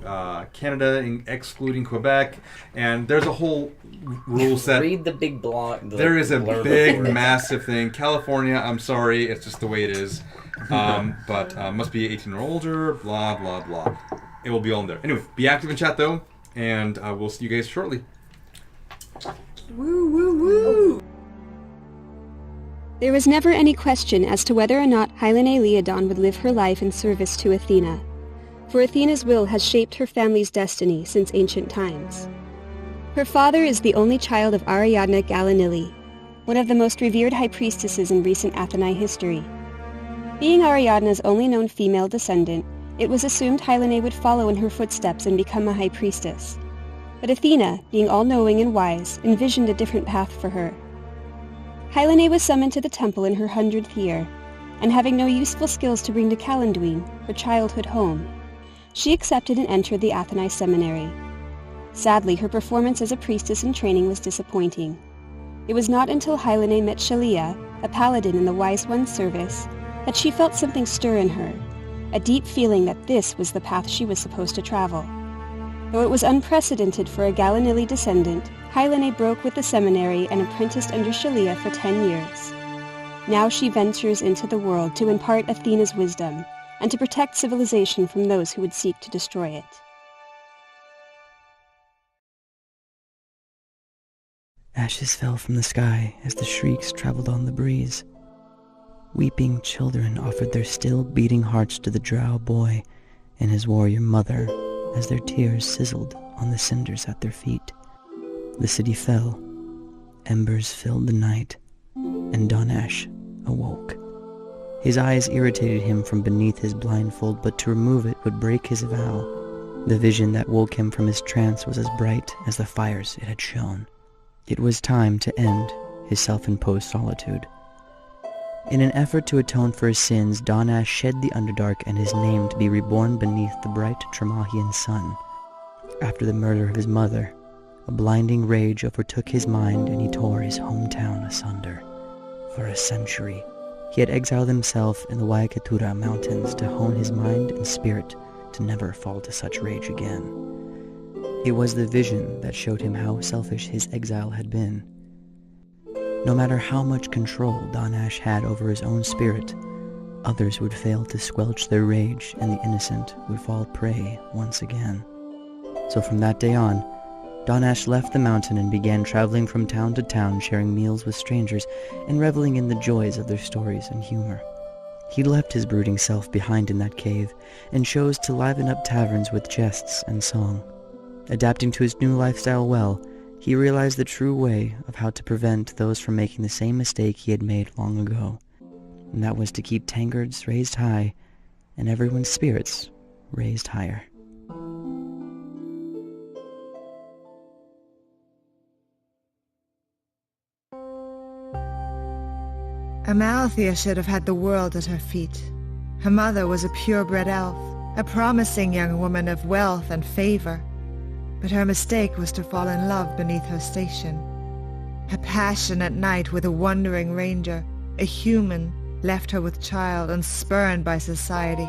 Canada, excluding Quebec. And there's a whole rule set. Read the big blog. There is a big, massive thing. California, I'm sorry, it's just the way it is. But must be 18 or older, blah, blah, blah. It will be all in there. Anyway, be active in chat, though. And we'll see you guys shortly. Woo, woo, woo! There was never any question as to whether or not Hylene Leodon would live her life in service to Athena, for Athena's will has shaped her family's destiny since ancient times. Her father is the only child of Ariadne Galanili, one of the most revered high priestesses in recent Athenai history. Being Ariadne's only known female descendant, it was assumed Hylene would follow in her footsteps and become a high priestess. But Athena, being all-knowing and wise, envisioned a different path for her. Hylene was summoned to the temple in her 100th year, and having no useful skills to bring to Calenduin, her childhood home, she accepted and entered the Athenai seminary. Sadly, her performance as a priestess in training was disappointing. It was not until Hylene met Shalia, a paladin in the Wise One's service, that she felt something stir in her, a deep feeling that this was the path she was supposed to travel. Though it was unprecedented for a Galanili descendant, Hylene broke with the seminary and apprenticed under Shalia for 10 years. Now she ventures into the world to impart Athena's wisdom, and to protect civilization from those who would seek to destroy it. Ashes fell from the sky as the shrieks traveled on the breeze. Weeping children offered their still beating hearts to the drow boy and his warrior mother, as their tears sizzled on the cinders at their feet. The city fell, embers filled the night, and Dawnash awoke. His eyes irritated him from beneath his blindfold, but to remove it would break his vow. The vision that woke him from his trance was as bright as the fires it had shone. It was time to end his self-imposed solitude. In an effort to atone for his sins, Dawnash shed the Underdark and his name to be reborn beneath the bright Tremahian sun. After the murder of his mother, a blinding rage overtook his mind and he tore his hometown asunder. For a century, he had exiled himself in the Waikatura Mountains to hone his mind and spirit to never fall to such rage again. It was the vision that showed him how selfish his exile had been. No matter how much control Dawnash had over his own spirit, others would fail to squelch their rage and the innocent would fall prey once again. So from that day on, Dawnash left the mountain and began traveling from town to town, sharing meals with strangers and reveling in the joys of their stories and humor. He left his brooding self behind in that cave and chose to liven up taverns with jests and song. Adapting to his new lifestyle well, he realized the true way of how to prevent those from making the same mistake he had made long ago, and that was to keep tankards raised high and everyone's spirits raised higher. Amalthea should have had the world at her feet. Her mother was a purebred elf, a promising young woman of wealth and favor. But her mistake was to fall in love beneath her station. A passionate night with a wandering ranger, a human, left her with child and spurned by society.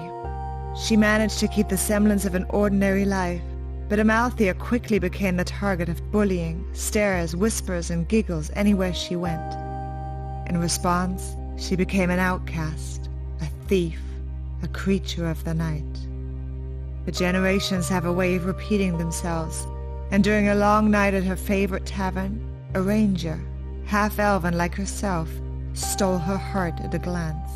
She managed to keep the semblance of an ordinary life, but Amalthea quickly became the target of bullying, stares, whispers, and giggles anywhere she went. In response, she became an outcast, a thief, a creature of the night. The generations have a way of repeating themselves, and during a long night at her favorite tavern, a ranger, half-elven like herself, stole her heart at a glance.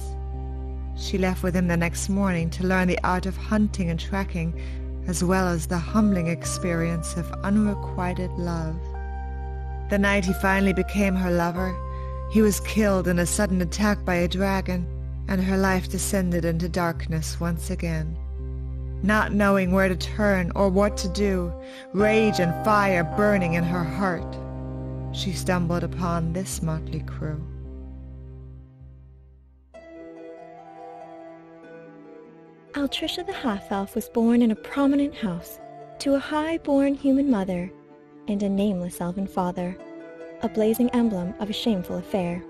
She left with him the next morning to learn the art of hunting and tracking, as well as the humbling experience of unrequited love. The night he finally became her lover, he was killed in a sudden attack by a dragon, and her life descended into darkness once again. Not knowing where to turn or what to do, rage and fire burning in her heart, she stumbled upon this motley crew. Altricia the half-elf was born in a prominent house, to a high-born human mother and a nameless elven father, a blazing emblem of a shameful affair.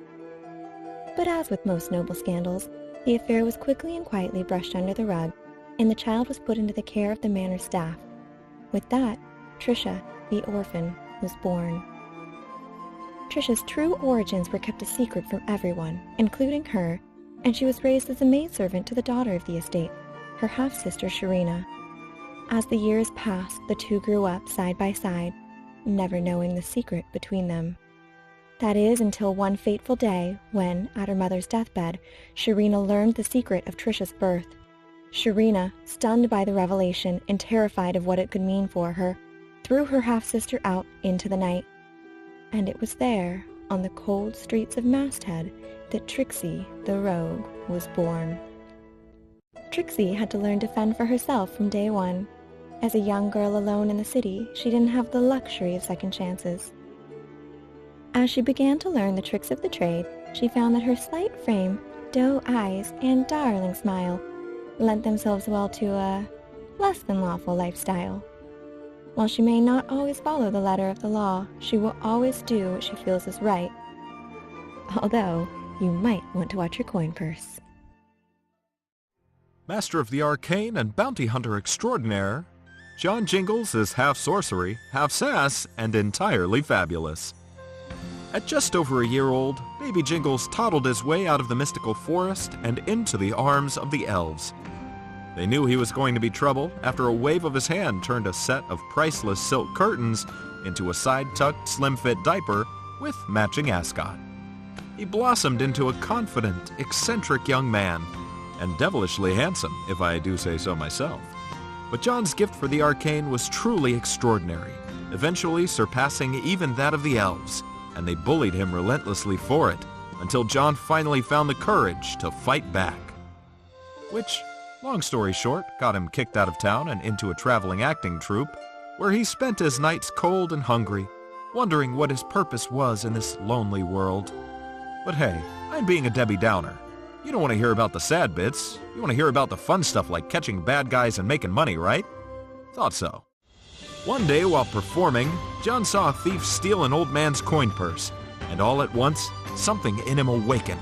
But as with most noble scandals, the affair was quickly and quietly brushed under the rug, and the child was put into the care of the manor staff. With that, Tricia, the orphan, was born. Tricia's true origins were kept a secret from everyone, including her, and she was raised as a maidservant to the daughter of the estate, her half-sister Sharina. As the years passed, the two grew up side by side, never knowing the secret between them. That is, until one fateful day when, at her mother's deathbed, Sharina learned the secret of Tricia's birth. Sharina, stunned by the revelation and terrified of what it could mean for her, threw her half-sister out into the night. And it was there, on the cold streets of Masthead, that Trixie, the rogue, was born. Trixie had to learn to fend for herself from day one. As a young girl alone in the city, she didn't have the luxury of second chances. As she began to learn the tricks of the trade, she found that her slight frame, doe eyes, and darling smile lent themselves well to a less than lawful lifestyle. While she may not always follow the letter of the law, she will always do what she feels is right. Although, you might want to watch your coin purse. Master of the Arcane and Bounty Hunter Extraordinaire, John Jingles is half sorcery, half sass, and entirely fabulous. At just over a year old, baby Jingles toddled his way out of the mystical forest and into the arms of the elves. They knew he was going to be trouble after a wave of his hand turned a set of priceless silk curtains into a side-tucked, slim-fit diaper with matching ascot. He blossomed into a confident, eccentric young man, and devilishly handsome, if I do say so myself. But John's gift for the arcane was truly extraordinary, eventually surpassing even that of the elves, and they bullied him relentlessly for it, until John finally found the courage to fight back. Which, long story short, got him kicked out of town and into a traveling acting troupe, where he spent his nights cold and hungry, wondering what his purpose was in this lonely world. But hey, I'm being a Debbie Downer. You don't want to hear about the sad bits. You want to hear about the fun stuff like catching bad guys and making money, right? Thought so. One day while performing, John saw a thief steal an old man's coin purse, and all at once, something in him awakened.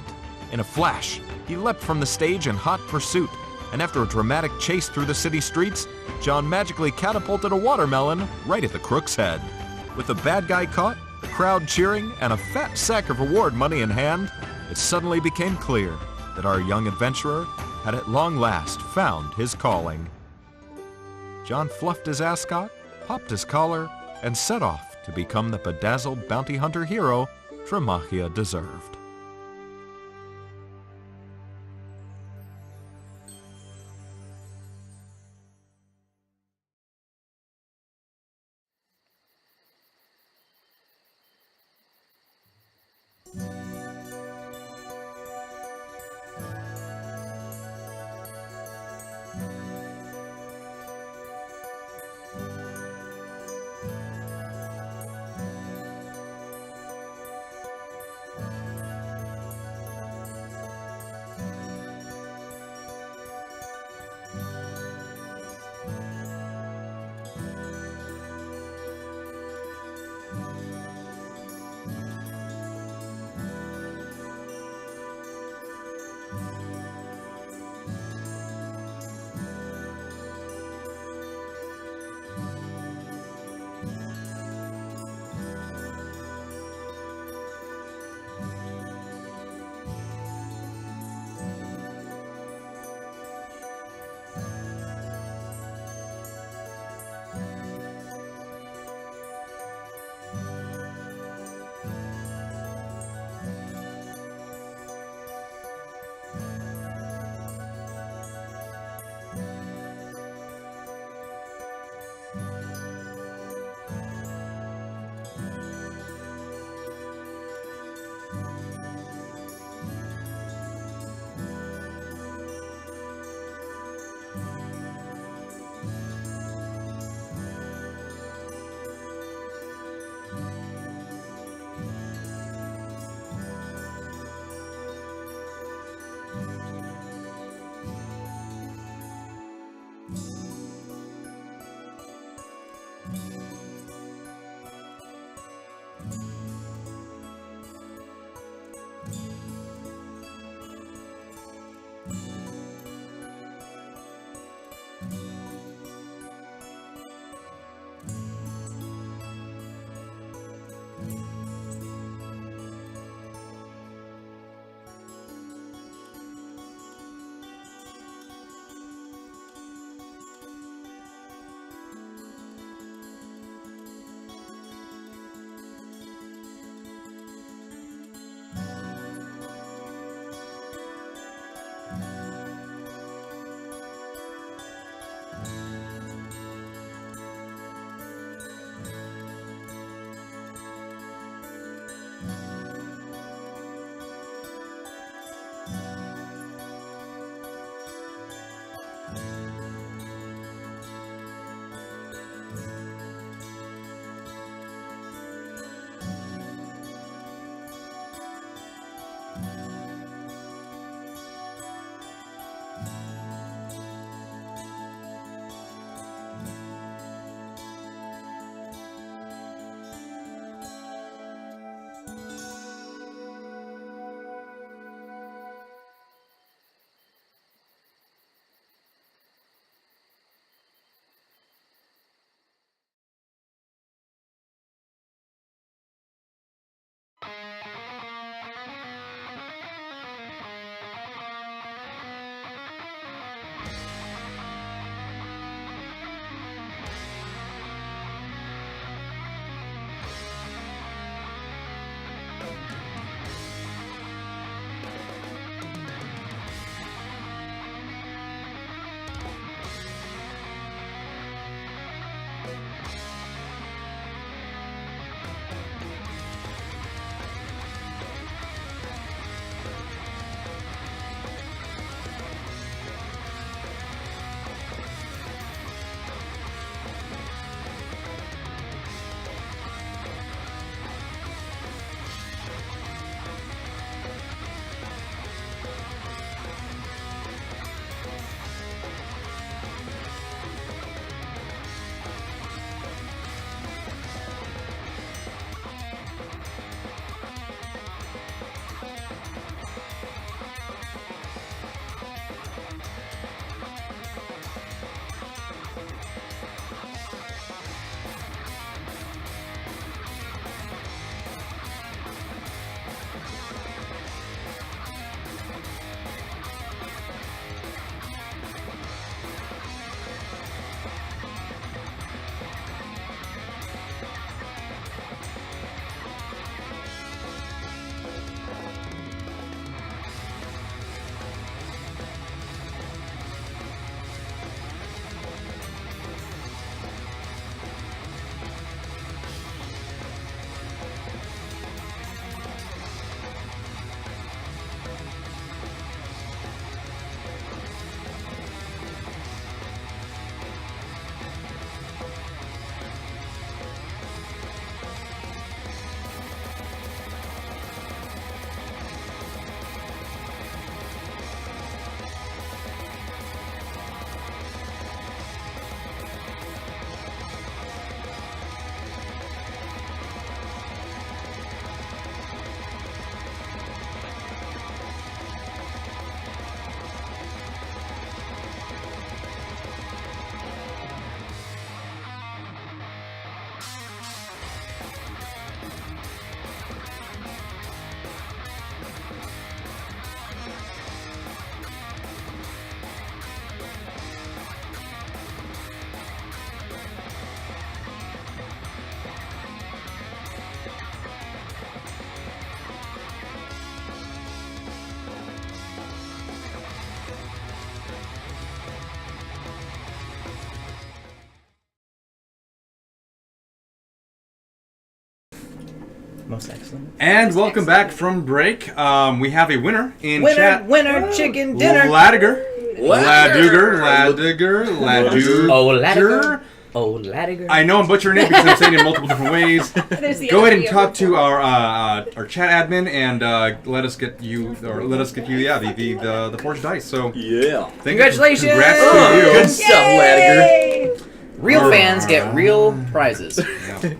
In a flash, he leapt from the stage in hot pursuit, and after a dramatic chase through the city streets, John magically catapulted a watermelon right at the crook's head. With the bad guy caught, the crowd cheering, and a fat sack of reward money in hand, it suddenly became clear that our young adventurer had at long last found his calling. John fluffed his ascot, popped his collar, and set off to become the bedazzled bounty hunter hero Tremahia deserved. Most excellent. And welcome back from break. We have a winner in chat. Winner, chicken dinner. Ladiger. Ladiger. Oh, Ladiger. Oh, Ladiger. I know I'm butchering it because I'm saying it in multiple different ways. Go ahead and talk to our chat admin and let us get you the forged dice. So Yeah. Congratulations! Congrats to you. Good stuff, Ladiger. Real fans get real prizes. Yeah.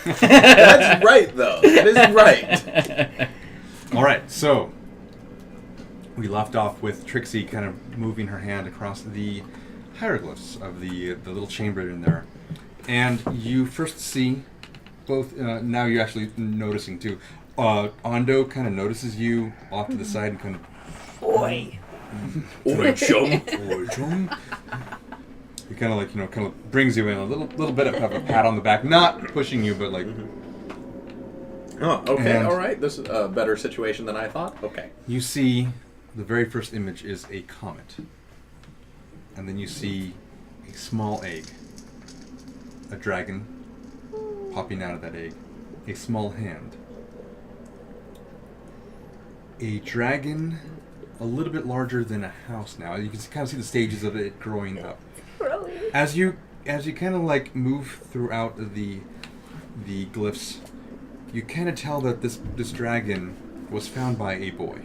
That's right, though. That is right. All right, so we left off with Trixie kind of moving her hand across the hieroglyphs of the little chamber in there, and you first see both. Now you're actually noticing too. Ondo kind of notices you off to the side and kind of. Oi. Oi, chum. Oi, chum. He kind of brings you in a little bit of a pat on the back, not pushing you, but like. Oh, okay, And- all right. This is a better situation than I thought. Okay. You see, the very first image is a comet. And then you see a small egg. A dragon popping out of that egg. A small hand. A dragon a little bit larger than a house now. You can kind of see the stages of it growing up. As you kind of like move throughout the glyphs, you kind of tell that this dragon was found by a boy.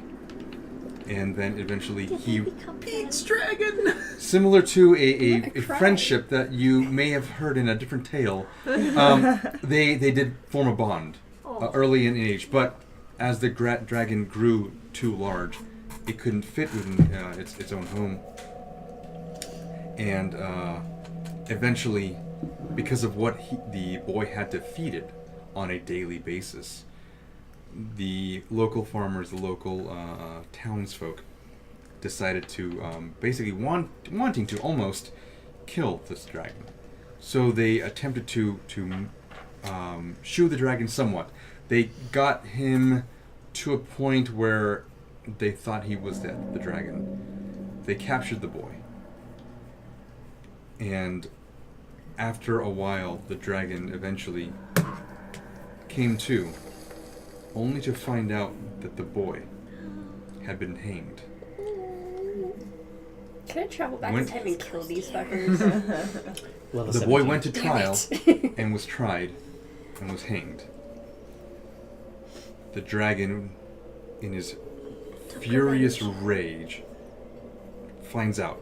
And then eventually he Eats dragon. similar to a friendship that you may have heard in a different tale. They did form a bond early in age, but as the dragon grew too large, it couldn't fit within its own home. And eventually, because of what the boy had to feed it on a daily basis, the local farmers, the local townsfolk, decided to basically wanting to almost kill this dragon. So they attempted to shoo the dragon somewhat. They got him to a point where they thought he was dead, the dragon. They captured the boy. And after a while, the dragon eventually came to, only to find out that the boy had been hanged. Can I travel back When- in time and kill these fuckers? Level The boy 17. went to Damn trial it. and was tried and was hanged. The dragon, in his furious rage, finds out,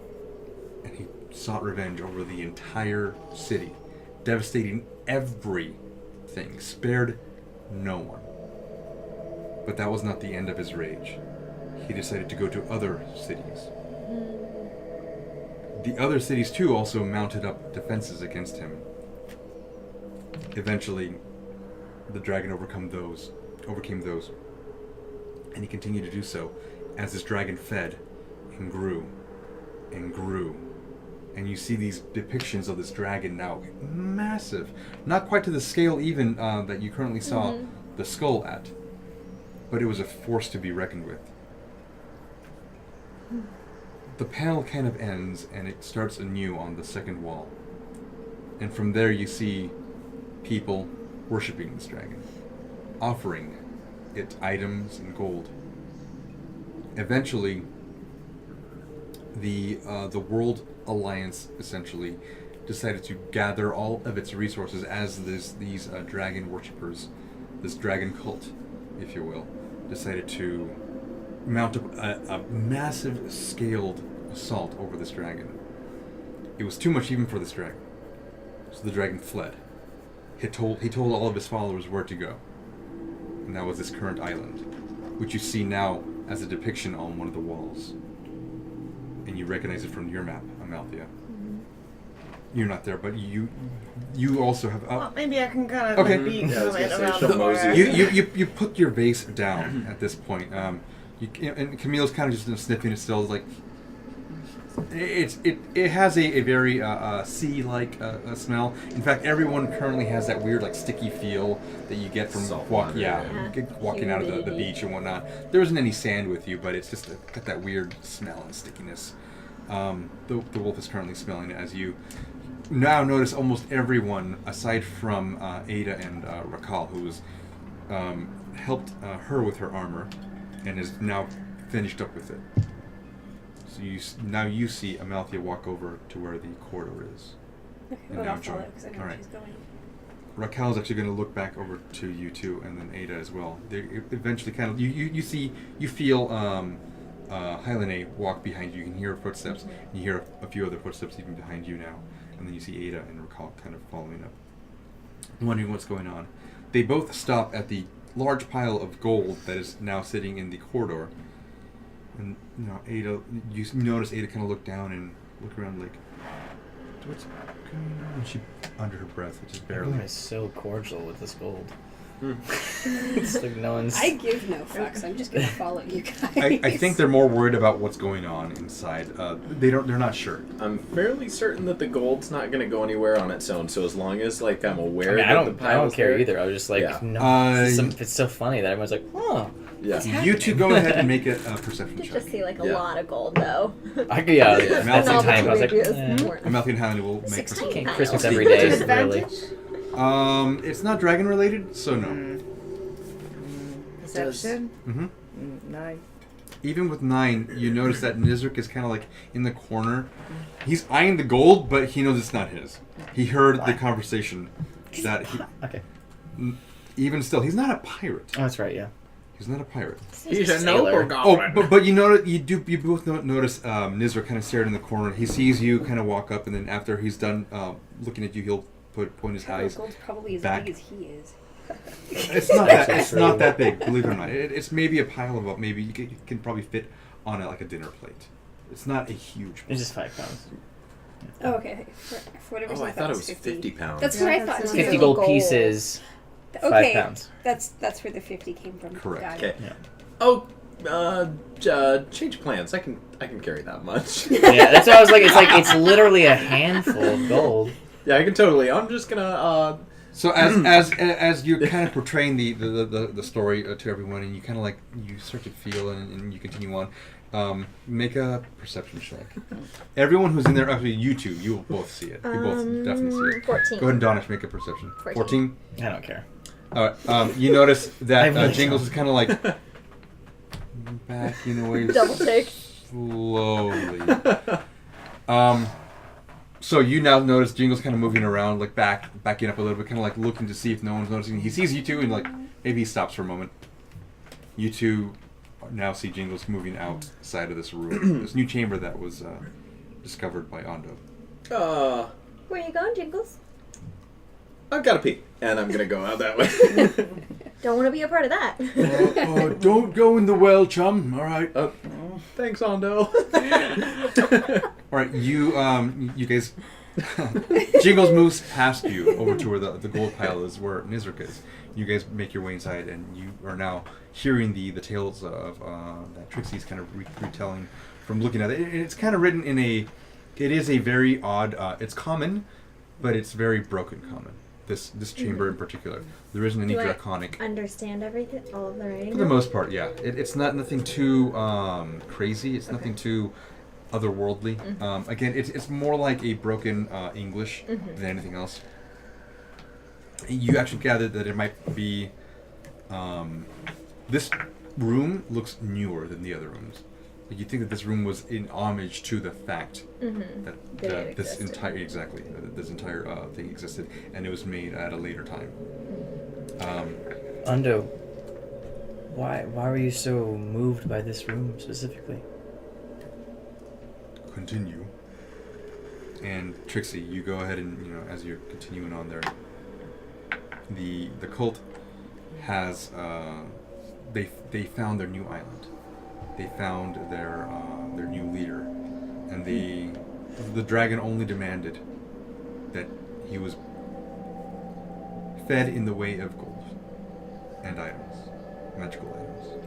and he sought revenge over the entire city, devastating everything, spared no one. But that was not the end of his rage. He decided to go to other cities. The other cities too also mounted up defenses against him. Eventually, the dragon overcame those, and he continued to do so as this dragon fed and grew and grew. And you see these depictions of this dragon now, massive, not quite to the scale even that you currently saw the skull at, but it was a force to be reckoned with. The panel kind of ends and it starts anew on the second wall. And from there you see people worshipping this dragon, offering it items and gold. Eventually, the World Alliance essentially decided to gather all of its resources as these dragon worshippers, this dragon cult, if you will, decided to mount up a massive scaled assault over this dragon. It was too much even for this dragon. So the dragon fled. He told all of his followers where to go. And that was this current island, which you see now as a depiction on one of the walls. And you recognize it from your map, Amalthea. You're not there, but you also have... Well, maybe I can kind of Okay. beat Yeah, I was comment gonna say, around show the Mosey. board. You put your vase down at this point. And Camille's kind of just sniffing it still, like it has a very sea-like smell. In fact, everyone currently has that weird like sticky feel that you get from Salt water, walking out of the beach and whatnot. There isn't any sand with you, but it's just got that weird smell and stickiness. The wolf is currently smelling it as you now notice almost everyone aside from Ada and Rakal, who's helped her with her armor and is now finished up with it. So now you see Amalthea walk over to where the corridor is. Okay, And well, now I'll follow join. because I know All where right. she's going. Raquel's actually going to look back over to you two, and then Ada as well. They eventually kind of you feel Hylene walk behind you. You can hear her footsteps. And you hear a few other footsteps even behind you now, and then you see Ada and Raquel kind of following up, wondering what's going on. They both stop at the large pile of gold that is now sitting in the corridor. And Ada, you notice Ada kind of look down and look around like, what's going on? And she, under her breath, which is barely. Everyone is so cordial with this gold. It's like no one's. I give no fucks. I'm just gonna follow you guys. I think they're more worried about what's going on inside. They're not sure. I'm fairly certain that the gold's not going to go anywhere on its own. So as long as like I'm aware I that don't. the I don't pile's care there, either. I was just like, Yeah. no. It's so funny that everyone's like, oh. Yeah. You two go ahead and make a perception You check. just see like a Yeah. lot of gold though. I could, yeah. Yeah. Amalthea And all the time. I was like, previous Amalthea and Hylene will make 16. perception. can't Christmas I every know. day, Disadvantage? really. It's not dragon related, so no. Perception? Mm-hmm. 9. Even with 9, you notice that Nizrik is kind of like in the corner. He's eyeing the gold, but he knows it's not his. He heard the conversation. That he, Okay. even still, he's not a pirate. Oh, that's right. Yeah. He's not a pirate. He's a Sailor. noble goblin. But you notice you both notice Nizrik kind of stared in the corner. He sees you kind of walk up, and then after he's done looking at you, he'll point his eyes. Gold's probably as back. big as he is. It's not that. It's not that big. Believe it or not, it's maybe a pile of maybe you can probably fit on it like a dinner plate. It's not a huge. It's just 5 pounds. Oh, okay. For whatever reason, I thought it was 50 pounds. That's what I thought. that's too. 50 Gold. gold pieces. 5 Okay, pounds. that's where the 50 came from. Correct. Got Okay. it. Yeah. Oh, change plans. I can carry that much. Yeah, that's what I was like. It's literally a handful of gold. Yeah, I can totally. I'm just gonna. So as you're kind of portraying the story to everyone, and you kind of like you start to feel and you continue on, make a perception check. Everyone who's in there, actually you two, you will both see it. You both definitely see it. 14. Go ahead and Dawnash, make a perception. 14. 14. I don't care. All right. You notice I that really Jingles don't. is kind of like backing away Double take. slowly. So you now notice Jingles kind of moving around, like backing up a little bit, kind of like looking to see if no one's noticing. He sees you two, and like maybe he stops for a moment. You two now see Jingles moving outside of this room, this new chamber that was discovered by Ondo. Where you going, Jingles? I've got to pee, and I'm gonna go out that way. Don't want to be a part of that. Don't go in the well, chum. All right. Thanks, Ondo. All right, you guys. Jingles moves past you over to where the gold pile is, where Nizrek is. You guys make your way inside, and you are now hearing the tales of that Trixie's kind of retelling from looking at it. It's kind of written in a. It is a very odd. It's common, but it's very broken common. This chamber in particular, there isn't any Do I draconic. understand everything, all of the writing? For the most part, yeah. It's not nothing too crazy. It's nothing too otherworldly. Again, it's more like a broken English than anything else. You actually gather that it might be. This room looks newer than the other rooms. Like you think that this room was in homage to the fact that it this existed. this entire thing existed, and it was made at a later time. Undo, why were you so moved by this room specifically? Continue. And Trixie, you go ahead and as you're continuing on there, the cult has they found their new island. They found their new leader, and the dragon only demanded that he was fed in the way of gold and items, magical items.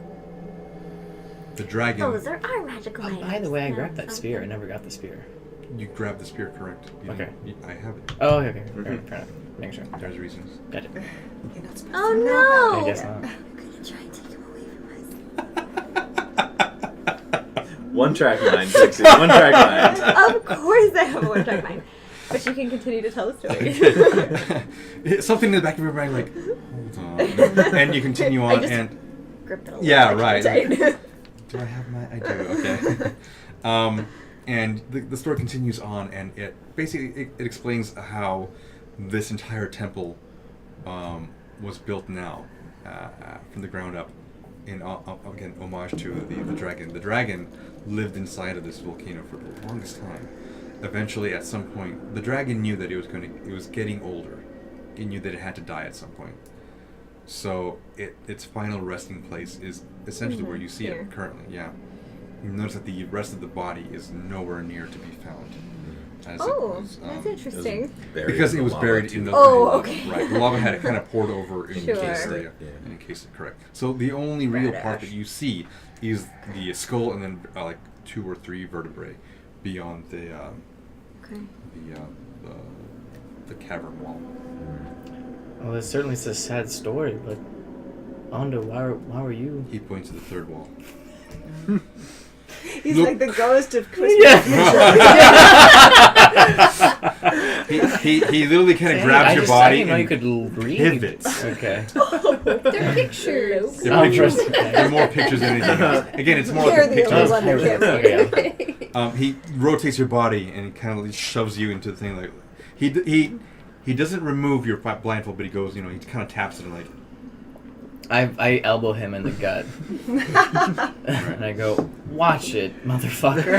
The dragon. Oh, there are magical items. By the way, I No, grabbed that okay. spear. I never got the spear. You grabbed the spear, correct? Okay. I have it. Oh, okay. Fair enough. Making sure. There's reasons. Gotcha. You're not supposed Oh to know no! I guess not. I'm gonna try and take him away from us. One track mind, Trixie. One track mind. Of course I have a one-track mind. But you can continue to tell the story. Something in the back of your mind, like, hold on, and you continue on, I just and gripped it a little yeah, bit right. tight. Do I have my? I do. Okay. And the story continues on, and it basically it explains how this entire temple was built now from the ground up, in again homage to the dragon. The dragon lived inside of this volcano for the longest time. Eventually, at some point, the dragon knew that it was getting older. It knew that it had to die at some point. So its final resting place is essentially where you see here. it currently. Yeah. You notice that the rest of the body is nowhere near to be found. As Oh, it was, that's interesting. because it was buried in the Oh, okay. Right. The lava had kind of poured over in Sure. case area and encased it correct. So the only real part that you see is the skull and then like 2 or 3 vertebrae beyond the the cavern wall. Well, it certainly is a sad story, but Ondo, why were you? He points to the 3rd wall. He's Look. like the ghost of Christmas. He literally kind of Dang, grabs I your just- body I didn't know and you could read. pivots. Okay. They're pictures. They're Oh, pictures. first- They're more pictures than anything else. Again, it's more like You're a the picture. only one that Okay. can read. He rotates your body and kind of shoves you into the thing. Like he doesn't remove your blindfold, but he goes. He kind of taps it and like. I elbow him in the gut, and I go, "Watch it, motherfucker."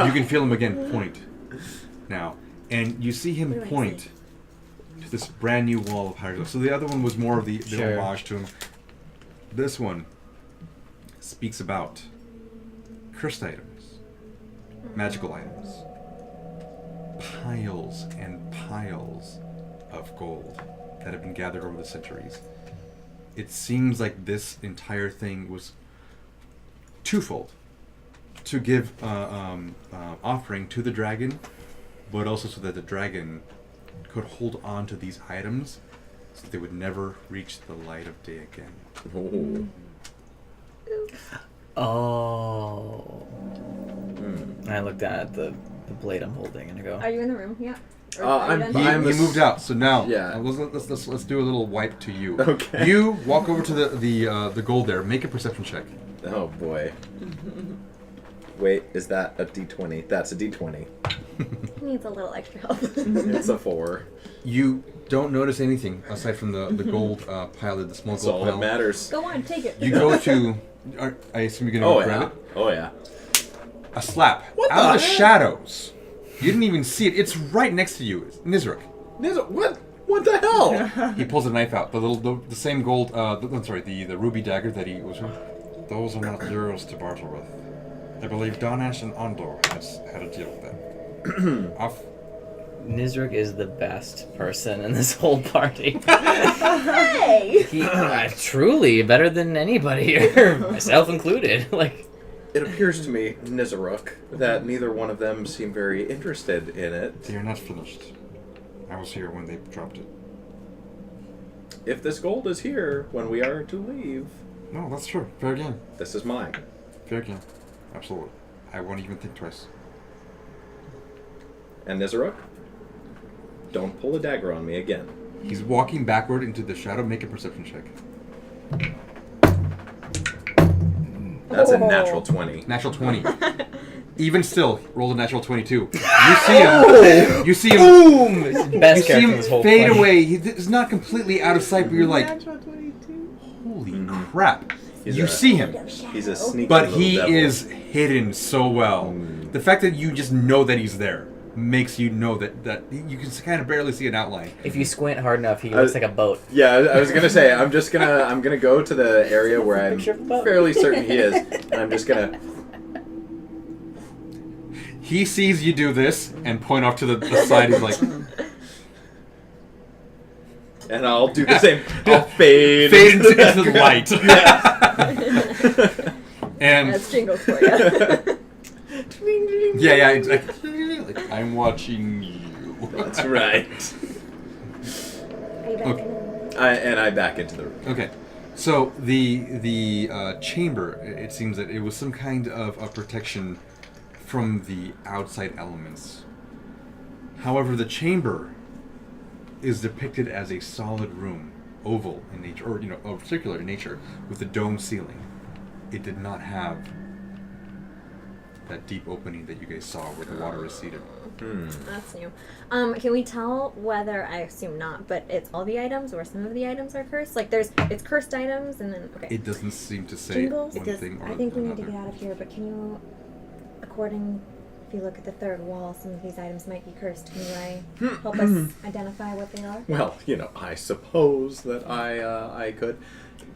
You can feel him again point now, and you see him What do I point to this brand new wall of hieroglyphs. So the other one was more of the Sure. homage to him. This one speaks about cursed items, magical items, piles and piles of gold that have been gathered over the centuries. It seems like this entire thing was twofold: to give offering to the dragon, but also so that the dragon could hold on to these items so they would never reach the light of day again. Oh. I looked at the blade I'm holding, and I go, Are you in the room? Yeah. Or are you done? He moved out, so now Yeah. let's do a little wipe to you. Okay. You walk over to the gold there. Make a perception check. Oh boy. Wait, is that a D20? That's a D20. He needs a little extra help. It's a 4. You don't notice anything aside from the gold pile, the small That's gold all pile. that matters. Go on, take it. You go to. I assume you're gonna Oh grab yeah. it. Oh yeah. A slap What out the of the heck? shadows. You didn't even see it. It's right next to you, Nizruk. What? What the hell? He pulls a knife out. The same gold. The ruby dagger that he was. Those are not yours to barter with. I believe Dawnash and Ondor has had a deal with them. Off. Nizruk is the best person in this whole party. Hey! He, truly, better than anybody here, myself included. Like, It appears to me, Nizaruk, that neither one of them seem very interested in it. They are not finished. I was here when they dropped it. If this gold is here when we are to leave, No, that's true. Fair game. this is mine. Fair game. Absolutely. I won't even think twice. And Nizaruk, don't pull a dagger on me again. He's walking backward into the shadow. Make a perception check. That's a natural 20. Natural 20. Even still, roll a natural 22. You see him. You see him. boom! Best You see character in him this whole fade play. away. He's not completely out of sight, but you're like, holy crap. You see him, He's a sneaky but little he devil. is hidden so well. The fact that you just know that he's there makes you know that you can kind of barely see an outline. If you squint hard enough, he looks like a boat. Yeah, I was gonna say I'm gonna go to the area where I'm Picture of a boat. fairly certain he is, and I'm just gonna. He sees you do this and point off to the side. He's like, And I'll do the same. I'll fade into the light. And That's Jingles for you. yeah, exactly. Like, I'm watching you. That's right. Are you back Okay. I back into the room. Okay, so the chamber. It seems that it was some kind of a protection from the outside elements. However, the chamber is depicted as a solid room, oval in nature, or circular in nature, with a dome ceiling. It did not have that deep opening that you guys saw where the water receded. That's new. Can we tell whether, I assume not, but it's all the items or some of the items are cursed? Like it's cursed items and then, okay. It doesn't seem to say Jingles? one thing or I think we need to another. get out of here, but can you, if you look at the third wall, some of these items might be cursed. Can you help us identify what they are? Well, I suppose that I could.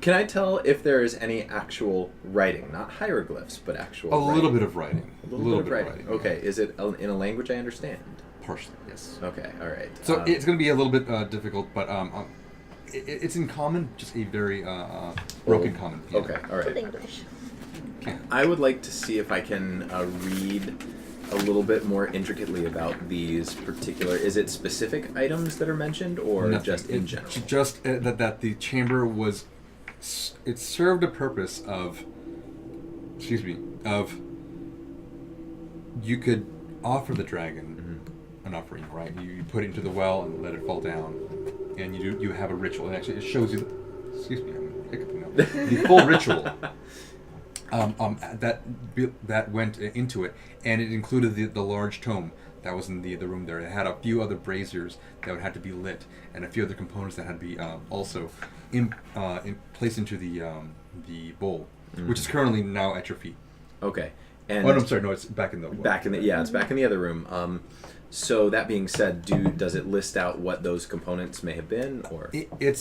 Can I tell if there is any actual writing, not hieroglyphs, but actual? A writing? little bit of writing. A little bit of writing. Okay, is it in a language I understand? Partially, yes. Okay, all right. So it's going to be a little bit difficult, but it's in common, just a very broken common. Yeah. Okay, all right. English. Okay. I would like to see if I can read a little bit more intricately about these particular. Is it specific items that are mentioned, or Nothing. just in general? Just that the chamber was. It served a purpose of. You could offer the dragon an offering, right? You put it into the well and let it fall down, and you have a ritual. And actually, it shows you. Excuse me, I'm hiccuping now. The full ritual. That went into it, and it included the large tome that was in the room there. It had a few other braziers that would have to be lit, and a few other components that had to be also placed into the bowl, which is currently now at your feet. Okay. And Oh, no, I'm sorry. No, it's back in the it's back in the other room. So that being said, does it list out what those components may have been, or it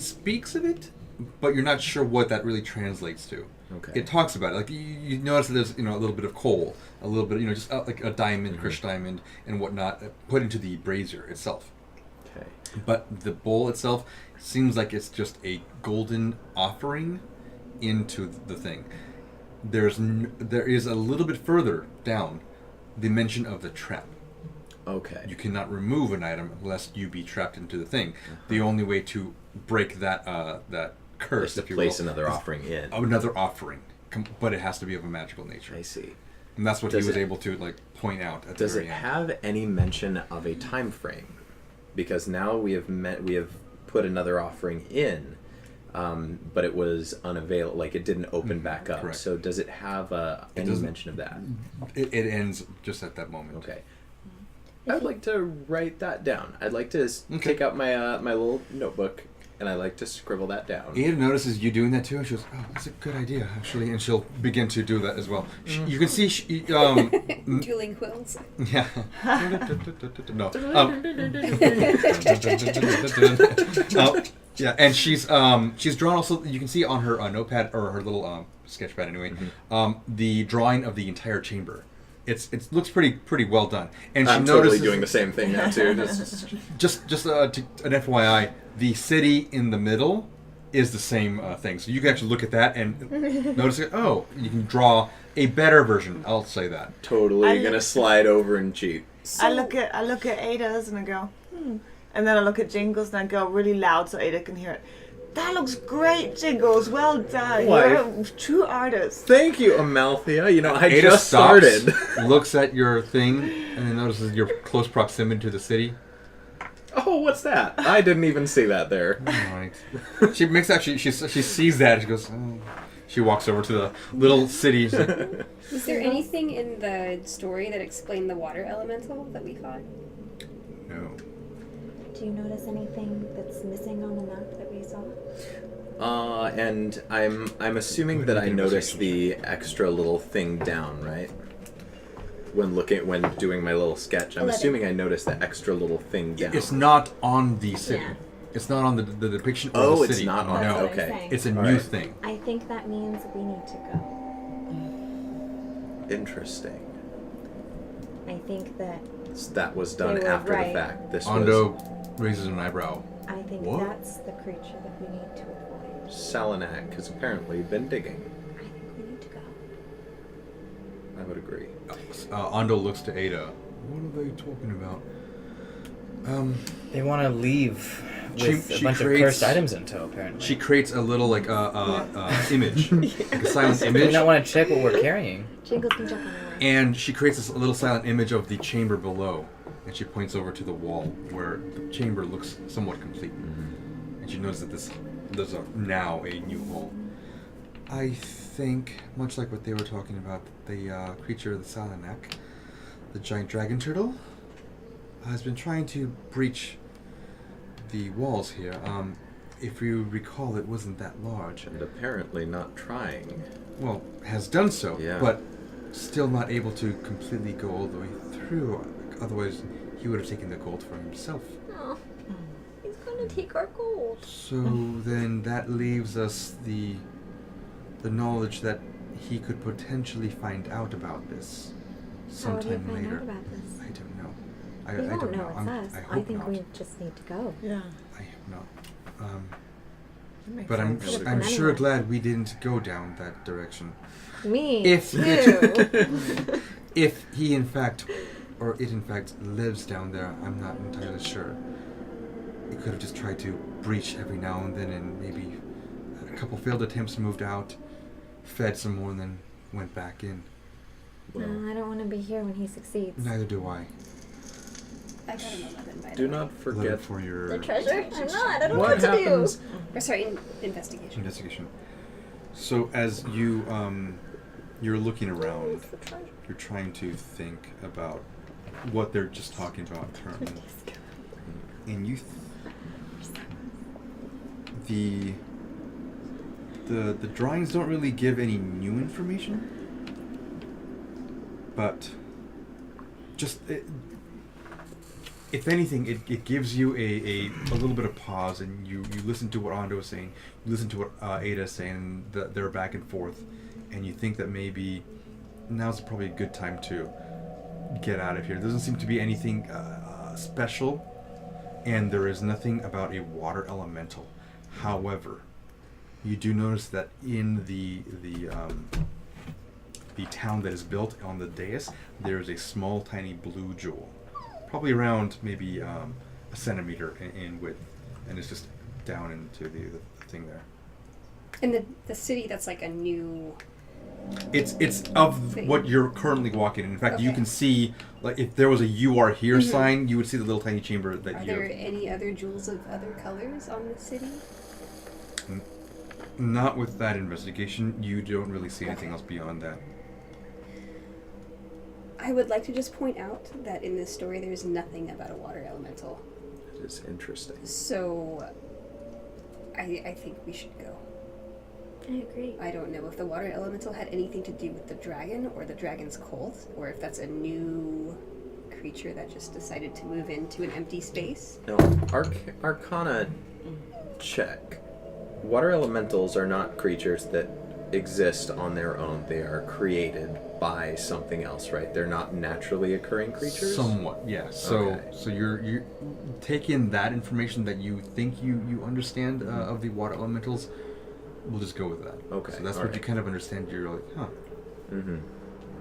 speaks of it, but you're not sure what that really translates to. Okay. It talks about it. Like you notice that there's a little bit of coal, a little bit just like a diamond, crushed diamond, and whatnot put into the brazier itself. Okay. But the bowl itself seems like it's just a golden offering into the thing. There is a little bit further down the mention of the trap. Okay. You cannot remove an item lest you be trapped into the thing. The only way to break that curse, to if you place will, another is offering in. another offering, but it has to be of a magical nature. I see. And that's what Does he was it- able to like point out at Does the it very end. have any mention of a time frame? Because now we have put another offering in, but it was unavailable. Like it didn't open back up. correct. So does it have any doesn't- mention of that? It ends just at that moment. Okay. I'd like to write that down. I'd like to Okay. take out my my little notebook, and I'd like to scribble that down. Ada notices you doing that too, and she goes, "Oh, that's a good idea, actually," and she'll begin to do that as well. You can see, Dueling quills. yeah. No. Yeah, and she's drawn also. You can see on her notepad or her little sketch pad anyway, the drawing of the entire chamber. It looks pretty well done, and she I'm notices totally doing the same thing now too. just an FYI, the city in the middle is the same thing. So you can actually look at that and notice it. Oh, you can draw a better version. I'll say that. Totally gonna slide over and cheat. I look at Ada's and I go, and then I look at Jingles and I go really loud so Ada can hear it. That looks great, Jingles. Well done. Why? You're a true artist. Thank you, Amalthea. You know, I Ada just stops, started. looks at your thing, and then notices your close proximity to the city. Oh, what's that? I didn't even see that there. Right. She makes that. She sees that. And she goes. Oh. She walks over to the little city. She's like, Was there anything in the story that explained the water elemental that we thought? no. Do you notice anything that's missing on the map that we saw? And I'm assuming that I noticed the extra little thing down, right? When doing my little sketch, I'm 11. assuming I noticed the extra little thing down. It's not on the city. Yeah. It's not on the depiction. Or Oh, the it's city. not on. That's No. what I'm Okay. saying. It's a All new right. thing. I think that means we need to go. Interesting. I think that So that was done They were after right. the fact. This Ondo raises an eyebrow. I think What? that's the creature that we need to avoid. was Salanak has apparently been digging. I think we need to go. I would agree. Ondo looks to Ada. What are they talking about? They want to leave She- with she a bunch of creates- cursed items in tow, apparently. She creates a little like image, like a silent Do image, we not want to check what we're carrying? Jingles can check on our way. and she creates this little silent image of the chamber below, and she points over to the wall where the chamber looks somewhat complete, and she knows that there's now a new hole. I think, much like what they were talking about, the creature of the Salanak, the giant dragon turtle, has been trying to breach the walls here. If you recall, it wasn't that large. And apparently not trying. Well, has done so, Yeah. but still not able to completely go all the way through. Otherwise, he would have taken the gold for himself. Oh, he's gonna take our gold. So then that leaves us the knowledge that he could potentially find out about this How would he sometime find later. out about this? I don't know. I We don't won't know know. it's us. I I hope think not. we just need to go. Yeah. I hope not. That makes But I'm sense. I'm sure Anyway. glad we didn't go down that direction. Me If too. if he in fact, or it in fact lives down there, I'm not entirely sure. He could have just tried to breach every now and then, and maybe had a couple failed attempts, moved out, fed some more, and then went back in. No, I don't want to be here when he succeeds. Neither do I. I got an 11, by the Do way. not Look forget for your The treasure? I'm not. I don't know what what to happens. do. Or sorry, investigation. investigation. So as you you're looking around, Where's the treasure? you're trying to think about what they're just talking about currently, and you the drawings don't really give any new information, but just if anything, it gives you a little bit of pause, and you listen to what Ondo is saying, you listen to what Ada is saying, and they're back and forth, and you think that maybe now's probably a good time to get out of here. There doesn't seem to be anything special, and there is nothing about a water elemental. However, you do notice that in the town that is built on the dais, there is a small, tiny blue jewel, probably around maybe a centimeter in width, and it's just down into the thing there. And the city that's like a new It's of what you're currently walking in. In fact, you can see, like, if there was a "You are here" sign, you would see the little tiny chamber that Are there any other jewels of other colors on the city? Not with that investigation. You don't really see anything else beyond that. I would like to just point out that in this story there's nothing about a water elemental. It is interesting. So I think we should go. I agree. I don't know if the water elemental had anything to do with the dragon or the dragon's cult, or if that's a new creature that just decided to move into an empty space. No, Arcana check. Water elementals are not creatures that exist on their own. They are created by something else, right? They're not naturally occurring creatures? Somewhat, yes. So you're taking that information that you think you understand of the water elementals. We'll just go with that. Okay. So that's what you kind of understand. You're like, huh. Mm-hmm.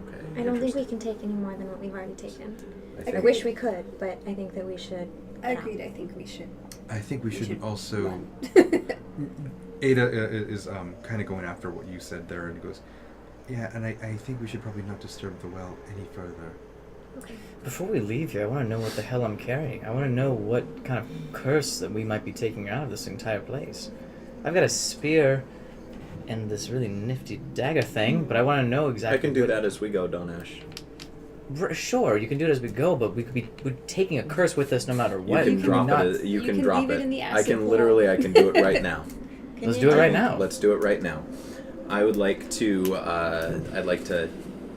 Okay. I don't think we can take any more than what we've already taken. I Agreed. wish we could, but I think that we should. Agreed. I think we should. I think we should also. run. Ada is kind of going after what you said there, and he goes, yeah, and I think we should probably not disturb the well any further. Okay. Before we leave here, I want to know what the hell I'm carrying. I want to know what kind of curse that we might be taking out of this entire place. I've got a spear and this really nifty dagger thing, but I want to know exactly. I can do that as we go, Dawnash. Sure, you can do it as we go, but we're taking a curse with us no matter what. You can drop not... it. You can can drop leave it it. in the I acid can pool. literally. I can do it right now. Let's do it right now. Let's do it right now. I would like to. I'd like to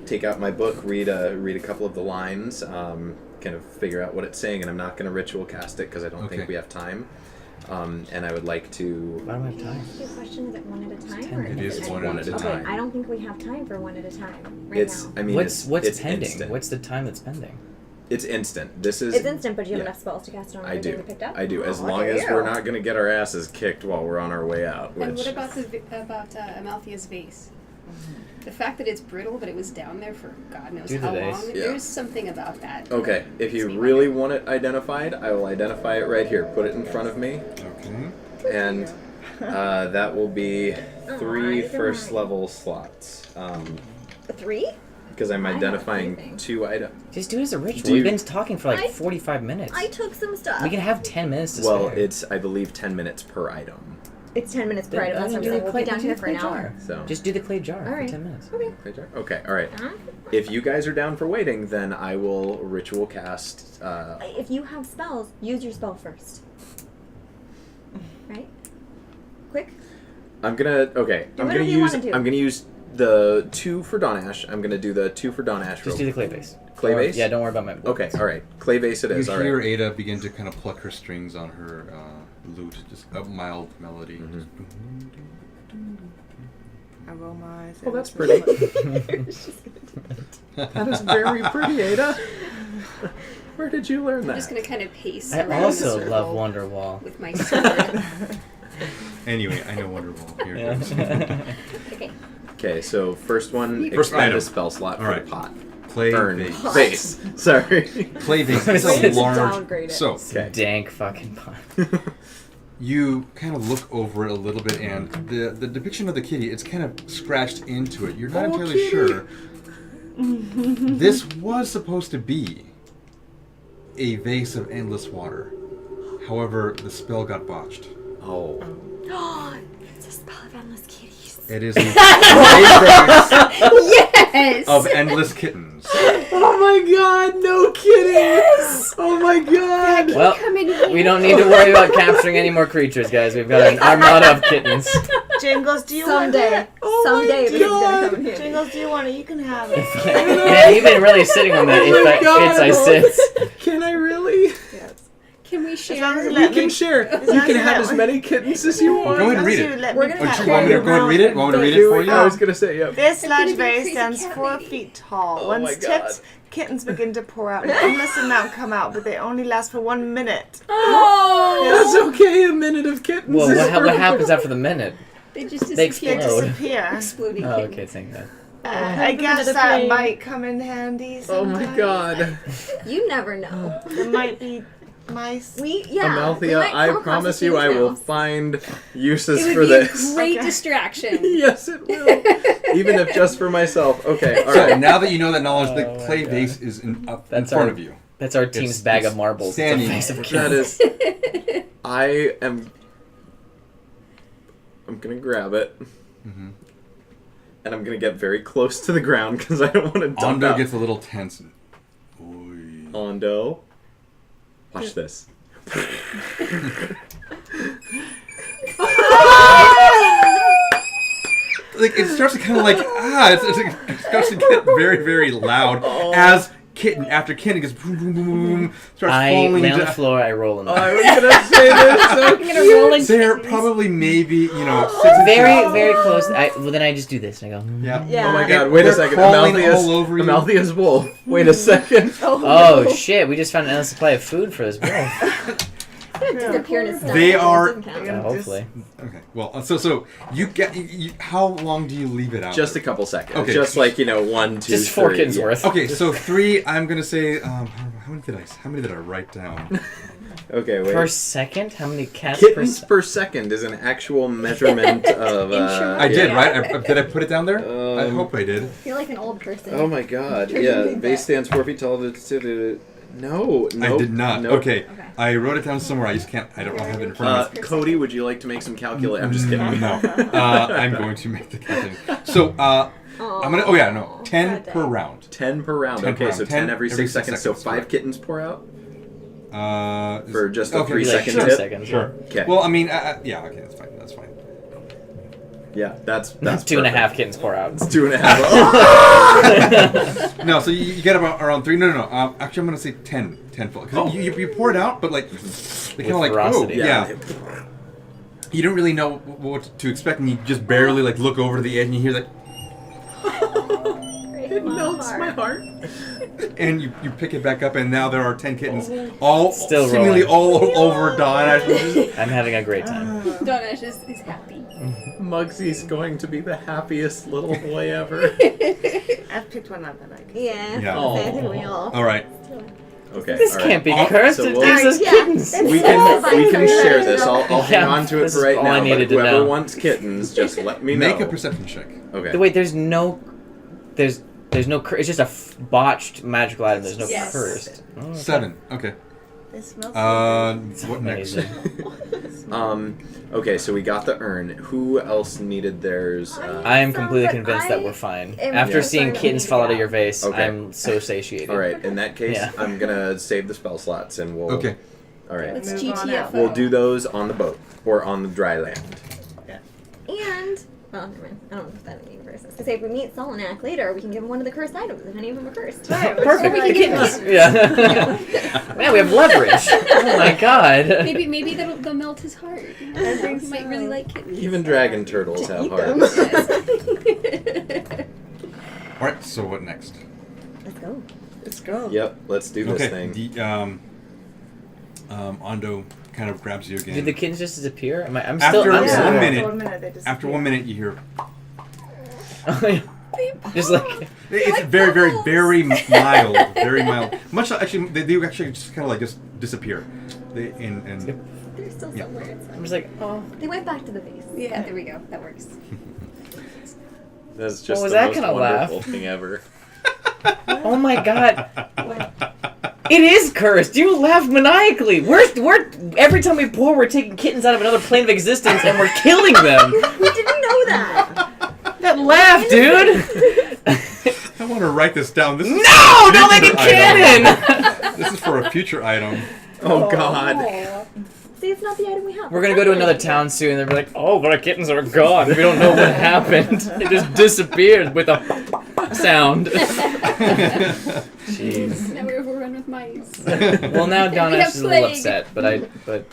take out my book, read a couple of the lines, kind of figure out what it's saying, and I'm not going to ritual cast it because I don't think we have time. And I would like to. Why don't we have time? Ask you a question, is it one at a time? 10 or minutes. It is one at a Okay, time. I don't think we have time for one at a time right It's. now. I mean, What's it's pending? Instant. What's the time that's pending? It's instant. This is. It's instant, but do you have yeah. enough spells to cast on I everything do. we picked up? I do. As Oh, long look at as we're you. not going to get our asses kicked while we're on our way out. And Which. what about Amalthea's vase? The fact that it's brittle, but it was down there for God knows Do the how vase. long. Yeah. There's something about that. Okay, if Makes you me really wonder. want it identified, I will identify it right here. Put it in front of me, Okay. and that will be three you're first right. level slots. 3? Because I'm I have identifying anything. 2 items. Just do it as a ritual. Do you- We've been talking for like I- 45 minutes. I took some stuff. We can have 10 minutes to Well, spare. it's I believe 10 minutes per item. It's 10 minutes per Then- item. That's then what I'm do saying. the We'll clay- be down do here the for an clay hour. jar. So Just do the clay jar All right. for 10 minutes. Okay. Okay, all right. Uh-huh. If you guys are down for waiting, then I will ritual cast. If you have spells, use your spell first. Right? Quick. I'm gonna. Okay, I'm whatever gonna you use. wanna do. I'm gonna use the 2 for Dawnash. I'm gonna do the 2 for Dawnash. Just do the clay vase. Clay Don't worry- vase? Yeah, don't worry about my. Okay, all right. Clay vase it is. You All hear right. Ada begin to kind of pluck her strings on her lute, just a mild melody. Mm-hmm. Just I roll my eyes. Well, that's pretty. That is very pretty, Ada. Where did you learn I'm that? just gonna kind of pace I around also the love circle Wonderwall. with my sword. Anyway, I know Wonderwall. Here it Yeah. goes. Okay. Okay, so first one, First expend item. a spell slot for Alright. the pot. Clay Burn vase. vase. Sorry. Clay vase. It's Way a to large. downgrade it. So Okay. Dank fucking pot. you kind of look over it a little bit, and the depiction of the kitty, it's kind of scratched into it. You're not Oh, entirely kitty. sure. This was supposed to be a vase of endless water. However, the spell got botched. Oh. It's a spell of endless kitties. It is a vase Yes! of endless kittens. Oh my god, no kidding! Yes! Oh my god! Well, Come in here. we don't need to worry about capturing any more creatures, guys. We've got an armada of kittens. Jingles, do you want Someday. it? Someday this is gonna come in here. Jingles, do you want it? You can have it. Yeah, you've been really sitting on that. If that fits, I sit. Can I really? Can we As share? long as you We let me. can share. You long as can you have let as me. many kittens as you want. Go ahead and As long read as you it. let We're me gonna Oh, catch have do you want me to it. go and read it? Want me to read it for you? I was gonna say, yep. This large gonna be a vase crazy stands cat 4 lady. feet tall. Oh Once my tipped, kittens begin to pour out. An endless amount come out, but they only last for 1 minute. That's okay, a minute of kittens. Well, is what perfect. happens after the minute? They just They They disappear. explode. disappear. Exploding Oh, kittens. okay, thank God. I guess Another that plane. might come in handy Oh my sometime. god. You never know. It might be mice. Amalthea, might I come across promise a you I will mouse. find uses It would for be this. a great Okay. distraction. Yes, it will. Even if just for myself. Okay, all So right. now that you know that knowledge, Oh the my clay God. vase is up in That's front our- of you. That's our team's It's- bag it's of marbles. It's a standing. face of That kids. is. I'm gonna grab it. Mm-hmm. And I'm gonna get very close to the ground because I don't want to dump Ondo out. gets a little tense. Oy. Ondo. Watch this. Like it starts to kind of like it starts to get very very loud as kitten after kitten gets boom boom boom boom starts I falling lay on the down. floor. I roll in the I was gonna say this. So I'm gonna roll in They're kittens. probably maybe 6 inches. very close. Well, then I just do this. And I go. Yeah. Yeah. Oh my god, And wait a they're second. crawling all over you. Amalthea's wolf. Wait a second. Oh shit! We just found an endless supply of food for this wolf. Disappear in his stomach. They It are- doesn't count. Yeah, hopefully. Okay. Well, so you get how long do you leave it out? Just a couple seconds. Okay. Just like 1, 2, Just 4 3, kittens yeah. worth. Okay, so 3. I'm gonna say. How many did I write down? Okay, wait. Per second? How many cats Kittens per per second is an actual measurement of. I did, right? Did I put it down there? I hope I did. I feel like an old person. Oh my god! Yeah, base stands 4 feet tall. No, I did not. Nope. Okay. I wrote it down somewhere. I just can't. I don't have it in front of me. Cody, would you like to make some calculate? I'm just kidding. No. I'm going to make the calculation. So, I'm gonna. Oh yeah, no. 10 per round. 10 per round. 10 per Okay, round. so 10 every 6 seconds. So 5 correct. kittens pour out For just a okay, 3 yeah, second sure. tip. seconds. Sure. Okay. Well, I mean, yeah. Okay, that's fine. That's fine. Yeah, that's 2.5 perfect. kittens pour out. It's 2.5. No, so you get about around 3. No. Actually, I'm gonna say 10. 10 full. Because you pour it out, but like they kind of like ferocity. yeah. You don't really know what to expect, and you just barely like look over to the edge, and you hear that, It melts my heart. and you pick it back up, and now there are 10 kittens, all Still seemingly rolling. all over Dawnash. I'm having a great time. Dawnash is happy. Muggsy's going to be the happiest little boy ever. I've picked one up that I can. Yeah. Yeah. I think we all. All right. Okay. This all right. can't be cursed. So It we'll- gives us Yeah. kittens. We can share this. I'll hang Yeah, on to it this for is right all now. I But needed to whoever know. wants kittens, just let me know. Make a perception check. Okay. Wait, there's no curse. It's just a botched magical item. There's no Yes. cursed. Oh, okay. 7. Okay. It smells What next? Amazing. Okay, so we got the urn. Who else needed theirs? I am So, completely but convinced that I we're fine. am After concerned seeing that we kittens need to fall get out of your out. vase, Okay. I'm so satiated. All right, in that case, Yeah. I'm gonna save the spell slots and we'll. Okay. All right. Let's Move on out. GTFO. We'll do those on the boat or on the dry land. And, well, never mind. I don't know if that in the universe. I was gonna say, if we meet Solonak later, we can give him one of the cursed items if any of them are cursed. Perfect. Or we can give him Yeah. Man, we have leverage. Oh my god. Maybe they'll melt his heart. I think He might really like kittens. Even dragon turtles have eat them. hearts. All right. So what next? Let's go. Let's go. Yep, let's do this Okay. thing. Ondo kind of grabs you again. Did the kittens just disappear? I'm After still. I'm one still minute- they disappear. After 1 minute, you hear. Just like It's very, very, very mild. Very mild. Much actually, they actually just kind of like just disappear. They're still Yeah. somewhere. It's I'm just like, oh. They went back to the base. Yeah, there we go. That works. That's just was the that most kind of wonderful laugh? thing ever. Oh my god. It is cursed. You laugh maniacally. We're every time we pour, we're taking kittens out of another plane of existence and we're killing them. We didn't know that. That laugh, dude. I want to write this down. This is No, don't make it future item. canon. This is for a future item. Oh God. See, it's not the item we have. We're gonna go to another town soon. And they'll be like, "Oh, but our kittens are gone. We don't know what happened. They just disappeared with a sound." Jeez. Now we're overrun with mice. Well, now We Dawnash have is a little plague. upset, but we'll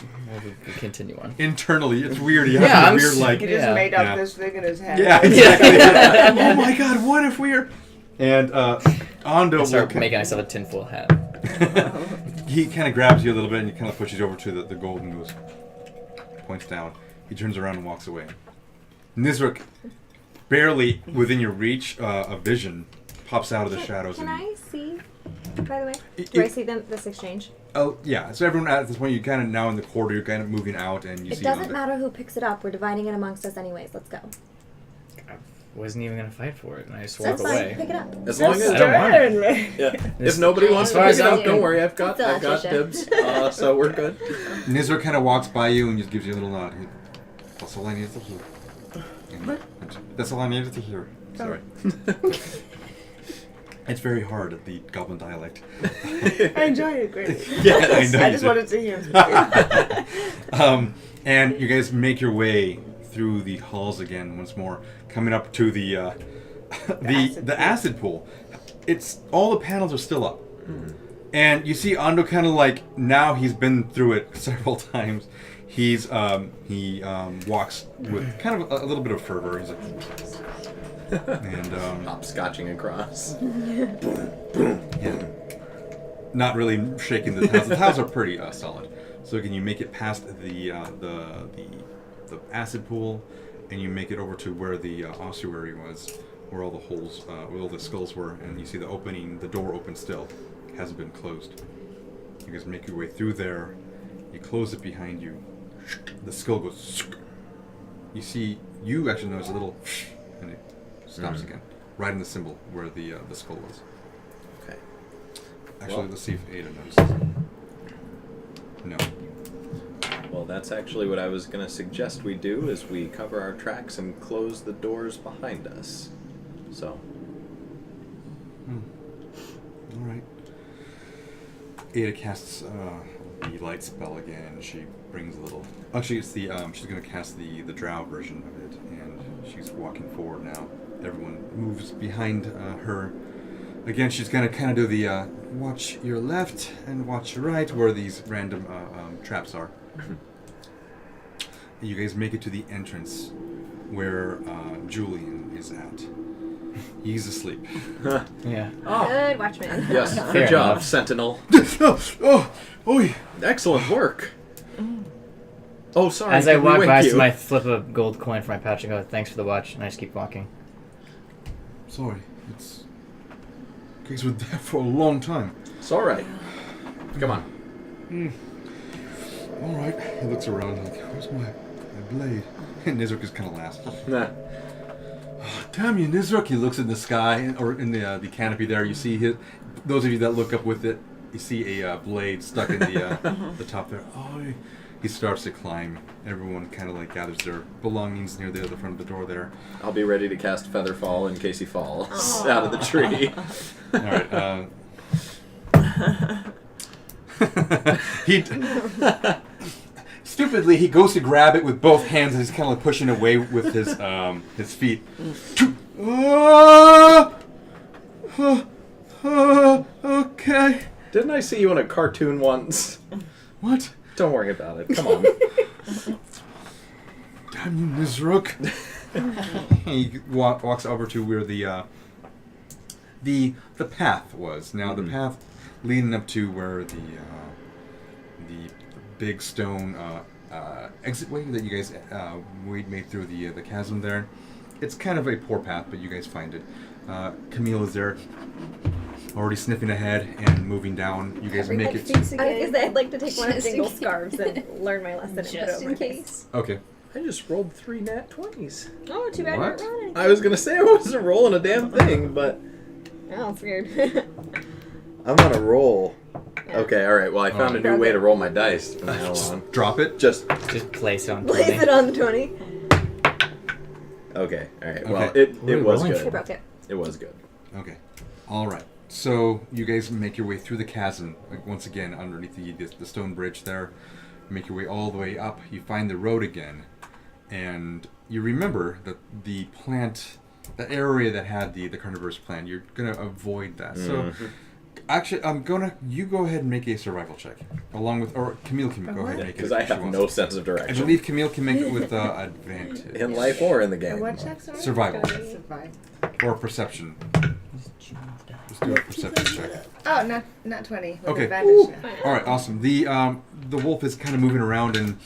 continue on. Internally, it's weird. You Yeah, have I'm a weird like. He just Yeah. made up Yeah. this thing in his head. Yeah, exactly. Oh my God! What if we're and Ondo I start will making myself a tinfoil hat. he kind of grabs you a little bit and he kind of pushes you over to the gold and goes, points down. He turns around and walks away. Nizruk, barely within your reach, a vision pops out of the shadows. Can and I see? By the way, It- do I it- see them? This exchange. Oh, yeah. So everyone at this point, you kind of now in the corridor, you're kind of moving out, and you It see. doesn't matter who picks it up. We're dividing it amongst us anyways. Let's go. I wasn't even gonna fight for it, and I just walk That's fine. away. Pick it up. As long as I don't want it. yeah. If nobody wants to far pick as it I'm up, don't worry. I've got Trisha. dibs. So we're good. Nizar kind of walks by you and just gives you a little nod. That's all I needed to hear. That's all I needed to hear. Sorry. It's very hard at the goblin dialect. I enjoy it greatly. Yeah, I know. I you just do. wanted to hear. And you guys make your way through the halls again once more, coming up to the acid pool. It's all the panels are still up, and you see Ando kind of like now he's been through it several times. He walks with kind of a little bit of fervor. He's like, and Hopscotching across. yeah, not really shaking the tiles. The tiles are pretty solid. So can you make it past the acid pool, and you make it over to where the ossuary was, where all the holes, where all the skulls were, and you see the opening, the door open still, it hasn't been closed. You guys make your way through there. You close it behind you. The skull goes. You see, you actually notice a little, and it stops again, right in the symbol where the skull was. Okay. Actually, Well. let's see if Ada notices. No. Well, that's actually what I was going to suggest we do, is we cover our tracks and close the doors behind us. So. All right. Ada casts the light spell again. She brings a little. Actually, it's the she's going to cast the drow version of it, and she's walking forward now. Everyone moves behind her. Again, she's going to kind of do the watch your left and watch your right, where these random traps are. You guys make it to the entrance where Julian is at. He's asleep. Yeah. Good watchman. Yes, Fair good job, enough. Sentinel. Oh, Excellent work. Oh, sorry. As I did we walk wake by, you? I flip a gold coin from my pouch and go, "Thanks for the watch," and I just keep walking. sorry. It's. You guys were there for a long time. It's all right. Come on. All right. He looks around like, where's my blade? And Nizruk just kind of laughs. Nah. Damn you, Nizruk! He looks in the sky, or in the canopy there. You see his. Those of you that look up with it, you see a blade stuck in the top there. Oh, he starts to climb. Everyone kind of like gathers their belongings near the front of the door there. I'll be ready to cast Featherfall in case he falls out of the tree. All right. He stupidly he goes to grab it with both hands, and he's kind of like pushing away with his feet. Okay. Didn't I see you in a cartoon once? What? Don't worry about it. Come on. Damn you, Nizruk. He walks over to where the path was. Now the path leading up to where the big stone exit way that you guys made through the chasm there. It's kind of a poor path, but you guys find it. Camille is there, already sniffing ahead and moving down. You guys make it. I'd like to take one of Just in Jingle's case. scarves and learn my lesson and put it Just over in my face. case. Okay. I just rolled 3 nat 20s. Oh, too bad What? you're not rolling. I was going to say I wasn't rolling a damn thing, but Oh, it's weird. I'm on a roll. Yeah. Okay, alright. Well, I found a new way to roll my dice from now on. Drop it. Just, Just place it on Place 20. it on the 20. okay, alright. Well, Okay. it What are we was rolling I good. broke it. It was good. Okay. All right. So you guys make your way through the chasm, like once again underneath the stone bridge there. Make your way all the way up. You find the road again, and you remember that the plant, the area that had the carnivorous plant. You're gonna avoid that. So actually, you go ahead and make a survival check, along with, or Camille can go ahead and make it. Because I if she have wants no to. sense of I direction. believe Camille can make it with advantage. In life or in the game. What checks are Survival Survive. or perception. Let's do a perception check. Oh, not 20. With Okay. advantage now. All right, awesome. The wolf is kind of moving around and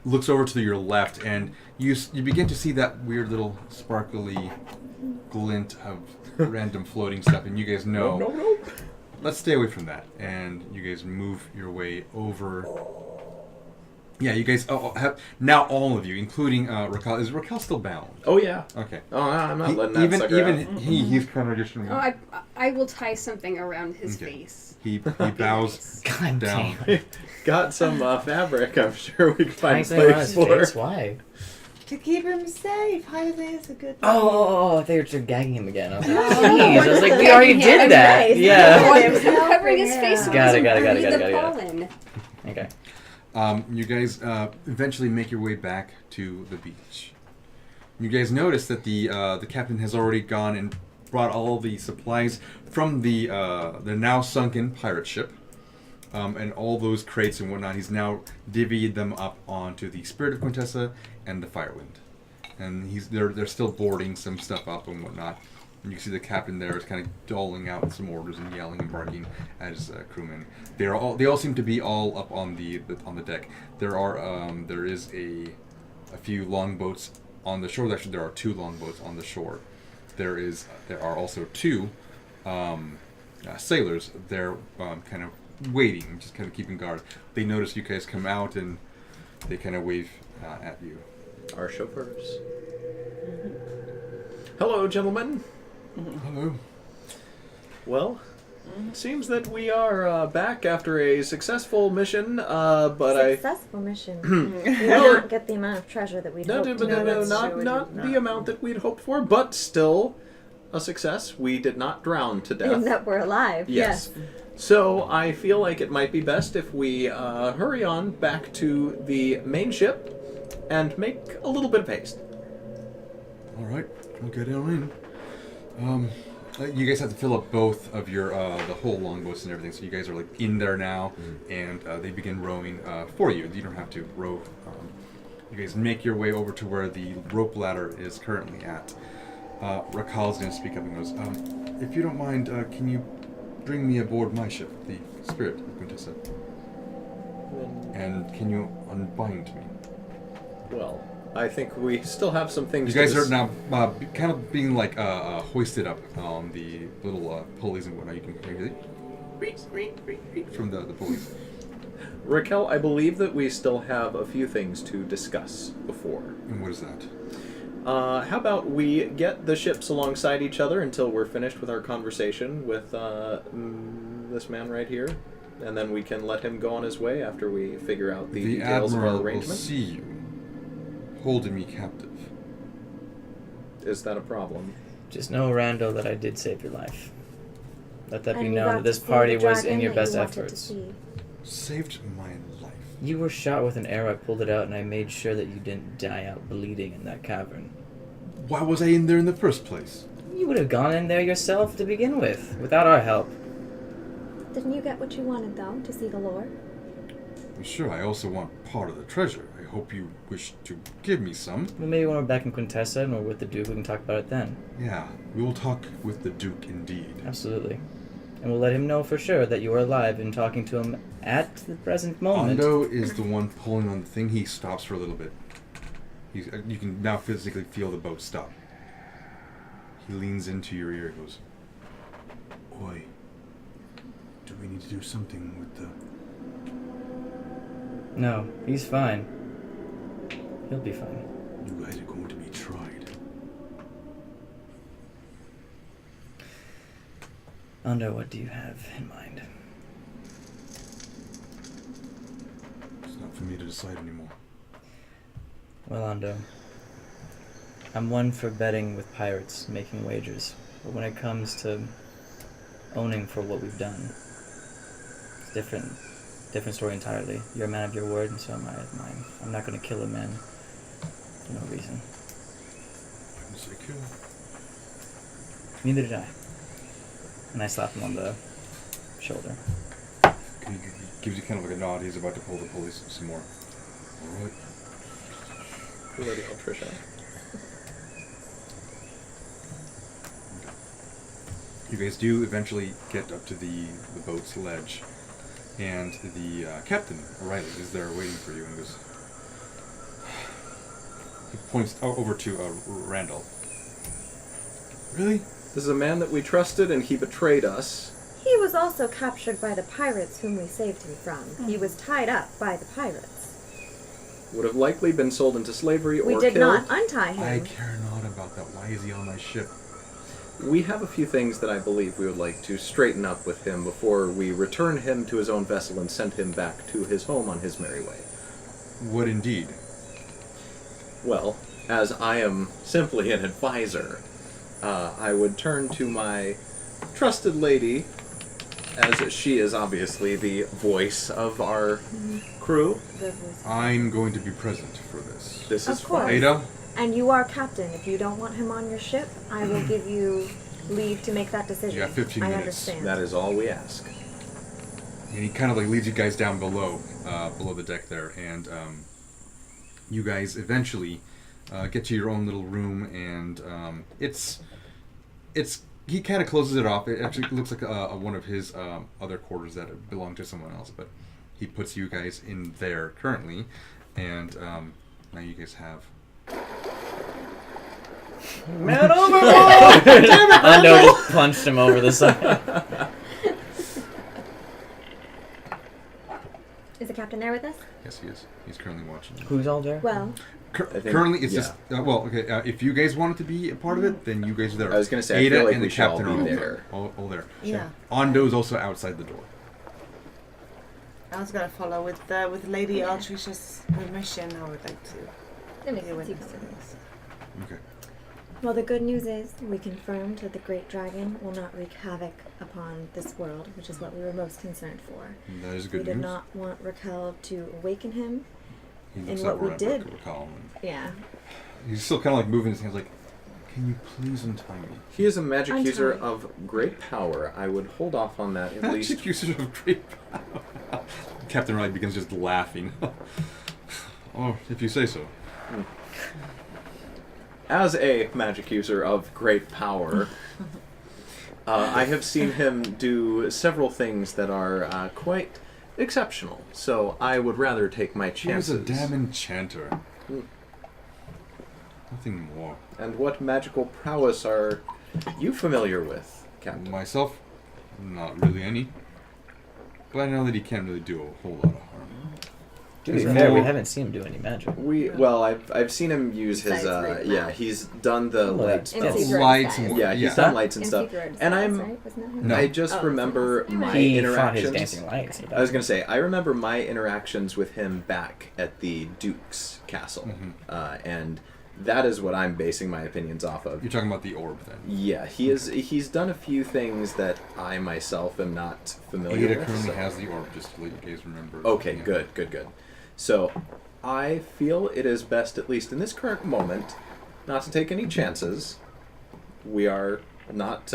looks over to your left, and you begin to see that weird little sparkly glint of random floating stuff, and you guys know. No. let's stay away from that. And you guys move your way over. Yeah, you guys have now all of you, including Raquel. Is Raquel still bound? Oh yeah. Okay. Oh, I'm not letting that sucker out. He's kind of just. Oh, I will tie something around his face. He bows God down. damn. Got some fabric. I'm sure we can find a Tying around place his for. face? Why? To keep him safe. Holiday is a good thing. Oh, I thought you were gagging him again. I was like, Oh, jeez. I was like, we gagging already him. did that. Nice. Yeah. It was covering his face so Got he it, doesn't got it, breathe got it, the got it. pollen. Okay. You guys eventually make your way back to the beach. You guys notice that the captain has already gone and brought all the supplies from the now sunken pirate ship, and all those crates and whatnot. He's now divvied them up onto the Spirit of Quintessa and the Firewind, and they're still boarding some stuff up and whatnot. And you can see the captain there is kind of doling out some orders and yelling and barking at his crewmen. They all seem to be all up on the deck. There is a few longboats on the shore. Actually, there are 2 longboats on the shore. There are also 2 sailors. They're kind of waiting, just kind of keeping guard. They notice you guys come out and they kind of wave at you. Our chauffeurs. Hello, gentlemen. Hello. Well, it seems that we are back after a successful mission, but Successful mission. We did not get the amount of treasure that we'd hoped. not the amount that we'd hoped for, but still a success. We did not drown to death. And that we're alive. Yes. So I feel like it might be best if we hurry on back to the main ship and make a little bit of haste. All right, we'll get on in. You guys have to fill up both of your the whole longboats and everything, so you guys are like in there now, and they begin rowing for you. You don't have to row. You guys make your way over to where the rope ladder is currently at. Rakal's going to speak up and goes, "If you don't mind, can you bring me aboard my ship, the Spirit of Quintessa? And can you unbind me?" Well, I think we still have some things. You guys are now kind of being like hoisted up on the little pulleys and whatnot. You can hear it from the pulleys. Raquel, I believe that we still have a few things to discuss before. And what is that? How about we get the ships alongside each other until we're finished with our conversation with this man right here, and then we can let him go on his way after we figure out the details of our Admiral will arrangement. see you, holding me captive. Is that a problem? Just know, Randall, that I did save your life. Let that be And you known got that this to see party the was dragon in your that you best wanted to efforts. see. Saved my life. You were shot with an arrow. I pulled it out, and I made sure that you didn't die out bleeding in that cavern. Why was I in there in the first place? You would have gone in there yourself to begin with, without our help. Didn't you get what you wanted, though, to see the lore? Well, sure, I also want part of the treasure. I hope you wish to give me some. Well, maybe when we're back in Quintessa and we're with the Duke, we can talk about it then. Yeah, we will talk with the Duke indeed. Absolutely. And we'll let him know for sure that you are alive and talking to him at the present moment. Ando is the one pulling on the thing. He stops for a little bit. You can now physically feel the boat stop. He leans into your ear and goes, "Oi, do we need to do something with the..." No, he's fine. He'll be fine. You guys are going to be tried. Ando, what do you have in mind? It's not for me to decide anymore. Well, Ando, I'm one for betting with pirates, making wagers. But when it comes to owning for what we've done, it's different story entirely. You're a man of your word, and so am I of mine. I'm not going to kill a man for no reason. I didn't say kill. Neither did I. And I slap him on the shoulder. He gives you kind of like a nod. He's about to pull the pulleys some more. All right. Ready, Trisha. You guys do eventually get up to the boat's ledge, and the captain, O'Reilly, is there waiting for you, and goes... He points over to Randall. Really? This is a man that we trusted, and he betrayed us. He was also captured by the pirates whom we saved him from. He was tied up by the pirates. Would have likely been sold into slavery or We did killed. not untie him. I care not about that. Why is he on my ship? We have a few things that I believe we would like to straighten up with him before we return him to his own vessel and send him back to his home on his merry way. What indeed? Well, as I am simply an advisor, I would turn to my trusted lady, as she is obviously the voice of our crew. I'm going to be present for this. This is Of course. fine. Ada, And you are captain. If you don't want him on your ship, I will give you leave to make that decision. Yeah, 15 I minutes. understand. That is all we ask. and he kind of like leads you guys down below the deck there, and you guys eventually get to your own little room, and it's he kind of closes it off. It actually looks like one of his other quarters that belong to someone else, but he puts you guys in there currently, and now you guys have. Man overboard! Ando just punched him over the side. Is the captain there with us? Yes, he is. He's currently watching. Who's all there? Well, Currently, it's just if you guys wanted to be a part of it, then you guys are there. I was gonna say, I Ada feel like and we the should all captain be are there. all there. Yeah. Ando's also outside the door. I was gonna follow with Lady Altricia's permission. I would like to. that makes deal with sense. these things. Okay. Well, the good news is we confirmed that the great dragon will not wreak havoc upon this world, which is what we were most concerned for. That is We good did news. not want Raquel to awaken him. He and looks what up we around did- to Raquel, and Yeah. he's still kind of like moving his hands, like, "Can you please untie me?" He is a magic I'm user sorry. of great power. I would hold off on that at least. Magic user of great power. Captain Riley begins just laughing. Oh, if you say so. As a magic user of great power, I have seen him do several things that are quite exceptional. So I would rather take my He was chances. a damn enchanter. Nothing more. And what magical prowess are you familiar with, Captain? Myself, not really any. But I know that he can't really do a whole lot of harm. To be He's fair, we more- haven't seen him do any magic. I've seen him use his Besides right now. he's done the Well, light that's- And spells. secret Lights disguise. and Yeah, he's Yeah. done lights and And stuff. secret And disguise, I'm right? Wasn't that him? No. I just Oh, remember someone else. my He fought interactions. his dancing lights. I was gonna say, I remember my interactions with him back at the Duke's castle, and that is what I'm basing my opinions off of. You're talking about the orb then. Yeah, he's done a few things that I myself am not familiar Ada with. currently so- has the orb, just to let you guys remember. Okay, Yeah. good. So, I feel it is best, at least in this current moment, not to take any chances. We are not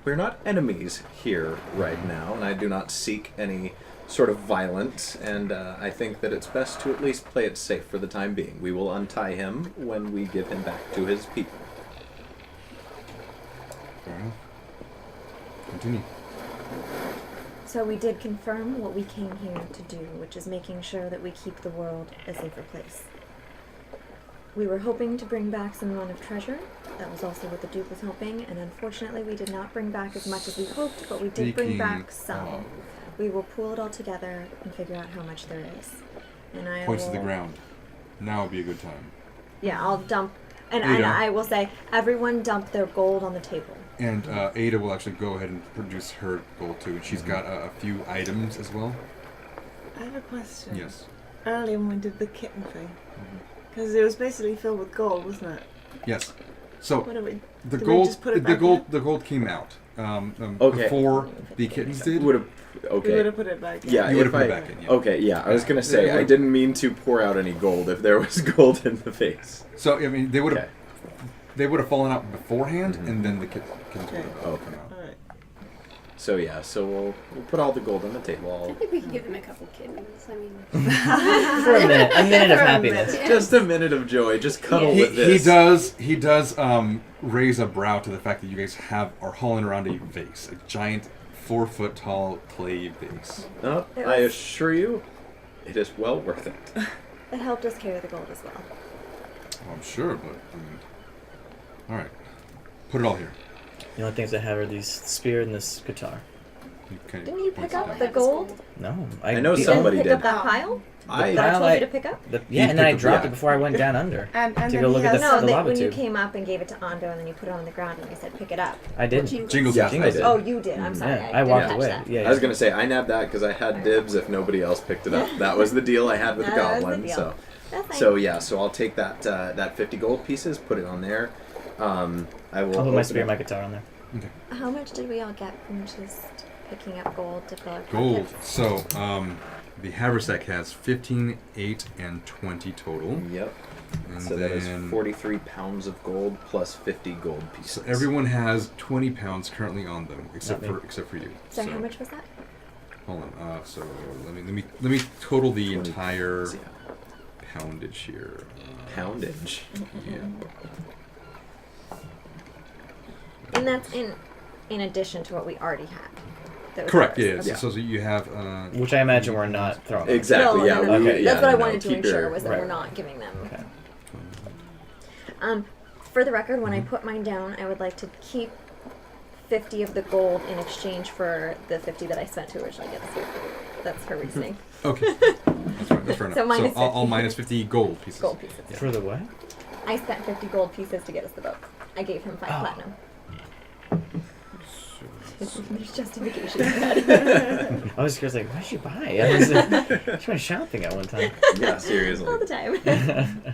we're not enemies here right now, and I do not seek any sort of violence. And I think that it's best to at least play it safe for the time being. We will untie him when we give him back to his people. Fair enough. Continue. So we did confirm what we came here to do, which is making sure that we keep the world a safer place. We were hoping to bring back some amount of treasure. That was also what the Duke was hoping, and unfortunately we did not bring back as much as we hoped, but we did bring Speaking back some. of- We will pool it all together and figure out how much there is. And I Points to will, the ground. Now would be a good time. Yeah, I'll dump, and Ada. I will say, everyone dump their gold on the table. And Ada will actually go ahead and produce her gold too. She's got a few items as well. I have a question. Yes. Earlier when we did the kitten thing, because it was basically filled with gold, wasn't it? Yes. So What do we? the did we gold, just put it the back gold came out Okay. before the kittens did. Would have We okay. would have put it back. Yeah, You would've if put it I- back in, yeah. Okay, yeah. I was gonna say Yeah, I didn't mean to pour out any gold if there was gold in the vase. So I mean, they would have Okay. fallen out beforehand, and then the kittens would Okay. have Okay. come out. All right. So yeah, so we'll put all the gold on the table. I think we can give them a couple kittens. I mean, For a minute of For a happiness. minute. Just a minute of joy. Just cuddle He, with this. he does raise a brow to the fact that you guys are hauling around a vase, a giant 4-foot tall clay vase. Oh, It I was- assure you, it is well worth it. It helped us carry the gold as well. Well, I'm sure, but I mean, all right, put it all here. The only things I have are these spear and this guitar. He kind of Didn't you points pick it up down. the gold? No, I know You somebody didn't pick did. up that pile I that I Pile told I- you to pick up? Yeah, and then I picked up- dropped yeah. it before I went down under And to then go look he at has- the No, lava when you tube. came up and gave it to Ando, and then you put it on the ground, and I said, "Pick it up." I did. Jingles. Yeah, Jingles I did. Oh, you did. I'm sorry. Yeah, I I didn't walked catch away. that. Yeah, I was gonna say I nabbed that because I had dibs if nobody else picked it up. That was the deal I had with the That was the goblin. deal. So, That's fine. so yeah. So I'll take that 50 gold pieces, put it on there. I will. I'll put open my it. spear and my guitar on there. How much did we all get from just picking up gold to fill our Gold. pockets? So, the haversack has 15, 8, and 20 total. Yep. And So that is then- 43 pounds of gold plus 50 gold pieces. So everyone has 20 pounds currently on them, except Not me. for you. So how much was that? Hold on. So let me total the 20 entire pounds, poundage here. Poundage. Yeah. And that's in addition to what we already had. That was Correct. ours. Yeah. Okay. So you have. Which I imagine we're not throwing. Exactly. No, yeah. no, no, we- no. yeah, That's what I no, wanted to keep ensure your- was that right. we're not giving them. Okay. For the record, when I put mine down, I would like to keep 50 of the gold in exchange for the 50 that I spent to originally get this. That's her reasoning. Okay. That's fair enough. So minus I'll 50. minus 50 gold pieces. Gold pieces. For the what? I spent 50 gold pieces to get us the boat. I gave him 5 platinum. There's justification for that. I was like, what did you buy? I was, she went shopping at one time. Yeah. Seriously. All the time.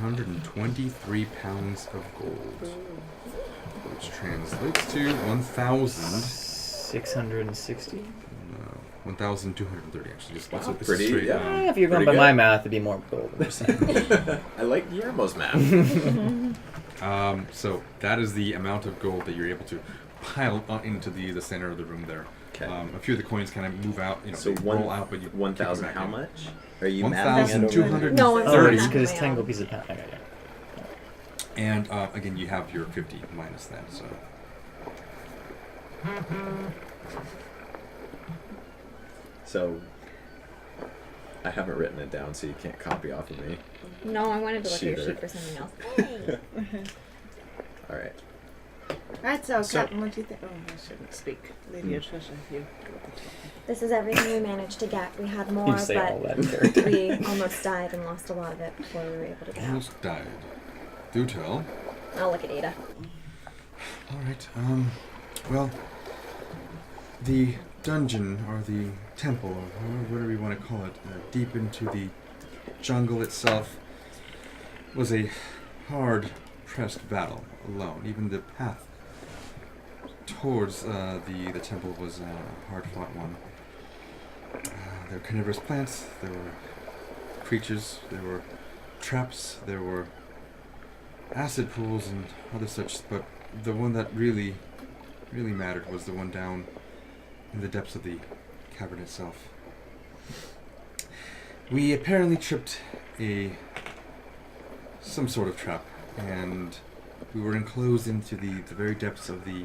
123 pounds of gold, which translates to 1,000. 660. 1,230 actually. Just it's a pretty, straight, yeah. If you're going Pretty by my good. math, it'd be more gold. I like Guillermo's math. So that is the amount of gold that you're able to pile into the center of the room there. Okay. A few of the coins kind of move out, So they roll out, but you 1,000. kick them How back in. much? Are you mathing it over? 1,230. No, I'm Oh, sorry. it's Not because it's my 10 own. gold pieces of pound. Okay, yeah. And again, you have your 50 minus that. So So I haven't written it down, so you can't copy off of me. No, I wanted to look at your Cheater. sheet for something else. All right. Right, so, So- Captain, what do you think? Oh, I shouldn't speak. Lady Atrisha, you go with the talk. This is everything we managed to get. We had more, You say all but that in character. we almost died and lost a lot of it before we were able to get out. almost died. Do tell. I'll look at Ada. All right. Well, the dungeon or the temple or whatever you want to call it, deep into the jungle itself, was a hard-pressed battle alone. Even the path towards the temple was a hard-fought one. There were carnivorous plants. There were creatures. There were traps. There were acid pools and other such, but the one that really mattered was the one down in the depths of the cavern itself. We apparently tripped some sort of trap, and we were enclosed into the very depths of the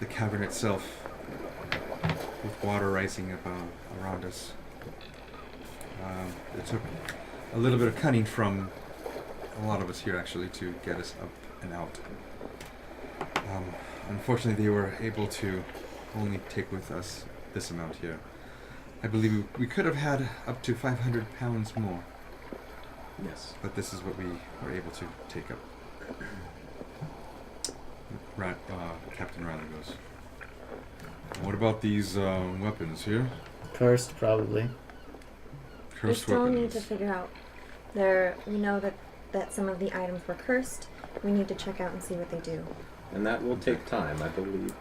cavern itself, with water rising around us. It took a little bit of cunning from a lot of us here actually to get us up and out. Unfortunately, they were able to only take with us this amount here. I believe we could have had up to 500 pounds more, Yes. but this is what we were able to take up. Captain Riley goes, what about these weapons here? Cursed, probably. We Cursed still weapons. need to figure out. We know that some of the items were cursed. We need to check out and see what they do. And that will take time, I believe.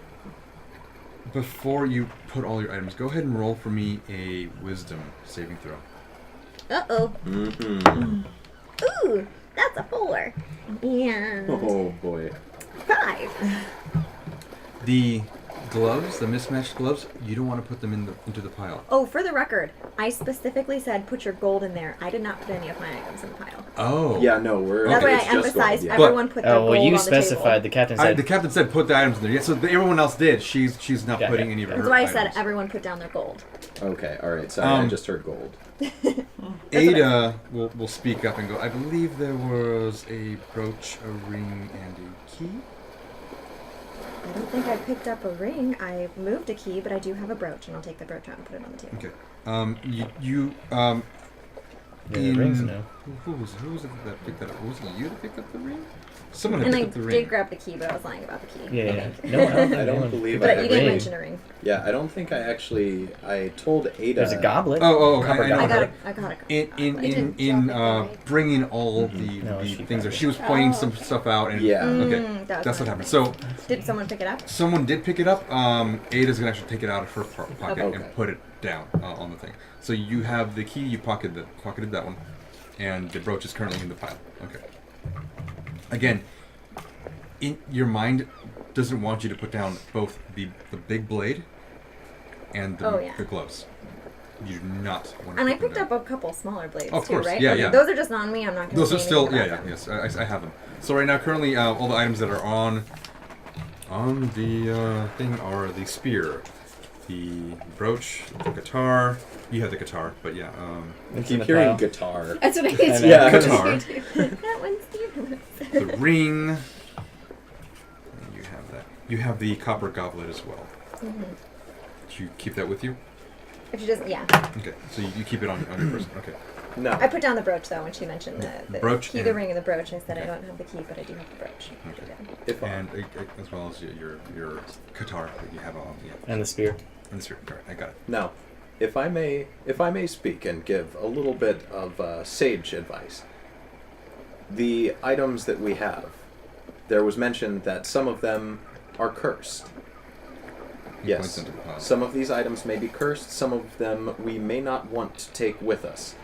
Before you put all your items, go ahead and roll for me a wisdom saving throw. Uh-oh. Mm-hmm. Ooh, that's a 4. And Oh boy. 5. The gloves, the mismatched gloves, you don't want to put them into the pile. Oh, for the record, I specifically said put your gold in there. I did not put any of my items in the pile. Oh. Yeah, no, we're. That's why I it's just emphasized gold, yeah. everyone put their Oh, gold well, you on the specified. table. The captain said. The captain said put the items in there. Yeah, so everyone else did. She's not Yeah, putting yeah. any of her That's why I said items. everyone put down their gold. Okay, all right. Sorry, I just heard gold. Ada will speak up and go, I believe there was a brooch, a ring, and a key. I don't think I picked up a ring. I moved a key, but I do have a brooch, and I'll take the brooch out and put it on the table. Okay. Yeah, the rings now. Who was it that picked that up? Was it you that picked up the ring? Someone had And picked I up the did ring. grab the key, but I was lying about the key. Yeah, I yeah. think. No, I don't believe But I you had didn't ring. mention a ring. Yeah, I don't think I told Ada. There's a goblet. Oh, Copper I know. I got goblet. it. I got it. In bringing all the No, she things there, got she was pointing some stuff out, and Yeah. okay, That was that's what fine. happened. So Did someone pick it up? someone did pick it up. Ada's gonna actually take it out of her pocket Okay. and put it down on the thing. So you have the key. You pocketed that one, and the brooch is currently in the pile. Okay. Again, your mind doesn't want you to put down both the big blade and the gloves. You do not want to. And I put them picked down. up a couple smaller blades Of too, course, right? yeah, Okay, yeah. Those are just on me. I'm not going to Those say are still, anything yeah, about yes, I have them. So right now, currently, all the items that are on the thing are the spear, the brooch, the guitar. You have the guitar, but yeah. I It's in keep the hearing pile. guitar. That's what I I get. know. Yeah. Guitar. that one's Steven. The ring. And you have that. You have the copper goblet as well. Mm-hmm. Did you keep that with you? If she doesn't, yeah. Okay, so you keep it on your person. Okay. No. I put down the brooch though when she mentioned the Brooch key, and- the ring, and the brooch. I said I Okay. don't have the key, but I do have the brooch. Okay. If And as well as your guitar that you have on. Yeah. And the spear. And the spear. All right, I got it. Now, if I may speak and give a little bit of sage advice, the items that we have, there was mentioned that some of them are cursed. He points Yes, into the pile. some of these items may be cursed, some of them we may not want to take with us.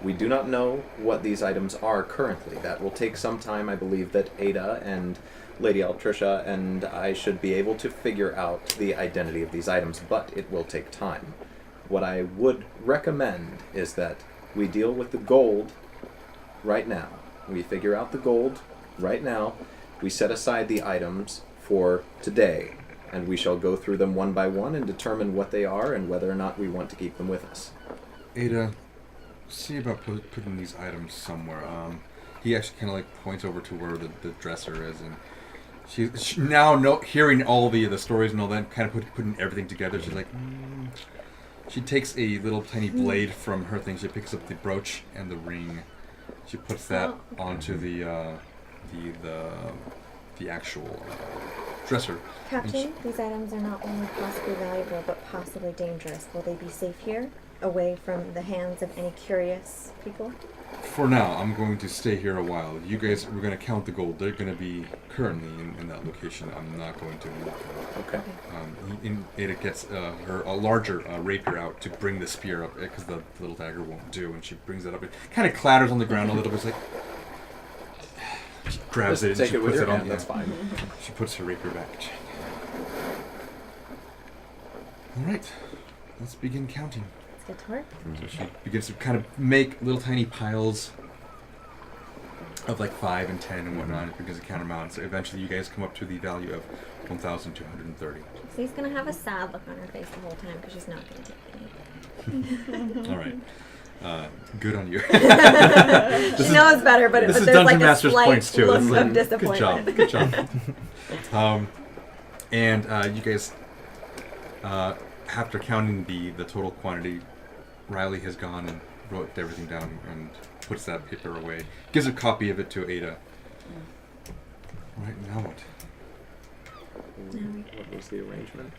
We do not know what these items are currently. That will take some time. I believe that Ada and Lady Altricia and I should be able to figure out the identity of these items, but it will take time. What I would recommend is that we deal with the gold right now. We figure out the gold right now. We set aside the items for today, and we shall go through them one by one and determine what they are and whether or not we want to keep them with us. Ada, see about putting these items somewhere. He actually kind of like points over to where the dresser is, and she now hearing all the stories and all that, kind of putting everything together. She's like, she takes a little tiny blade from her thing. She picks up the brooch and the ring. She puts that onto the actual dresser. Captain, these items are not only possibly valuable, but possibly dangerous. Will they be safe here, away from the hands of any curious people? For now, I'm going to stay here a while. You guys, we're going to count the gold. They're going to be currently in that location. I'm not going to move them. Okay. Ada gets a larger rapier out to bring the spear up because the little dagger won't do, and she brings it up. It kind of clatters on the ground a little bit. It's like she grabs it and Take she it with puts your it on. hand, that's fine. She puts her rapier back. All right, let's begin counting. Let's get to work. So she begins to kind of make little tiny piles of like 5 and 10 and whatnot. It begins to count them out. So eventually you guys come up to the value of 1,230. So he's going to have a sad look on her face the whole time because she's not going to take any. All right. Good on you. She knows better, but This is there's Dungeon like a Master's slight points too. look It's like, of disappointment. Good job. And you guys, after counting the total quantity, Riley has gone and wrote everything down and puts that paper away. Gives a copy of it to Ada. All right, now what? What was the arrangement?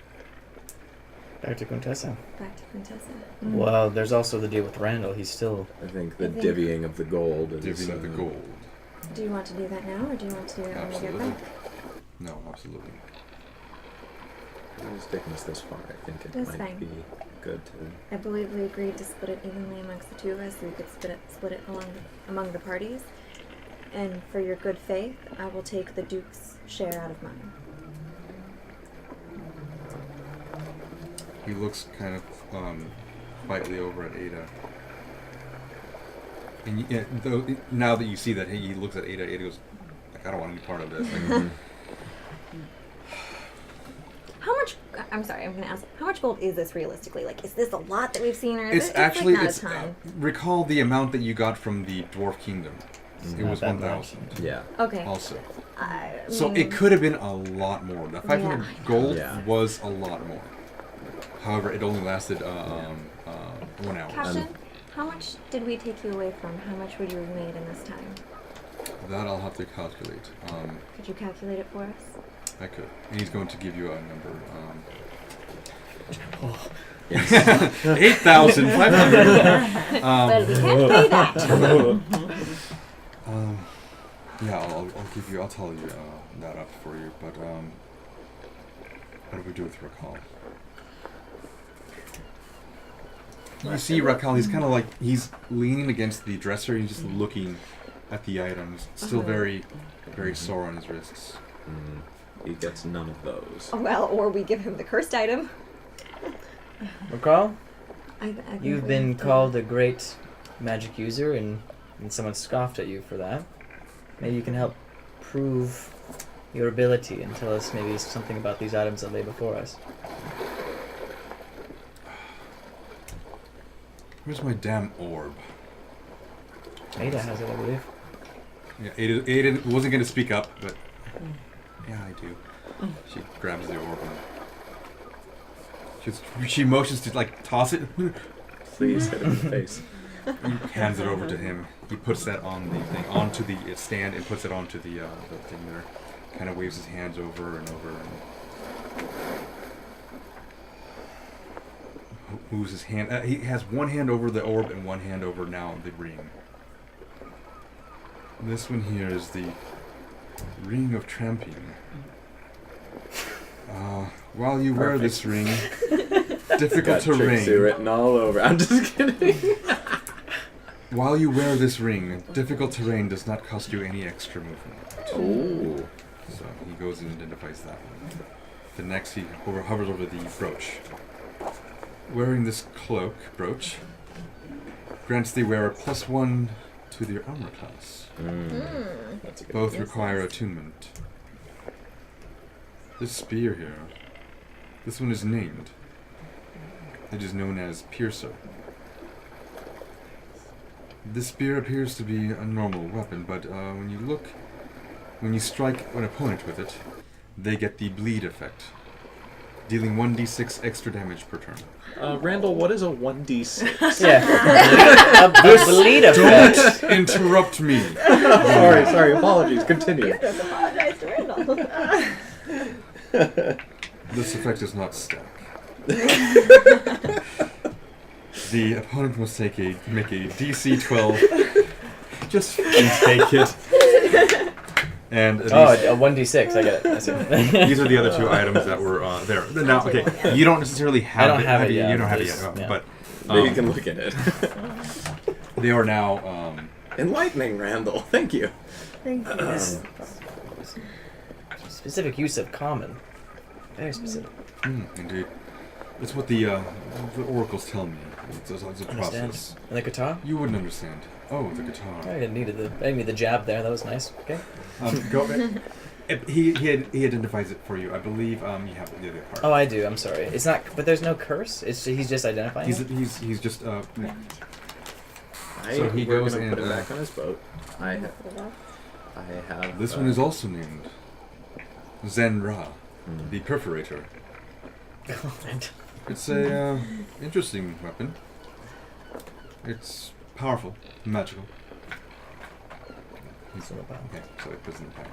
Back to Quintessa. Back to Quintessa. Well, there's also the deal with Randall. He's still... I think the divvying of the gold is... Divvying of the gold. Do you want to do that now, or do you want to do it when we get Absolutely. back? No, absolutely. It's taken us this far. I think it That's might fine. be good to... I believe we agreed to split it evenly amongst the two of us, so we could split it among the parties. And for your good faith, I will take the Duke's share out of mine. He looks kind of quietly over at Ada. And now that you see that he looks at Ada, Ada goes, like, I don't want any part of this. Like, How much? I'm sorry, I'm going to ask. How much gold is this realistically? Like, is this a lot that we've seen, or is it's it just actually, like not it's a ton? recall the amount that you got from the Dwarf Kingdom. It was Not that 1,000. Yeah. Okay. Also. I So mean, it could have been a lot more. The 500 Yeah. gold Yeah. was a lot more. However, it only lasted 1 hour. Captain, how much did we take you away from? How much would you have made in this time? That I'll have to calculate. Could you calculate it for us? I could. And he's going to give you a number. 8,500. Well, we can't pay that. Yeah, I'll give you. I'll tell you that up for you. But what do we do with Rakal? You see, Rakal. He's kind of like he's leaning against the dresser. He's just looking at the items. Still very, very sore on his wrists. He gets none of those. Well, or we give him the cursed item. Recall? I think You've we been have to- called a great magic user, and someone scoffed at you for that. Maybe you can help prove your ability and tell us maybe something about these items that lay before us. Where's my damn orb? Ada has it, I believe. Yeah, Ada wasn't going to speak up, but yeah, I do. She grabs the orb and she motions to like toss it. Please hit him in the face. He hands it over to him. He puts that on the thing, onto the stand, and puts it onto the thing there. Kind of waves his hands over and over, and moves his hand. He has one hand over the orb and one hand over now the ring. This one here is the Ring of Tramping. While you wear this ring, difficult Got Trixie terrain. written all over. I'm just kidding. While you wear this ring, difficult terrain does not cost you any extra movement. Ooh. So he goes and identifies that one. The next he hovers over the brooch. Wearing this brooch, grants the wearer +1 to their armor class. That's a good Both require attunement. This spear here, this one is named. It is known as Piercer. This spear appears to be a normal weapon, but when you strike an opponent with it, they get the bleed effect, dealing 1d6 extra damage per turn. Randall, what is a 1d6? Yeah. a bleed effect. Don't interrupt me. Sorry, apologies. Continue. Just apologize to Randall. This effect does not stack. The opponent must make a DC 12. Just take it. And A 1d6, I get it. I see. these are the other two items that were there. Now, okay, you don't necessarily have I don't have it yet. You don't have it yet, Yeah. but Maybe you can look at it. they are now. Enlightening, Randall. Thank you. Thank you. Specific use of common. Very specific. Indeed, it's what the oracles tell me. It's a Understand. process. And the guitar? You wouldn't understand. Oh, the guitar. I needed the jab there. That was nice. Okay. Go. He identifies it for you. I believe you have the other part. Oh, I do. I'm sorry. It's not. But there's no curse. He's just identifying. He's it? just yeah. So he we're goes gonna put and, him back on his boat. I have. This one is also named Zenra, the Perforator. It's a interesting weapon. It's powerful, magical. Okay, so it puts in the pack.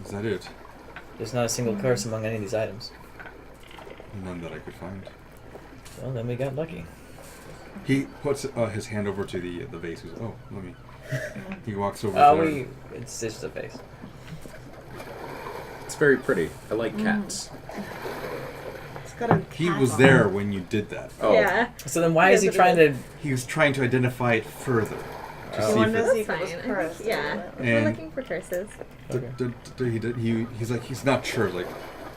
Is that it? There's not a single curse among any of these items. None that I could find. Well, then we got lucky. He puts his hand over to the vase. He goes, "Oh, let me." He walks over. there. It's just a face. It's very pretty. I like cats. It's got a He cat was on there it. when you did that. Oh. Yeah. So then why is he trying to? He was trying to identify it further. To Oh. see One if to see if That's it was fine. cursed. Yeah. We're And- looking for curses. he's like, he's not sure. Like,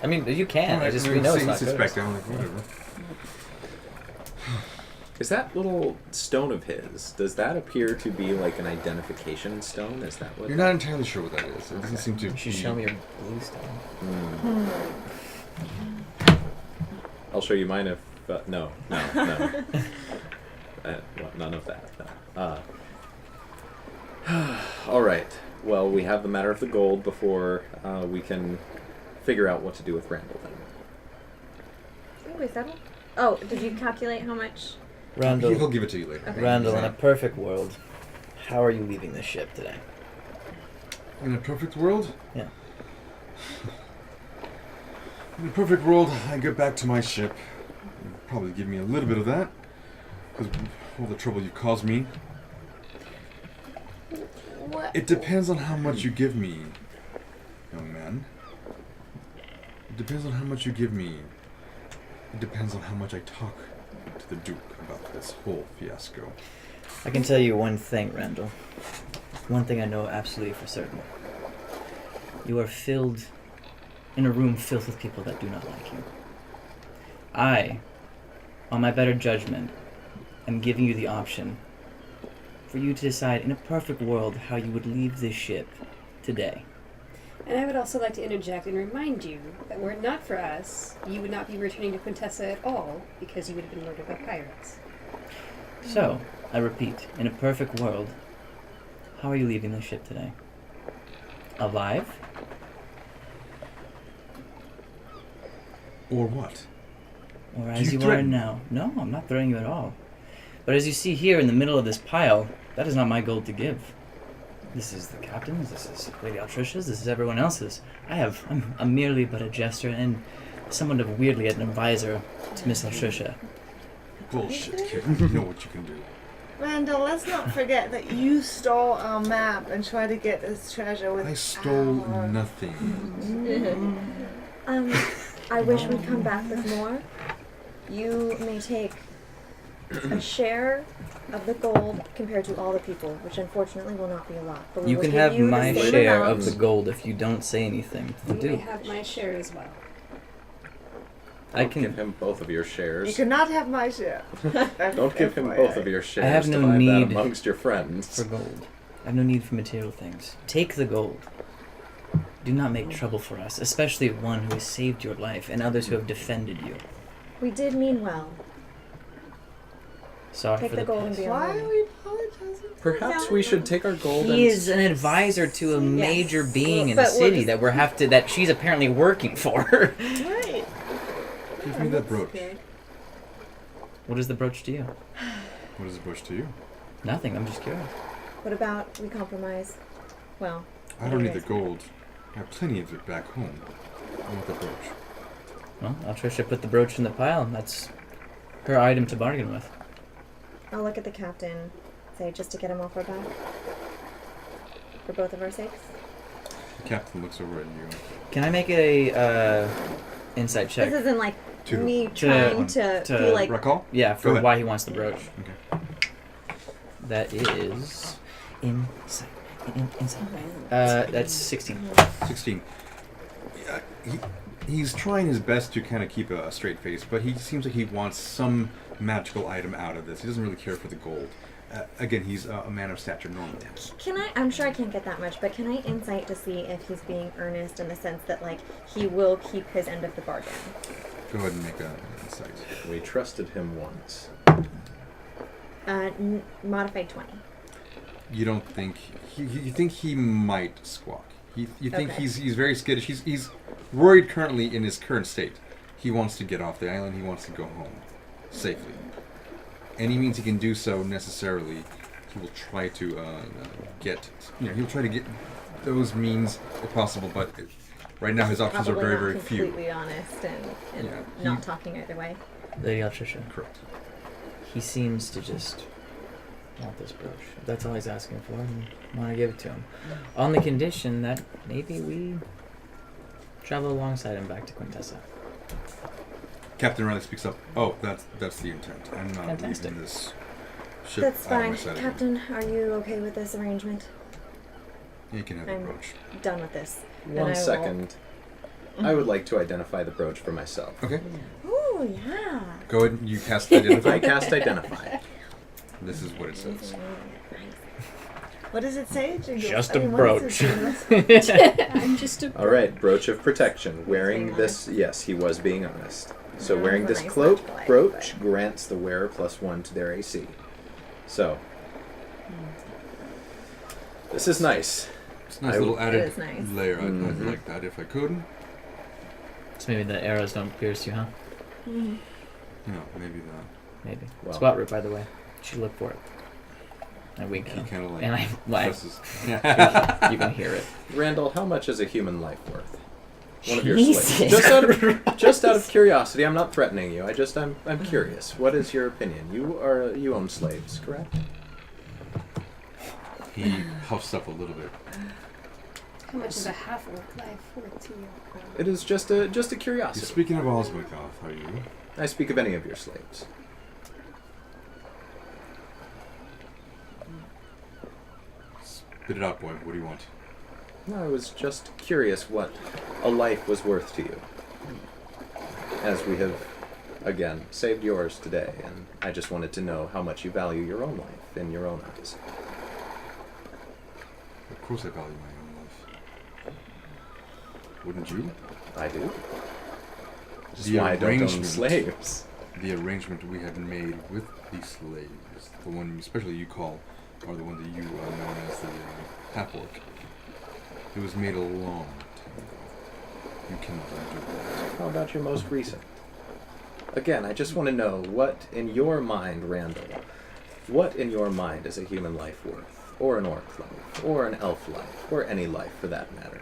I mean, you can. alright, We know it's he's not good. suspecting. I'm like, whatever. Is that little stone of his? Does that appear to be like an identification stone? Is that what? You're not entirely sure what that is. It doesn't seem to. You should show me your blue stone. I'll show you mine if. No. Well, none of that. No. Well, we have the matter of the gold before we can figure out what to do with Randall then. Think we settled? Oh, did you calculate how much? Randall, He'll give it to you later. Okay. Randall, in a perfect world, how are you leaving the ship today? In a perfect world? Yeah. In a perfect world, I get back to my ship. You'll probably give me a little bit of that, because of all the trouble you've caused me. What? It depends on how much you give me, young man. It depends on how much you give me. It depends on how much I talk to the Duke about this whole fiasco. I can tell you one thing, Randall. One thing I know absolutely for certain. You are filled in a room filled with people that do not like you. I, on my better judgment, am giving you the option for you to decide in a perfect world how you would leave this ship today. And I would also like to interject and remind you that were it not for us, you would not be returning to Quintessa at all, because you would have been murdered by pirates. So, I repeat, in a perfect world, how are you leaving the ship today? Alive? Or what? Or as You you are threaten- now? No, I'm not threatening you at all. But as you see here in the middle of this pile, that is not my gold to give. This is the captain's, this is Lady Altricia's, this is everyone else's. I'm merely but a jester and somewhat of weirdly an advisor to Miss Altricia. Bullshit, kid. You know what you can do. Randall, let's not forget that you stole our map and tried to get this treasure with I stole our... nothing. I wish we'd come back with more. You may take a share of the gold compared to all the people, which unfortunately will not be a lot. But we You will can give have you the my same share amount. of the gold if you don't say anything to the You may Duke. have my share as well. I Don't give can. him both of your You shares. cannot have my share. Don't give him both of your shares. I have no Divide that need amongst your friends. For gold. I have no need for material things. Take the gold. Do not make trouble for us, especially one who has saved your life and others who have defended you. We did mean well. Sorry Take for the the gold and past. be on Why our are way. we apologizing? Perhaps we should take our gold He is an advisor to a major being in the But we're city just- that she's apparently working for. Right. Give me that brooch. What is the brooch to you? What is the brooch to you? Nothing. I'm just curious. What about we compromise? Well, I don't need the anyways. gold. I have plenty of it back home. I want the brooch. Well, Altricia put the brooch in the pile. That's her item to bargain with. I'll look at the captain, say just to get him off our back. For both of our sakes. The captain looks over at you. Can I make a insight check? This isn't like To- me to- trying to to be like Recall? Yeah, Go for ahead. why he wants the brooch. Okay. That is insight. Insight. That's 16. 16. Yeah, he's trying his best to kind of keep a straight face, but he seems like he wants some magical item out of this. He doesn't really care for the gold. Again, he's a man of stature normally. Can I'm sure I can't get that much, but can I insight to see if he's being earnest in the sense that like he will keep his end of the bargain? Go ahead and make an insight. We trusted him once. Modified 20. You don't think you think he might squawk. You think Okay. he's very skittish. He's worried currently in his current state. He wants to get off the island. He wants to go home safely. Any means he can do so necessarily, he will try to get. He'll try to get those means if possible. But right now his options Probably are very, not very few. completely honest and Yeah, not he- talking either way. Lady Altricia. Correct. He seems to just want this brooch. If that's all he's asking for, and want to give it to him. On the condition that maybe we travel alongside him back to Quintessa. Captain Riley speaks up. Oh, that's the intent. I'm not Fantastic. leaving this ship That's out of fine. my sight again. Captain, are you okay with this arrangement? You can have the I'm brooch. done with this. Then I One will- second. I would like to identify the brooch for myself. Okay. Ooh, yeah. Go ahead and you cast identify. I cast identify. This is what it says. What does it say, Jingles? Just I a mean, what is brooch. it? I'm just a. All right, brooch of protection. Wearing being this, yes, he was being honest. So That wearing was a this nice cloak match, brooch but- grants the wearer +1 to their AC. So this is nice. It's a nice little added is nice. layer. I'd like that if I could. So maybe the arrows don't pierce you, huh? No, maybe that. Maybe. Well. Spot root, by the way. You should look for it. I wink. He kind of like And I like. presses. You can hear it. Randall, how much is a human life worth? One of your Jesus slaves. Just out of curiosity, I'm not threatening you. I'm curious. What is your opinion? You own slaves, correct? He puffs up a little bit. How much is a half-orc life worth to you? It is just a You're curiosity. speaking of Osmogoth, are you? I speak of any of your slaves. Spit it out, boy. What do you want? No, I was just curious what a life was worth to you. As we have, again, saved yours today, and I just wanted to know how much you value your own life in your own eyes. Of course I value my own life. Wouldn't you? I do. Which is The why I don't own arrangement. slaves. The arrangement we have made with the slaves, the one especially you call, or the one that you know as the half-orc, it was made a long time ago. You cannot undo that. How about your most recent? Again, I just want to know what, in your mind, Randall, what in your mind is a human life worth? Or an orc life? Or an elf life? Or any life, for that matter?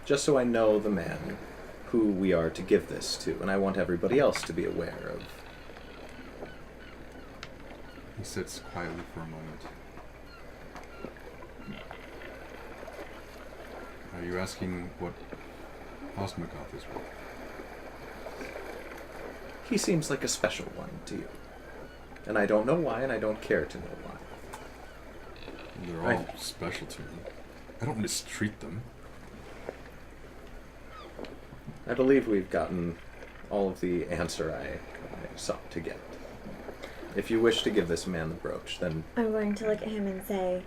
Just so I know the man who we are to give this to, and I want everybody else to be aware of. He sits quietly for a moment. Are you asking what Osmogoth is worth? He seems like a special one to you. And I don't know why, and I don't care to know why. They're all special to me. I don't mistreat them. I believe we've gotten all of the answer I sought to get. If you wish to give this man the brooch, then I'm going to look at him and say,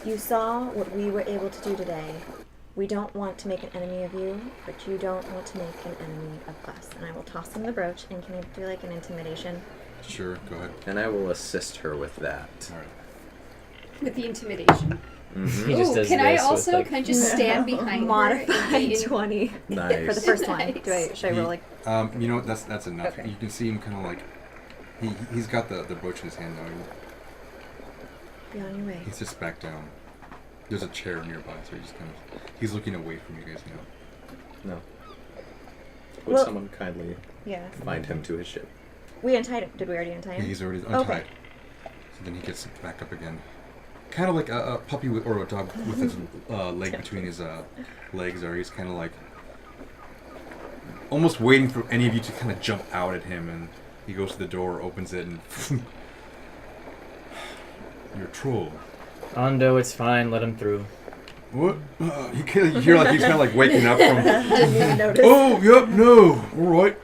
you saw what we were able to do today. We don't want to make an enemy of you, but you don't want to make an enemy of us. And I will toss him the brooch, and can you do like an intimidation? Sure, go ahead. and I will assist her with that. All right. With the intimidation. Mm-hmm. He just Ooh, does can I this with, also like- can I just stand behind her Modified and be in- 20 Nice. for the first one. Nice. Should I roll like? You know what? That's enough. Okay. You can see him kind of like he's got the brooch in his hand now. Be on your way. He sits back down. There's a chair nearby, so he's looking away from you guys now. No. Would Well- someone kindly Yeah. find him to his ship? We untied him. Did we already untie Yeah, him? he's already Okay. untied. So then he gets back up again. Kind of like a puppy or a dog with his leg between his legs, or he's kind of like almost waiting for any of you to kind of jump out at him, and he goes to the door, opens it, and you're a troll. Ondo, it's fine. Let him through. What? You hear like he's kind of like waking up from. Didn't even notice. Oh, yep, no, all right.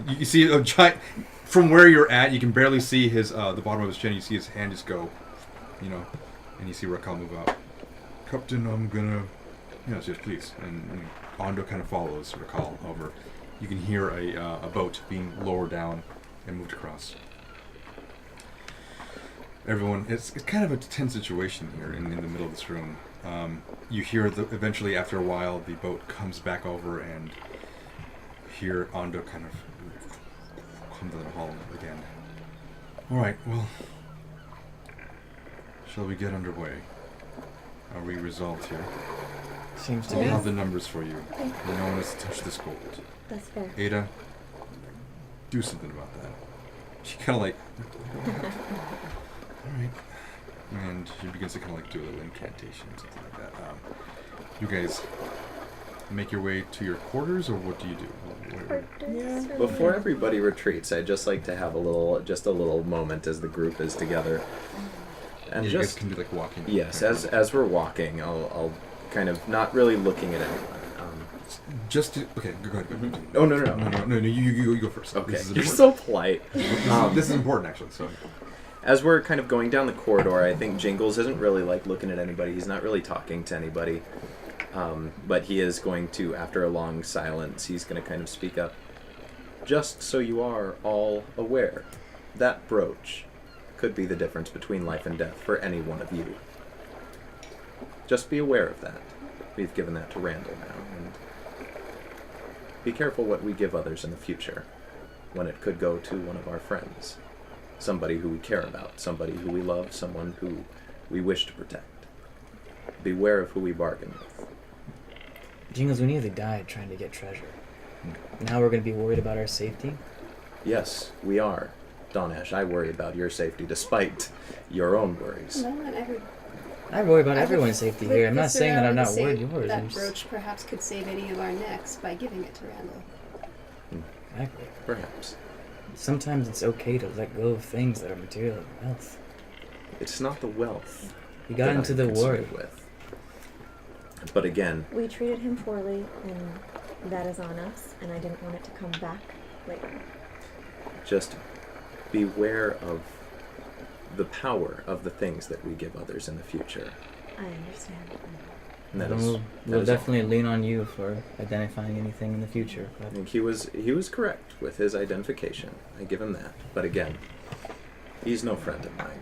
You see a giant from where you're at. You can barely see his the bottom of his chin. You see his hand just go, and you see Raquel move out. Captain, I'm gonna. Yes, please. And Ondo kind of follows Raquel over. You can hear a boat being lowered down and moved across. Everyone, it's kind of a tense situation here in the middle of this room. You hear eventually, after a while, the boat comes back over, and hear Ondo kind of come to the hall again. All right, well, shall we get underway? Are we resolved here? Seems to I'll be. have the numbers for you. No one has to touch this gold. That's fair. Ada, do something about that. She kind of like, all right, and she begins to kind of like do a little incantation, something like that. You guys make your way to your quarters, or what do you do? Before everybody retreats, I'd just like to have a little moment as the group is together. And you just guys can be like walking. yes, as we're walking, I'll kind of not really looking at anyone. Just to, okay, go ahead. Oh no. No, you go first. Okay, This is you're important. so polite. This is important, actually. So, As we're kind of going down the corridor, I think Jingles isn't really like looking at anybody. He's not really talking to anybody. But he is going to, after a long silence, he's going to kind of speak up. Just so you are all aware, that brooch could be the difference between life and death for any one of you. Just be aware of that. We've given that to Randall now, and be careful what we give others in the future, when it could go to one of our friends. Somebody who we care about, somebody who we love, someone who we wish to protect. Beware of who we bargain with. Jingles, we nearly died trying to get treasure. Now we're going to be worried about our safety? Yes, we are. Dawnash, I worry about your safety despite your own worries. No, not every. I worry about I would everyone's safety flip here. I'm not this saying that I'm around not and say worried yours. That I'm just- brooch perhaps could save any of our necks by giving it to Randall. Exactly. Perhaps. Sometimes it's okay to let go of things that are material and wealth. It's not the wealth He got that into I'm the concerned war. with. But again, We treated him poorly, and that is on us, and I didn't want it to come back later. just beware of the power of the things that we give others in the future. I understand. And that And is, we'll that is all. definitely lean on you for identifying anything in the future. I But think he was correct with his identification. I give him that. But again, he's no friend of mine.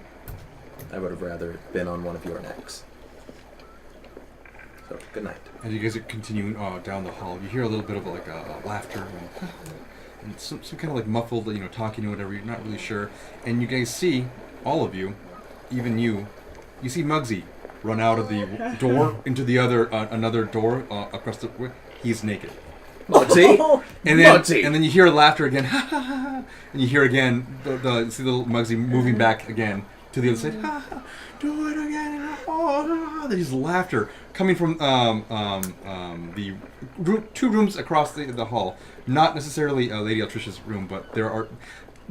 I would have rather been on one of your necks. So, good night. As you guys are continuing down the hall, you hear a little bit of like laughter and some kind of like muffled, talking or whatever. You're not really sure. And you guys see, all of you, even you see Muggsy run out of the door into the other another door across the way. He's naked. Muggsy? And then Muggsy! and then you hear laughter again. And you hear again see little Muggsy moving back again to the other side. Do it again. There's laughter coming from the two rooms across the hall. Not necessarily Lady Altricia's room, but there are.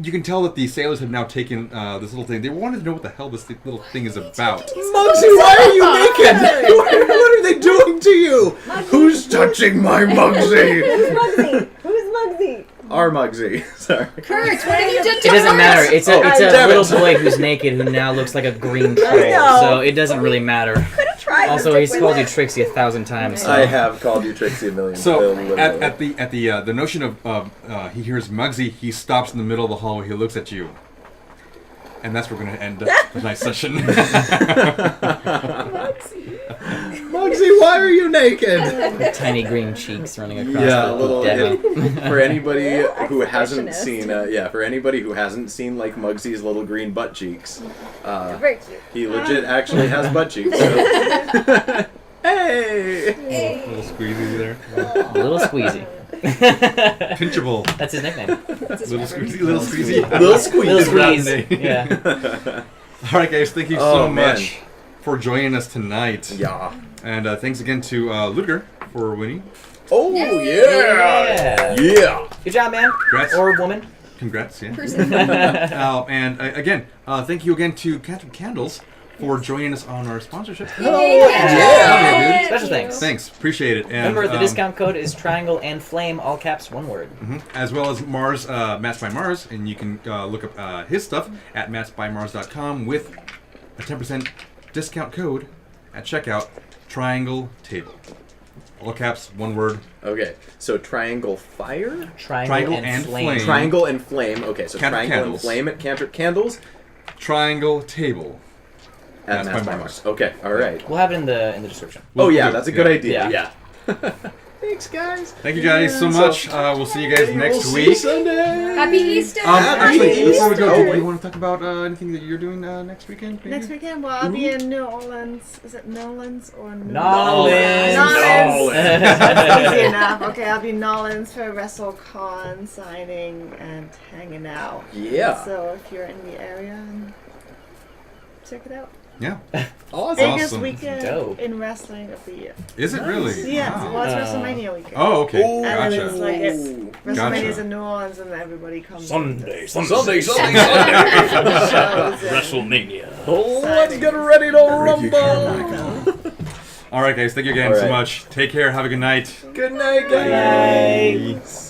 You can tell that the sailors have now taken this little thing. They wanted to know what the hell this little thing is about. Muggsy, why are you naked? What are they doing to you? Who's touching my Muggsy? Who's Muggsy? Who's Muggsy? Our Muggsy. Sorry. Kurt, what have you done to it doesn't Kurt? matter. It's a damn little it. boy who's naked who now looks like a green troll. know. So it doesn't really matter. Could have tried. to Also, stick he's with called you it. Trixie 1,000 times. So. I have called you Trixie a million So literally. at the notion of he hears Muggsy, he stops in the middle of the hallway. He looks at you, and that's where we're going to end tonight's session. Muggsy, why are you naked? Tiny green cheeks running across Yeah, the a little. deck. Yeah. For anybody who hasn't Exhibitionist. seen, for anybody who hasn't seen like Muggsy's little green butt cheeks, Very cute. he legit actually has butt cheeks. So. Hey! A little squeezy there. A little squeezy. Pinchable. That's his nickname. Little squeezy. Little squeezy. Little squeeze. Little Round squeeze. name. Yeah. All right, guys. Thank you Oh, so man. much for joining us tonight. Yeah. And thanks again to Ludger for winning. Oh, yeah! Yeah! Good job, man. Congrats. Or woman. Congrats, yeah. Person. And again, thank you again to Cantrip Candles for joining us on our sponsorship. Yeah, dude. Special thanks. Thanks, appreciate it. And, Remember, the discount code is triangle and flame, all caps, one word. as well as Mars, Mats by Mars, and you can look up his stuff at matsbymars.com with a 10% discount code at checkout, Triangle Table. All caps, one word. Okay, so Triangle Fire? Triangle and flame. Triangle and Flame. Okay, so Cantrip Triangle Candles. and Flame at Cantrip Candles Triangle Table. at Mats Mats by by Mars. Mars. Okay, alright. We'll have it in the description. Oh yeah, do- that's a good idea. Yeah. Yeah. Thanks, guys. Thank you guys so much. We'll see you guys next We'll see week. you Sunday. Happy Easter! Actually, Happy before we go, Easter. do you want to talk about anything that you're doing next weekend? Maybe? Next weekend, well, I'll be in New Orleans. Is it Nolans or Nolans. Nolans. Nolans. Easy enough. Okay, I'll be in Nolans for WrestleCon signing and hanging out. Yeah. So if you're in the area, check it out. Yeah. Awesome. Biggest Awesome. weekend Dope. in wrestling of the year. Is it really? Yeah, Wow. well, it's WrestleMania weekend. Oh, okay. Oh. And then Gotcha. it's like WrestleMania's Gotcha. in New Orleans, and everybody comes. Sunday. WrestleMania. Oh, let's get ready to rumble. All right, guys. Thank you again All so right. much. Take care. Have a good night. Good night, guys.